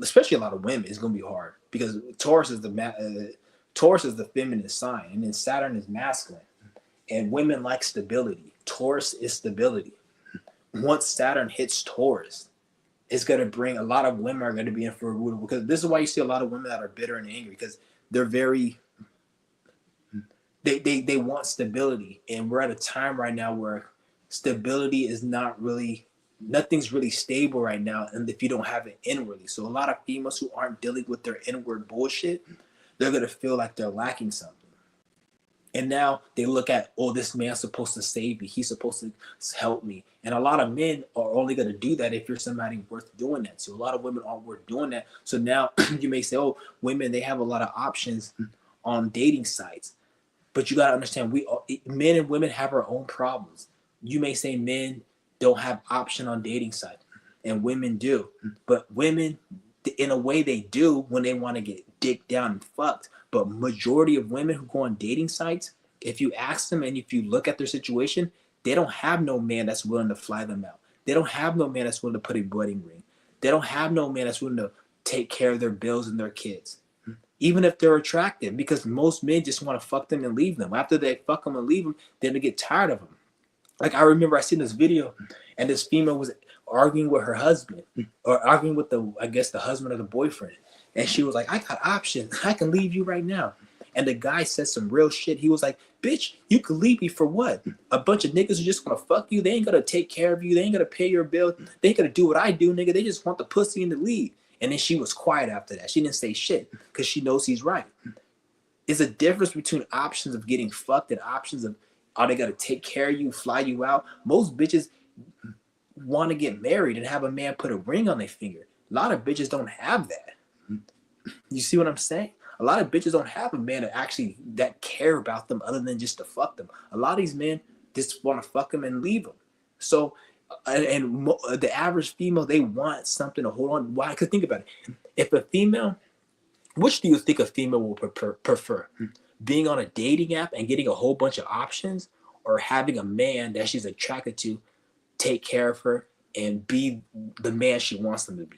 especially a lot of women. It's gonna be hard because Taurus is the feminine sign, and then Saturn is masculine, and women like stability. Taurus is stability. Once Saturn hits Taurus, it's gonna bring a lot of women are gonna be in for a rude, because this is why you see a lot of women that are bitter and angry, because they're very. They want stability, and we're at a time right now where stability is nothing's really stable right now, and if you don't have it inwardly. So a lot of females who aren't dealing with their inward bullshit, they're gonna feel like they're lacking something. And now they look at, oh, this man's supposed to save me, he's supposed to help me. And a lot of men are only gonna do that if you're somebody worth doing that. So a lot of women aren't worth doing that. So now you may say, oh, women, they have a lot of options on dating sites. But you got to understand, men and women have our own problems. You may say men don't have option on dating sites, and women do. But women, in a way, they do when they want to get dicked down and fucked. But majority of women who go on dating sites, if you ask them and if you look at their situation, They don't have no man that's willing to fly them out. They don't have no man that's willing to put a wedding ring. They don't have no man that's willing to take care of their bills and their kids, even if they're attractive, because most men just want to fuck them and leave them. After they fuck them and leave them, then they get tired of them. Like, I remember I seen this video, and this female was arguing with her husband, or arguing with the husband or the boyfriend. And she was like, I got options. I can leave you right now. And the guy said some real shit. He was like, bitch, you could leave me for what? A bunch of niggas who just want to fuck you. They ain't going to take care of you. They ain't going to pay your bill. They ain't going to do what I do, nigga. They just want the pussy and the lead. And then she was quiet after that. She didn't say shit because she knows he's right. It's a difference between options of getting fucked and options of, are they going to take care of you, fly you out? Most bitches want to get married and have a man put a ring on their finger. A lot of bitches don't have that. You see what I'm saying? A lot of bitches don't have a man that care about them other than just to fuck them. A lot of these men just want to fuck them and leave them. So, the average female, they want something to hold on. Why? Because think about it. If a female, which do you think a female will prefer? Being on a dating app and getting a whole bunch of options, or having a man that she's attracted to take care of her and be the man she wants them to be?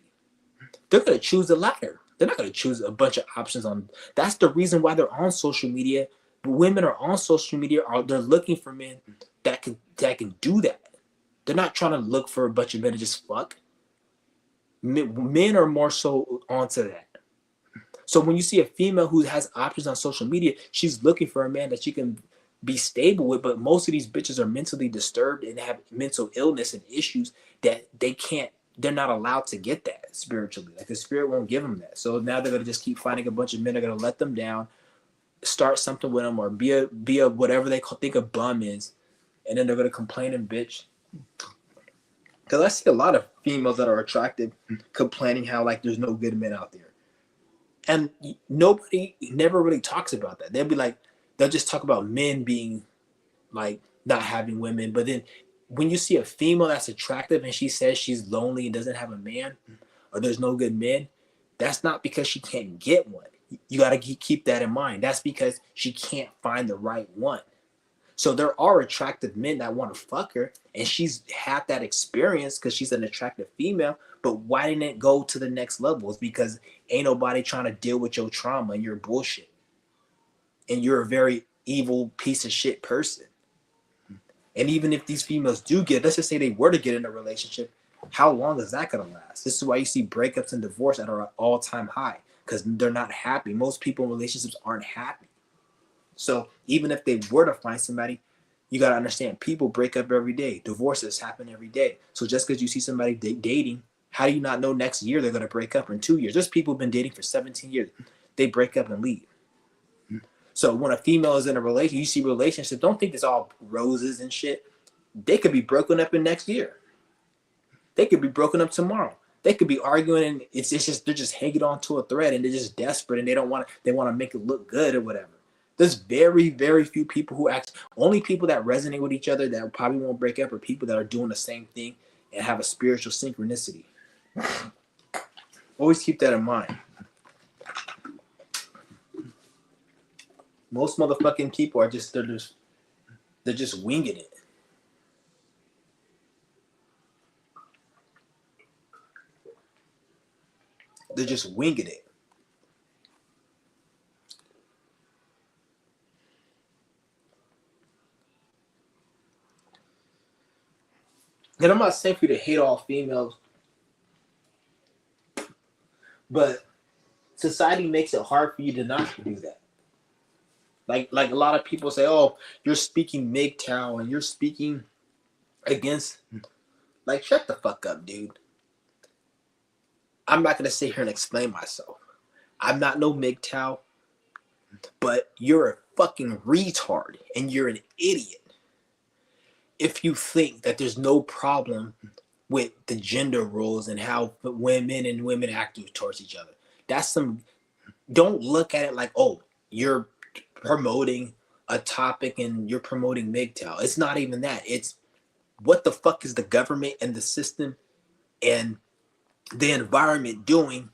They're going to choose the latter. They're not going to choose a bunch of options on. That's the reason why they're on social media. Women are on social media. They're looking for men that can do that. They're not trying to look for a bunch of men to just fuck. Men are more so onto that. So when you see a female who has options on social media, she's looking for a man that she can be stable with. But most of these bitches are mentally disturbed and have mental illness and issues that they're not allowed to get that spiritually. Like, the spirit won't give them that. So now they're going to just keep finding a bunch of men that are going to let them down, start something with them, or be a whatever they think a bum is. And then they're going to complain and bitch. Because I see a lot of females that are attractive complaining how, like, there's no good men out there. And nobody never really talks about that. They'll just talk about men being, like, not having women. But then when you see a female that's attractive and she says she's lonely and doesn't have a man, or there's no good men, that's not because she can't get one. You got to keep that in mind. That's because she can't find the right one. So there are attractive men that want to fuck her, and she's had that experience because she's an attractive female. But why didn't it go to the next level? It's because ain't nobody trying to deal with your trauma and your bullshit. And you're a very evil piece of shit person. And even if these females do let's just say they were to get in a relationship, how long is that going to last? This is why you see breakups and divorce at an all-time high, because they're not happy. Most people in relationships aren't happy. So even if they were to find somebody, you got to understand, people break up every day. Divorces happen every day. So just because you see somebody dating, how do you not know next year they're going to break up, or in 2 years? There's people who've been dating for 17 years. They break up and leave. So when a female is in a relationship, you see relationships, don't think it's all roses and shit. They could be broken up in next year. They could be broken up tomorrow. They could be arguing, and it's just they're just hanging on to a thread, and they're just desperate, and they want to make it look good or whatever. There's very, very few people who only people that resonate with each other that probably won't break up are people that are doing the same thing and have a spiritual synchronicity. Always keep that in mind. Most motherfucking people they're just winging it. They're just winging it. And I'm not saying for you to hate all females, but society makes it hard for you to not do that. Like a lot of people say, oh, you're speaking MGTOW and you're speaking against, like, shut the fuck up, dude. I'm not going to sit here and explain myself. I'm not no MGTOW, but you're a fucking retard and you're an idiot if you think that there's no problem with the gender roles and how women and women act towards each other. Don't look at it like, oh, you're promoting a topic and you're promoting MGTOW. It's not even that. It's what the fuck is the government and the system and the environment doing,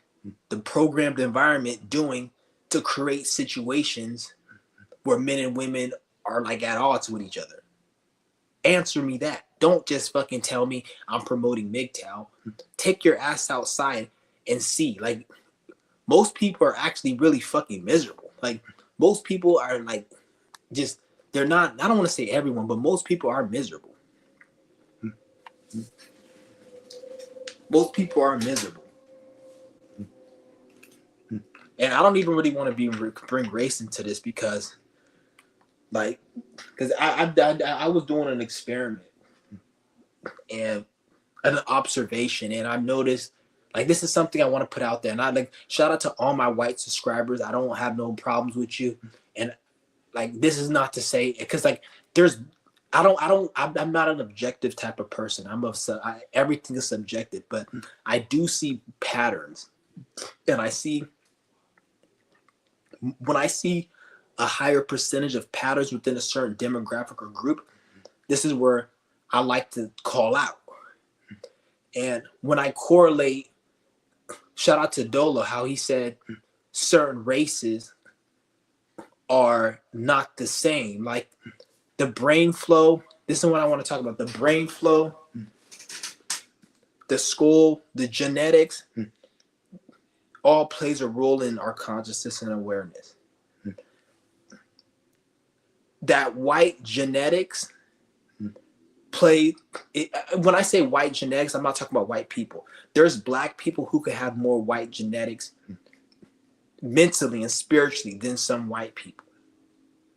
the programmed environment doing to create situations where men and women are like at odds with each other. Answer me that. Don't just fucking tell me I'm promoting MGTOW. Take your ass outside and see. Like, most people are actually really fucking miserable. Like, most people are like, just, they're not, I don't want to say everyone, but most people are miserable. Most people are miserable. And I don't even really want to bring race into this because, like, because I was doing an experiment and an observation, and I noticed, like, this is something I want to put out there. And I like, shout out to all my white subscribers. I don't have no problems with you. And like, this is not to say, because like, I'm not an objective type of person. Everything is subjective, but I do see patterns, and when I see a higher percentage of patterns within a certain demographic or group, this is where I like to call out. And when I correlate, shout out to Dolo, how he said certain races are not the same. Like the brain flow, this is what I want to talk about. The brain flow, the skull, the genetics, all plays a role in our consciousness and awareness. That white genetics play, when I say white genetics, I'm not talking about white people. There's black people who could have more white genetics mentally and spiritually than some white people.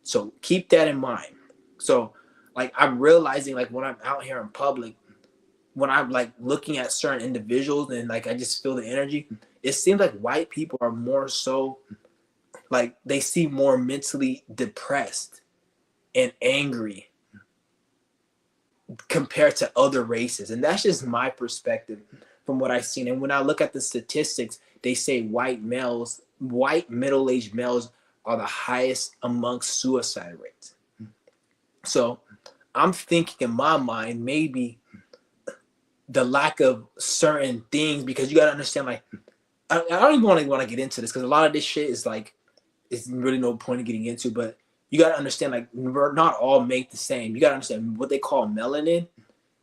So keep that in mind. So like, I'm realizing, like, when I'm out here in public, when I'm like looking at certain individuals and like I just feel the energy, it seems like white people are more so like they seem more mentally depressed and angry compared to other races. And that's just my perspective from what I've seen. And when I look at the statistics, they say white middle-aged males are the highest amongst suicide rates. So I'm thinking in my mind, maybe the lack of certain things, because you got to understand, like, I don't even want to get into this because a lot of this shit is like, it's really no point in getting into, but you got to understand, like, we're not all made the same. You got to understand what they call melanin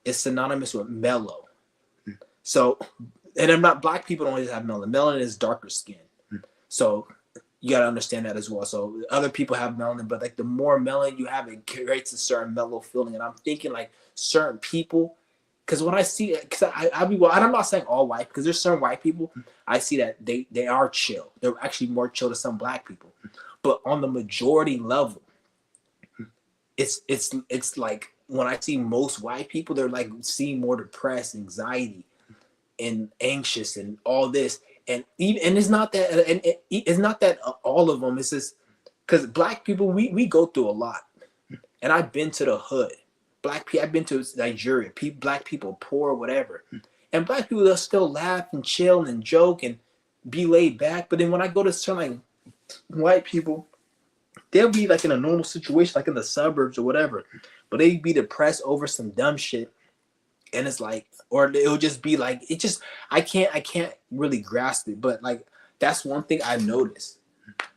is synonymous with mellow. So, and I'm not, black people don't just have melanin. Melanin is darker skin. So you got to understand that as well. So other people have melanin, but like the more melanin you have, it creates a certain mellow feeling. And I'm thinking like certain people, because when I see it, because I'm not saying all white, because there's certain white people I see that they are chill. They're actually more chill to some black people, but on the majority level, it's like when I see most white people, they're like seem more depressed, anxiety, and anxious, and all this, and it's not that, and it's not that all of them. It's just because black people we go through a lot, and I've been to the hood. I've been to Nigeria. Black people poor, whatever, and black people, they'll still laugh and chill and joke and be laid back. But then when I go to some like white people, they'll be like in a normal situation, like in the suburbs or whatever, but they be depressed over some dumb shit, and it's like, or it'll just be like, it just, I can't really grasp it. But like, that's one thing I noticed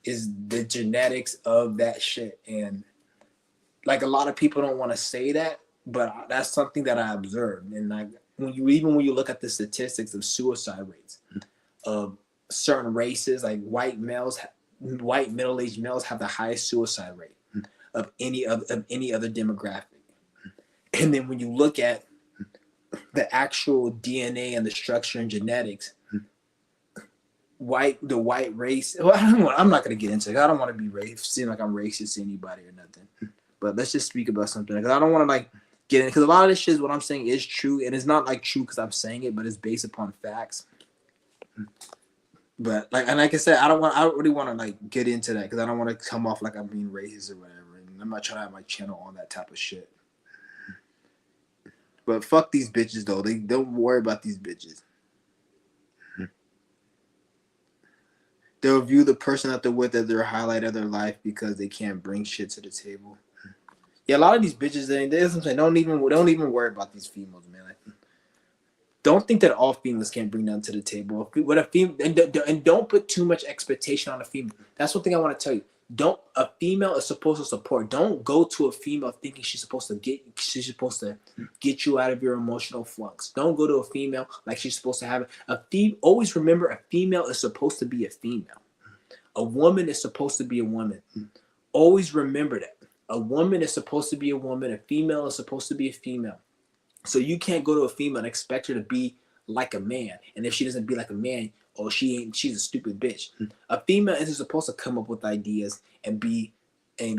is the genetics of that shit. And like, a lot of people don't want to say that, but that's something that I observed. And like, when you look at the statistics of suicide rates of certain races, like white middle-aged males have the highest suicide rate of any other demographic. And then when you look at the actual DNA and the structure and genetics, the white race. Well, I'm not gonna get into it. I don't want to be racist. Seem like I'm racist to anybody or nothing. But let's just speak about something, because I don't want to like get in, because a lot of this shit, what I'm saying is true, and it's not like true because I'm saying it, but it's based upon facts. But like, and like I said, I don't really want to like get into that because I don't want to come off like I'm being racist or whatever. And I'm not trying to have my channel on that type of shit. But fuck these bitches though. They don't worry about these bitches. They'll view the person that they're with as their highlight of their life because they can't bring shit to the table. Yeah, a lot of these bitches, they don't even worry about these females, man. Like, don't think that all females can't bring nothing to the table. What a female, and don't put too much expectation on a female. That's one thing I want to tell you. A female is supposed to support. Don't go to a female thinking she's supposed to get you out of your emotional flux. Don't go to a female like she's supposed to have always remember, a female is supposed to be a female. A woman is supposed to be a woman. Always remember that. A woman is supposed to be a woman. A female is supposed to be a female. So you can't go to a female and expect her to be like a man. And if she doesn't be like a man, she's a stupid bitch. A female isn't supposed to come up with ideas and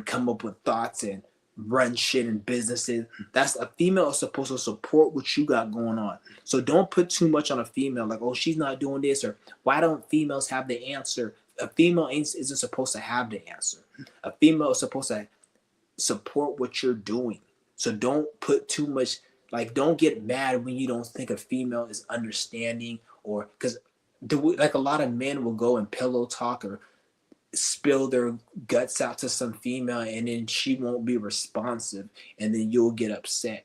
come up with thoughts and run shit in businesses. That's a female is supposed to support what you got going on. So don't put too much on a female, like, oh, she's not doing this, or why don't females have the answer? A female isn't supposed to have the answer. A female is supposed to support what you're doing. So don't put too much, like, don't get mad when you don't think a female is understanding, or because like a lot of men will go and pillow talk or spill their guts out to some female, and then she won't be responsive, and then you'll get upset.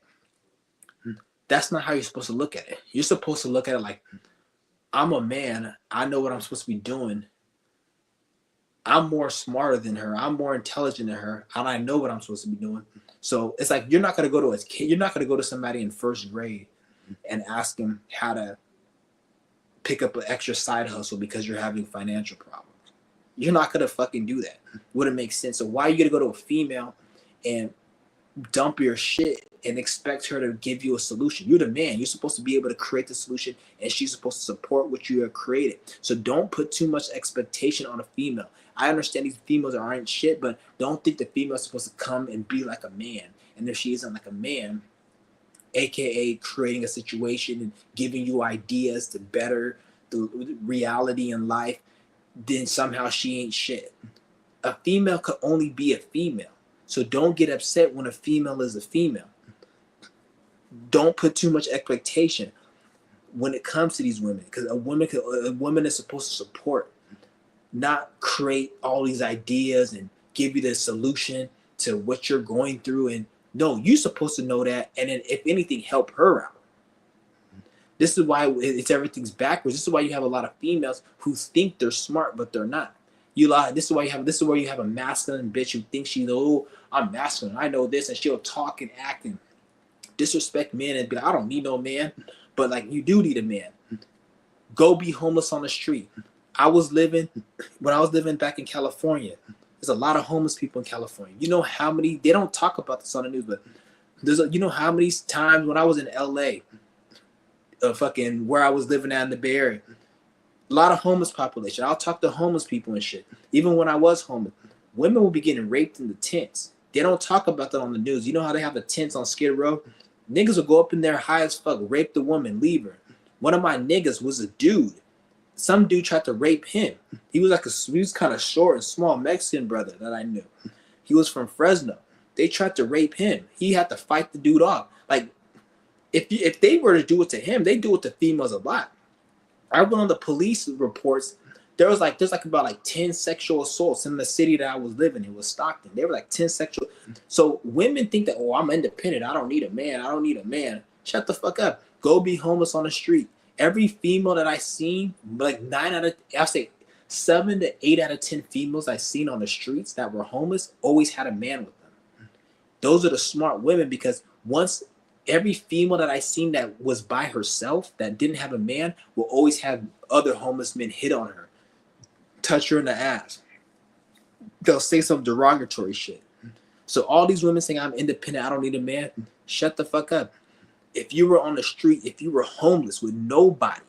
That's not how you're supposed to look at it. You're supposed to look at it like, I'm a man. I know what I'm supposed to be doing. I'm more smarter than her. I'm more intelligent than her, and I know what I'm supposed to be doing. So it's like, you're not going to go to a kid. You're not going to go to somebody in first grade and ask them how to pick up an extra side hustle because you're having financial problems. You're not going to fucking do that. Wouldn't make sense. So why are you going to go to a female and dump your shit and expect her to give you a solution? You're the man. You're supposed to be able to create the solution, and she's supposed to support what you have created. So don't put too much expectation on a female. I understand these females aren't shit, but don't think the female is supposed to come and be like a man. And if she isn't like a man, aka creating a situation and giving you ideas to better the reality in life, then somehow she ain't shit. A female could only be a female. So don't get upset when a female is a female. Don't put too much expectation when it comes to these women, because a woman is supposed to support, not create all these ideas and give you the solution to what you're going through. And no, you're supposed to know that, and then if anything, help her out. This is why everything's backwards. This is why you have a lot of females who think they're smart but they're not. This is where you have a masculine bitch who thinks she's, oh, I'm masculine, I know this, and she'll talk and act and disrespect men and be like, I don't need no man. But like, you do need a man. Go be homeless on the street. When I was living back in California, there's a lot of homeless people in California. You know how many, they don't talk about this on the news, but you know how many times when I was in LA, where I was living at in the Bay Area, a lot of homeless population. I'll talk to homeless people and shit. Even when I was homeless, women will be getting raped in the tents. They don't talk about that on the news. You know how they have the tents on Skid Row? Niggas will go up in there high as fuck, rape the woman, leave her. One of my niggas was a dude. Some dude tried to rape him. He was kind of short and small Mexican brother that I knew. He was from Fresno. They tried to rape him. He had to fight the dude off. Like, if they were to do it to him, they do it to females a lot. I went on the police reports. There's about 10 sexual assaults in the city that I was living in, was Stockton. They were like 10 sexual. So women think that, oh, I'm independent. I don't need a man. I don't need a man. Shut the fuck up. Go be homeless on the street. Every female that I seen, like 7 to 8 out of 10 females I seen on the streets that were homeless always had a man with them. Those are the smart women, because every female that I seen that was by herself, that didn't have a man, will always have other homeless men hit on her, touch her in the ass. They'll say some derogatory shit. So all these women saying, I'm independent, I don't need a man, shut the fuck up. If you were on the street, if you were homeless with nobody,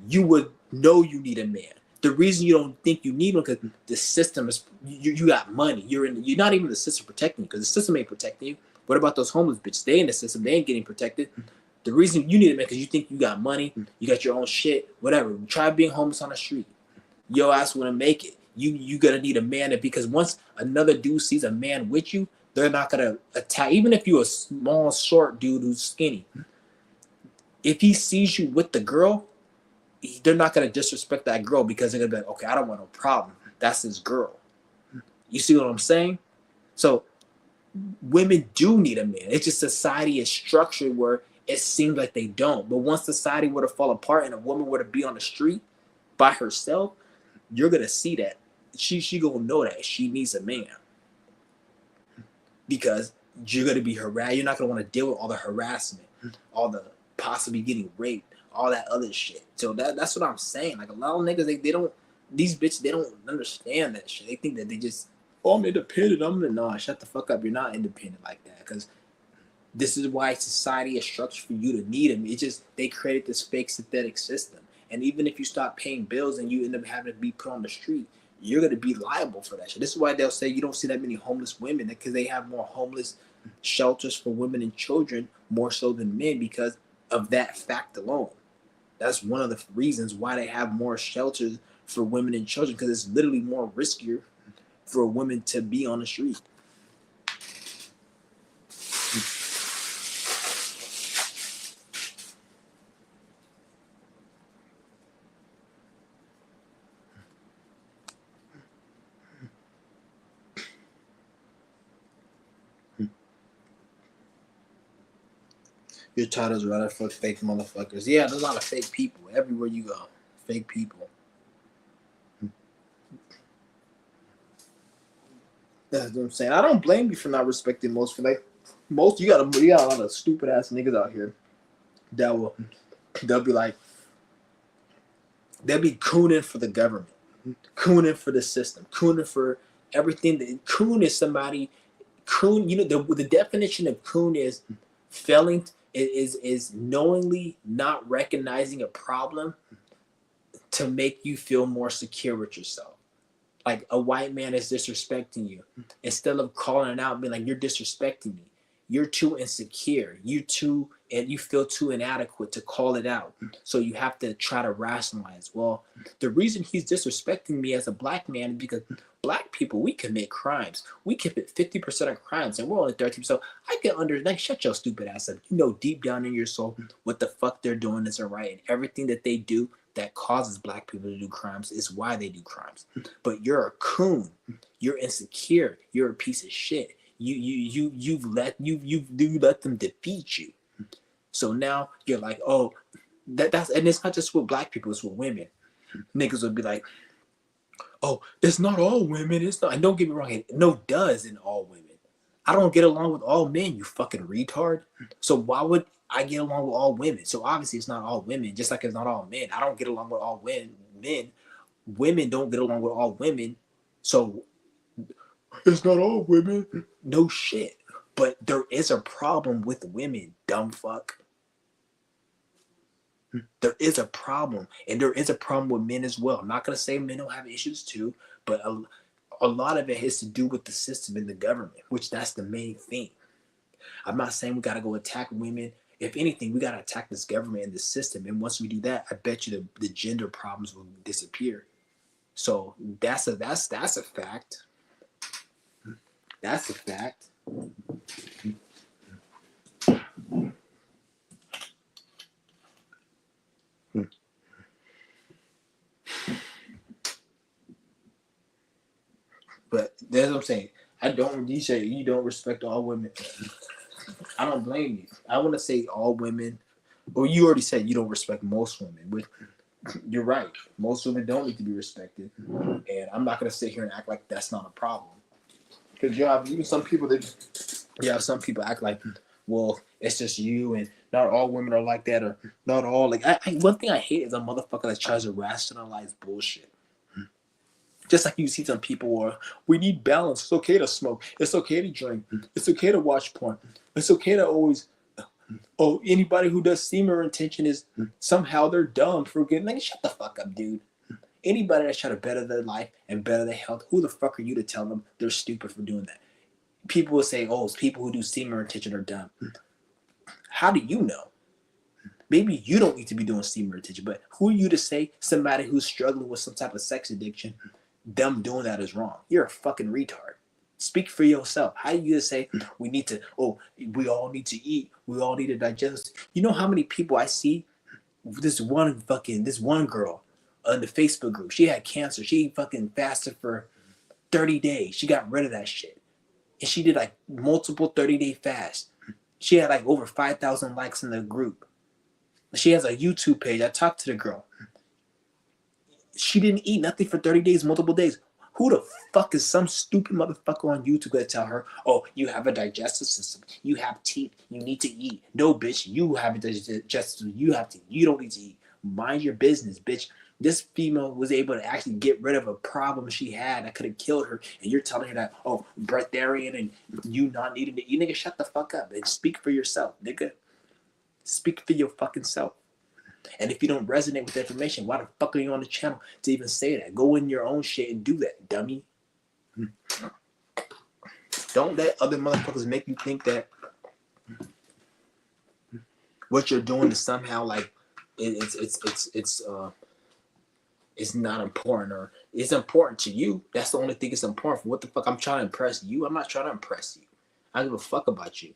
you would know you need a man. The reason you don't think you need one, because the system is, you got money. You're not even the system protecting you, because the system ain't protecting you. What about those homeless bitches? They in the system. They ain't getting protected. The reason you need a man because you think you got money, you got your own shit, whatever. Try being homeless on the street. Your ass wouldn't make it. You gonna need a man, because once another dude sees a man with you, they're not gonna attack. Even if you're a small, short dude who's skinny, if he sees you with the girl, they're not gonna disrespect that girl, because they're gonna be like, okay, I don't want no problem. That's his girl. You see what I'm saying? So women do need a man. It's just society is structured where it seems like they don't. But once society were to fall apart and a woman were to be on the street by herself, you're gonna see that. she gonna know that she needs a man because you're gonna be harassed. You're not gonna want to deal with all the harassment, all the possibly getting raped, all that other shit. So that's what I'm saying. Like a lot of niggas, they don't these bitches they don't understand that shit. They think that they just I'm independent. Nah, shut the fuck up. You're not independent like that because this is why society is structured for you to need them. It's just they created this fake synthetic system. And even if you stop paying bills and you end up having to be put on the street, you're gonna be liable for that shit. This is why they'll say you don't see that many homeless women because they have more homeless shelters for women and children more so than men because of that fact alone. That's one of the reasons why they have more shelters for women and children because it's literally more riskier for women to be on the street. Your title's rather for fake motherfuckers. Yeah, there's a lot of fake people everywhere you go. Fake people. That's what I'm saying. I don't blame you for not respecting most. For like most, you got a lot of stupid ass niggas out here that they'll be like they'll be cooning for the government, cooning for the system, cooning for everything. Coon is somebody. Coon, you know the definition of coon is failing is knowingly not recognizing a problem to make you feel more secure with yourself. Like a white man is disrespecting you, instead of calling it out, being like, "You're disrespecting me. You're too insecure. And you feel too inadequate to call it out. So you have to try to rationalize. Well, the reason he's disrespecting me as a black man is because black people, we commit crimes. We commit 50% of crimes, and we're only 13%. So I can like, shut your stupid ass up. You know deep down in your soul what the fuck they're doing isn't right, and everything that they do that causes black people to do crimes is why they do crimes. But you're a coon. You're insecure. You're a piece of shit. You let them defeat you. So now you're like, oh, that's and it's not just with black people, it's with women. Niggas would be like, oh, it's not all women. It's not. And don't get me wrong, no does in all women. I don't get along with all men, you fucking retard. So why would I get along with all women? So obviously it's not all women, just like it's not all men. I don't get along with all men. Women don't get along with all women. So it's not all women. No shit. But there is a problem with women, dumb fuck. There is a problem. And there is a problem with men as well. I'm not going to say men don't have issues too, but a lot of it has to do with the system and the government, which that's the main thing. I'm not saying we got to go attack women. If anything, we got to attack this government and the system. And once we do that, I bet you the gender problems will disappear. So that's a fact. That's a fact. But that's what I'm saying. You say you don't respect all women. I don't blame you. I want to say all women, or you already said you don't respect most women, but you're right. Most women don't need to be respected. And I'm not going to sit here and act like that's not a problem. Because you have even some people some people act like, well, it's just you and not all women are like that, or not all. Like, one thing I hate is a motherfucker that tries to rationalize bullshit. Just like you see some people are, we need balance. It's okay to smoke. It's okay to drink. It's okay to watch porn. It's okay to always, anybody who does semen retention is somehow they're dumb for getting, like, shut the fuck up, dude. Anybody that's trying to better their life and better their health, who the fuck are you to tell them they're stupid for doing that? People will say, oh, people who do semen retention are dumb. How do you know? Maybe you don't need to be doing semen retention, but who are you to say somebody who's struggling with some type of sex addiction, them doing that is wrong? You're a fucking retard. Speak for yourself. How do you say we all need to eat, we all need to digest? You know how many people I see? This one girl on the Facebook group, she had cancer. She fucking fasted for 30 days. She got rid of that shit. And she did like multiple 30-day fasts. She had like over 5,000 likes in the group. She has a YouTube page. I talked to the girl. She didn't eat nothing for 30 days, multiple days. Who the fuck is some stupid motherfucker on YouTube gonna tell her, oh, you have a digestive system, you have teeth, you need to eat? No, bitch, you have a digestive system, you have to, you don't need to eat. Mind your business, bitch. This female was able to actually get rid of a problem she had that could have killed her, and you're telling her that, oh, breatharian and you not needing to eat. Nigga, shut the fuck up and speak for yourself, nigga. Speak for your fucking self. And if you don't resonate with the information, why the fuck are you on the channel to even say that? Go in your own shit and do that, dummy. Don't let other motherfuckers make you think that what you're doing is somehow like it's not important, or it's important to you. That's the only thing it's important for. What the fuck? I'm trying to impress you. I'm not trying to impress you. I don't give a fuck about you.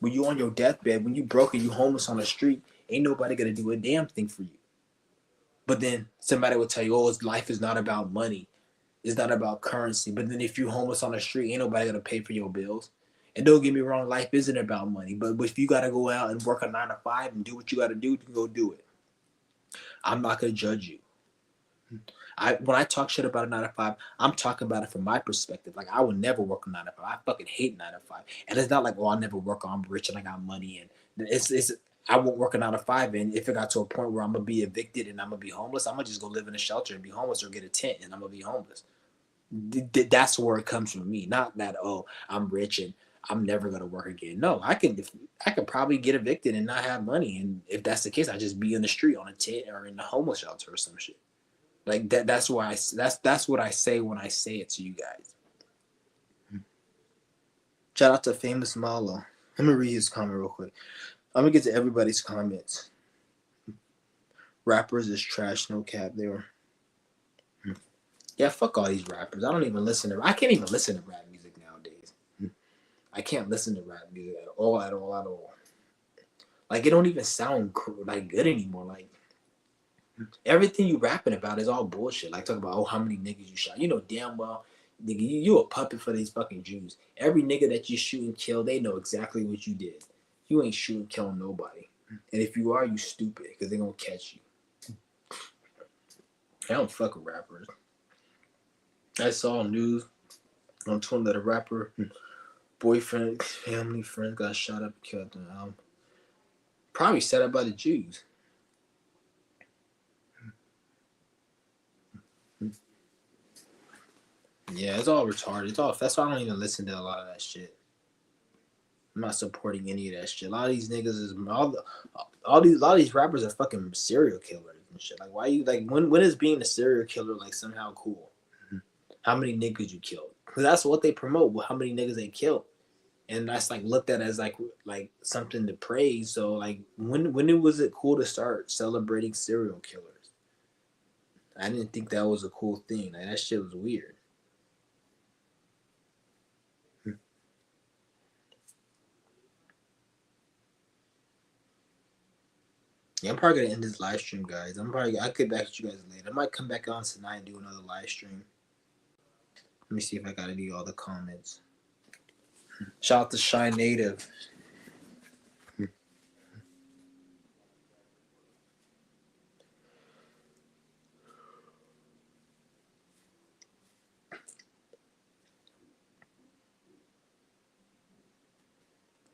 When you on your deathbed, when you broke and you homeless on the street, ain't nobody gonna do a damn thing for you. But then somebody will tell you, oh, life is not about money. It's not about currency. But then if you're homeless on the street, ain't nobody gonna pay for your bills. And don't get me wrong, life isn't about money. But if you gotta go out and work a 9 to 5 and do what you gotta do, you can go do it. I'm not gonna judge you. When I talk shit about a 9 to 5, I'm talking about it from my perspective. Like, I would never work a 9 to 5. I fucking hate 9 to 5. And it's not like, oh, I'll never work. I'm rich and I got money. And it's I won't work a 9 to 5. And if it got to a point where I'm gonna be evicted and I'm gonna be homeless, I'm gonna just go live in a shelter and be homeless, or get a tent and I'm gonna be homeless. That's where it comes from me. Not that, oh, I'm rich and I'm never gonna work again. No, I could probably get evicted and not have money. And if that's the case, I just be in the street on a tent or in a homeless shelter or some shit. Like that. That's why that's what I say when I say it to you guys. Shout out to Famous Malo. Let me read his comment real quick. I'm gonna get to everybody's comments. Rappers is trash, no cap. They were. Yeah, fuck all these rappers. I don't even listen to. I can't even listen to rap music nowadays. I can't listen to rap music at all. Like, it don't even sound like good anymore. Like, everything you rapping about is all bullshit. Like, talk about, oh, how many niggas you shot. You know damn well, nigga, you a puppet for these fucking Jews. Every nigga that you shoot and kill, they know exactly what you did. You ain't shoot and kill nobody. And if you are, you stupid, because they gonna catch you. I don't fuck with rappers. I saw news on Twitter that a rapper boyfriend, family, friends got shot up and killed. Probably set up by the Jews. Yeah, it's all retarded. It's all. That's why I don't even listen to a lot of that shit. I'm not supporting any of that shit. A lot of these niggas is a lot of these rappers are fucking serial killers and shit. Like, why you like when is being a serial killer like somehow cool? How many niggas you killed? Because that's what they promote. How many niggas they killed, and that's like looked at as like something to praise. So like when was it cool to start celebrating serial killers? I didn't think that was a cool thing. Like, that shit was weird. Yeah, I'm probably gonna end this live stream, guys. I'll get back to you guys later. I might come back on tonight and do another live stream. Let me see if I gotta do all the comments. Shout out to Shy Native.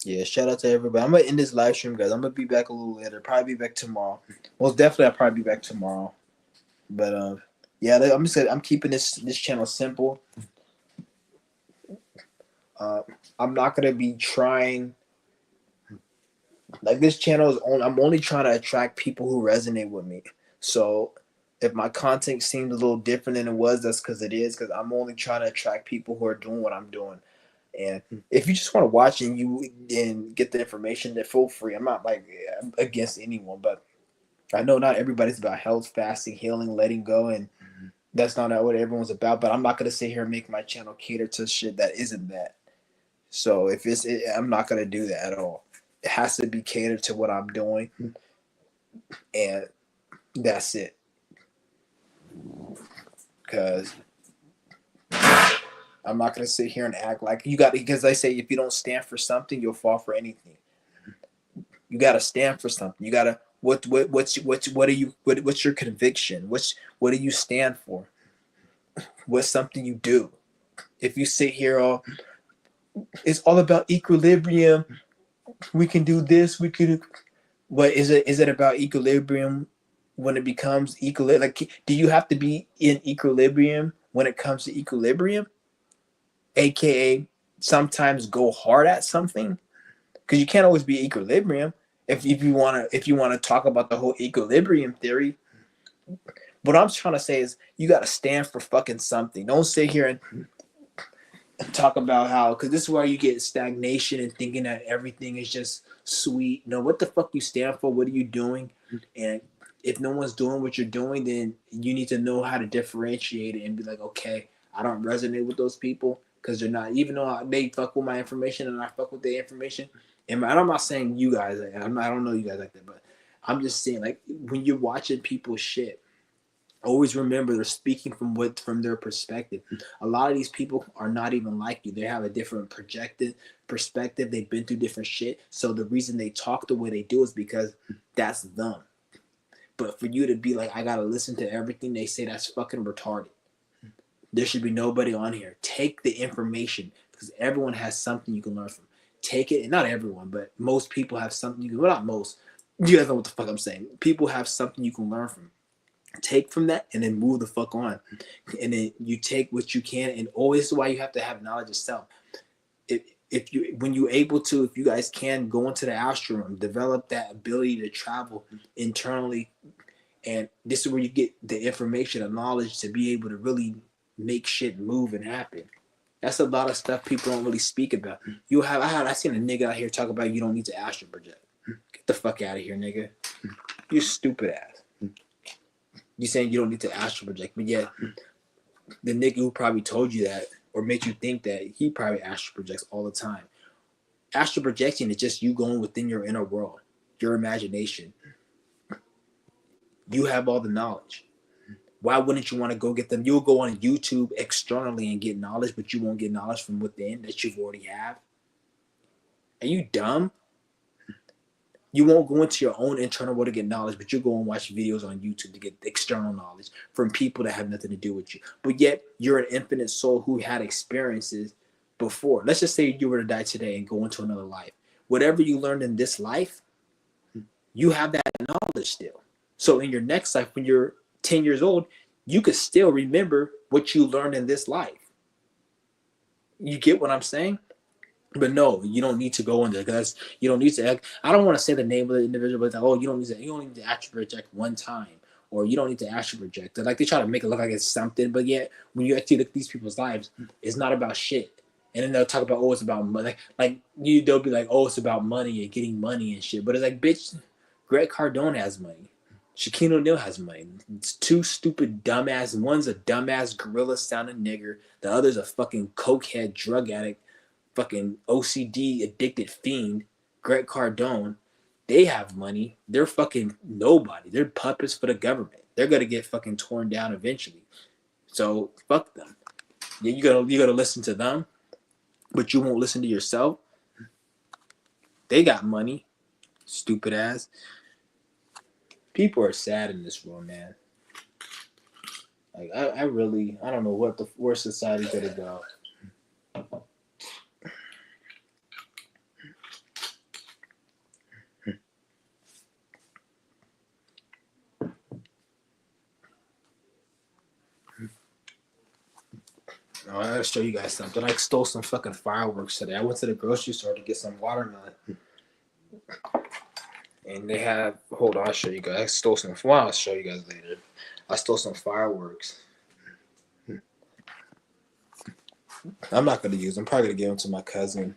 Yeah, shout out to everybody. I'm gonna end this live stream, guys. I'm gonna be back a little later. Probably be back tomorrow. Well, definitely I'll probably be back tomorrow. But yeah, I'm keeping this channel simple. I'm not gonna be trying. Like, this channel is I'm only trying to attract people who resonate with me. So if my content seemed a little different than it was, that's because it is. Because I'm only trying to attract people who are doing what I'm doing. And if you just want to watch and get the information, then feel free. I'm not like against anyone, but I know not everybody's about health, fasting, healing, letting go, and that's not what everyone's about. But I'm not gonna sit here and make my channel cater to shit that isn't that. So if I'm not gonna do that at all. It has to be catered to what I'm doing, and that's it. Because I'm not gonna sit here and act like you got, because they say if you don't stand for something, you'll fall for anything. You gotta stand for something. You gotta what's your conviction? What do you stand for? what's something you do. If you sit here all, it's all about equilibrium. We can do this. We can. What is it? Is it about equilibrium when it becomes equilibrium? Like, do you have to be in equilibrium when it comes to equilibrium? AKA, sometimes go hard at something, because you can't always be equilibrium. If you wanna talk about the whole equilibrium theory, what I'm trying to say is you got to stand for fucking something. Don't sit here and talk about how, because this is where you get stagnation and thinking that everything is just sweet. No, what the fuck you stand for? What are you doing? And if no one's doing what you're doing, then you need to know how to differentiate it and be like, okay, I don't resonate with those people because they're not, even though they fuck with my information and I fuck with their information. And I'm not saying you guys, I don't know you guys like that, but I'm just saying, like, when you're watching people's shit, always remember they're speaking from their perspective. A lot of these people are not even like you. They have a different projected perspective. They've been through different shit. So the reason they talk the way they do is because that's them. But for you to be like, I gotta listen to everything they say, that's fucking retarded. There should be nobody on here. Take the information, because everyone has something you can learn from. Take it, and not everyone, but most people have something you can, well, not most. You guys know what the fuck I'm saying. People have something you can learn from. Take from that and then move the fuck on. And then you take what you can, and always why you have to have knowledge of self. If you, when you're able to, if you guys can go into the astral room, develop that ability to travel internally, and this is where you get the information and knowledge to be able to really make shit move and happen. That's a lot of stuff people don't really speak about. I seen a nigga out here talk about you don't need to astral project. Get the fuck out of here, nigga. You stupid ass. You saying you don't need to astral project, but yet the nigga who probably told you that or made you think that, he probably astral projects all the time. Astral projection is just you going within your inner world, your imagination. You have all the knowledge. Why wouldn't you want to go get them? You'll go on YouTube externally and get knowledge, but you won't get knowledge from within that you've already have. Are you dumb? You won't go into your own internal world to get knowledge, but you'll go and watch videos on YouTube to get external knowledge from people that have nothing to do with you. But yet, you're an infinite soul who had experiences before. Let's just say you were to die today and go into another life. Whatever you learned in this life, you have that knowledge still. So in your next life, when you're 10 years old, you could still remember what you learned in this life. You get what I'm saying? But no, you don't need to go in there, because you don't need to. I don't want to say the name of the individual, but like, oh, you don't need to actually project one time, or you don't need to actually project. Like, they try to make it look like it's something, but yet when you actually look at these people's lives, it's not about shit. And then they'll talk about, oh, it's about money. They'll be like, oh, it's about money and getting money and shit. But it's like, bitch, Greg Cardone has money. Shaquille O'Neal has money. It's two stupid dumbass. One's a dumbass gorilla sounding nigger. The other's a fucking cokehead drug addict, fucking OCD addicted fiend. Greg Cardone. They have money. They're fucking nobody. They're puppets for the government. They're gonna get fucking torn down eventually. So fuck them. Yeah, you gotta listen to them, but you won't listen to yourself. They got money. Stupid ass. People are sad in this world, man. Like, I really, I don't know where society's gonna go. Oh, I gotta show you guys something. I stole some fucking fireworks today. I went to the grocery store to get some watermelon. And they have, hold on, I'll show you guys. I stole some, well, I'll show you guys later. I stole some fireworks. I'm not gonna use them. I'm probably gonna give them to my cousin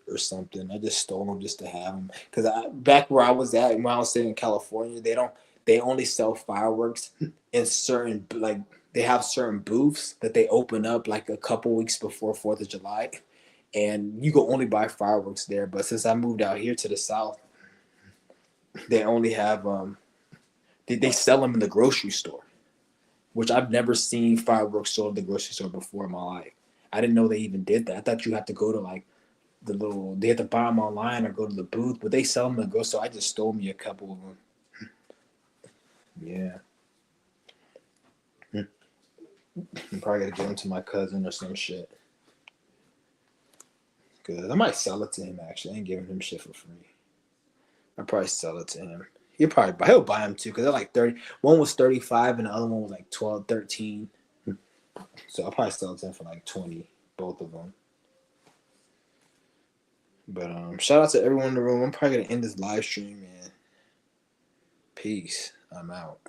or something. I just stole them just to have them. Because back where I was at, when I was staying in California, they only sell fireworks in certain, like, they have certain booths that they open up like a couple weeks before 4th of July. And you can only buy fireworks there. But since I moved out here to the South, they only have, they sell them in the grocery store, which I've never seen fireworks sold at the grocery store before in my life. I didn't know they even did that. I thought you had to go to like they had to buy them online or go to the booth, but they sell them at the grocery store. I just stole me a couple of them. Yeah. I'm probably gonna give them to my cousin or some shit. Cause I might sell it to him actually. I ain't giving him shit for free. I'll probably sell it to him. He'll buy them too, because they're like 30. One was 35 and the other one was like 12, 13. So I'll probably sell it to him for like 20, both of them. But shout out to everyone in the room. I'm probably gonna end this live stream, man. Peace. I'm out.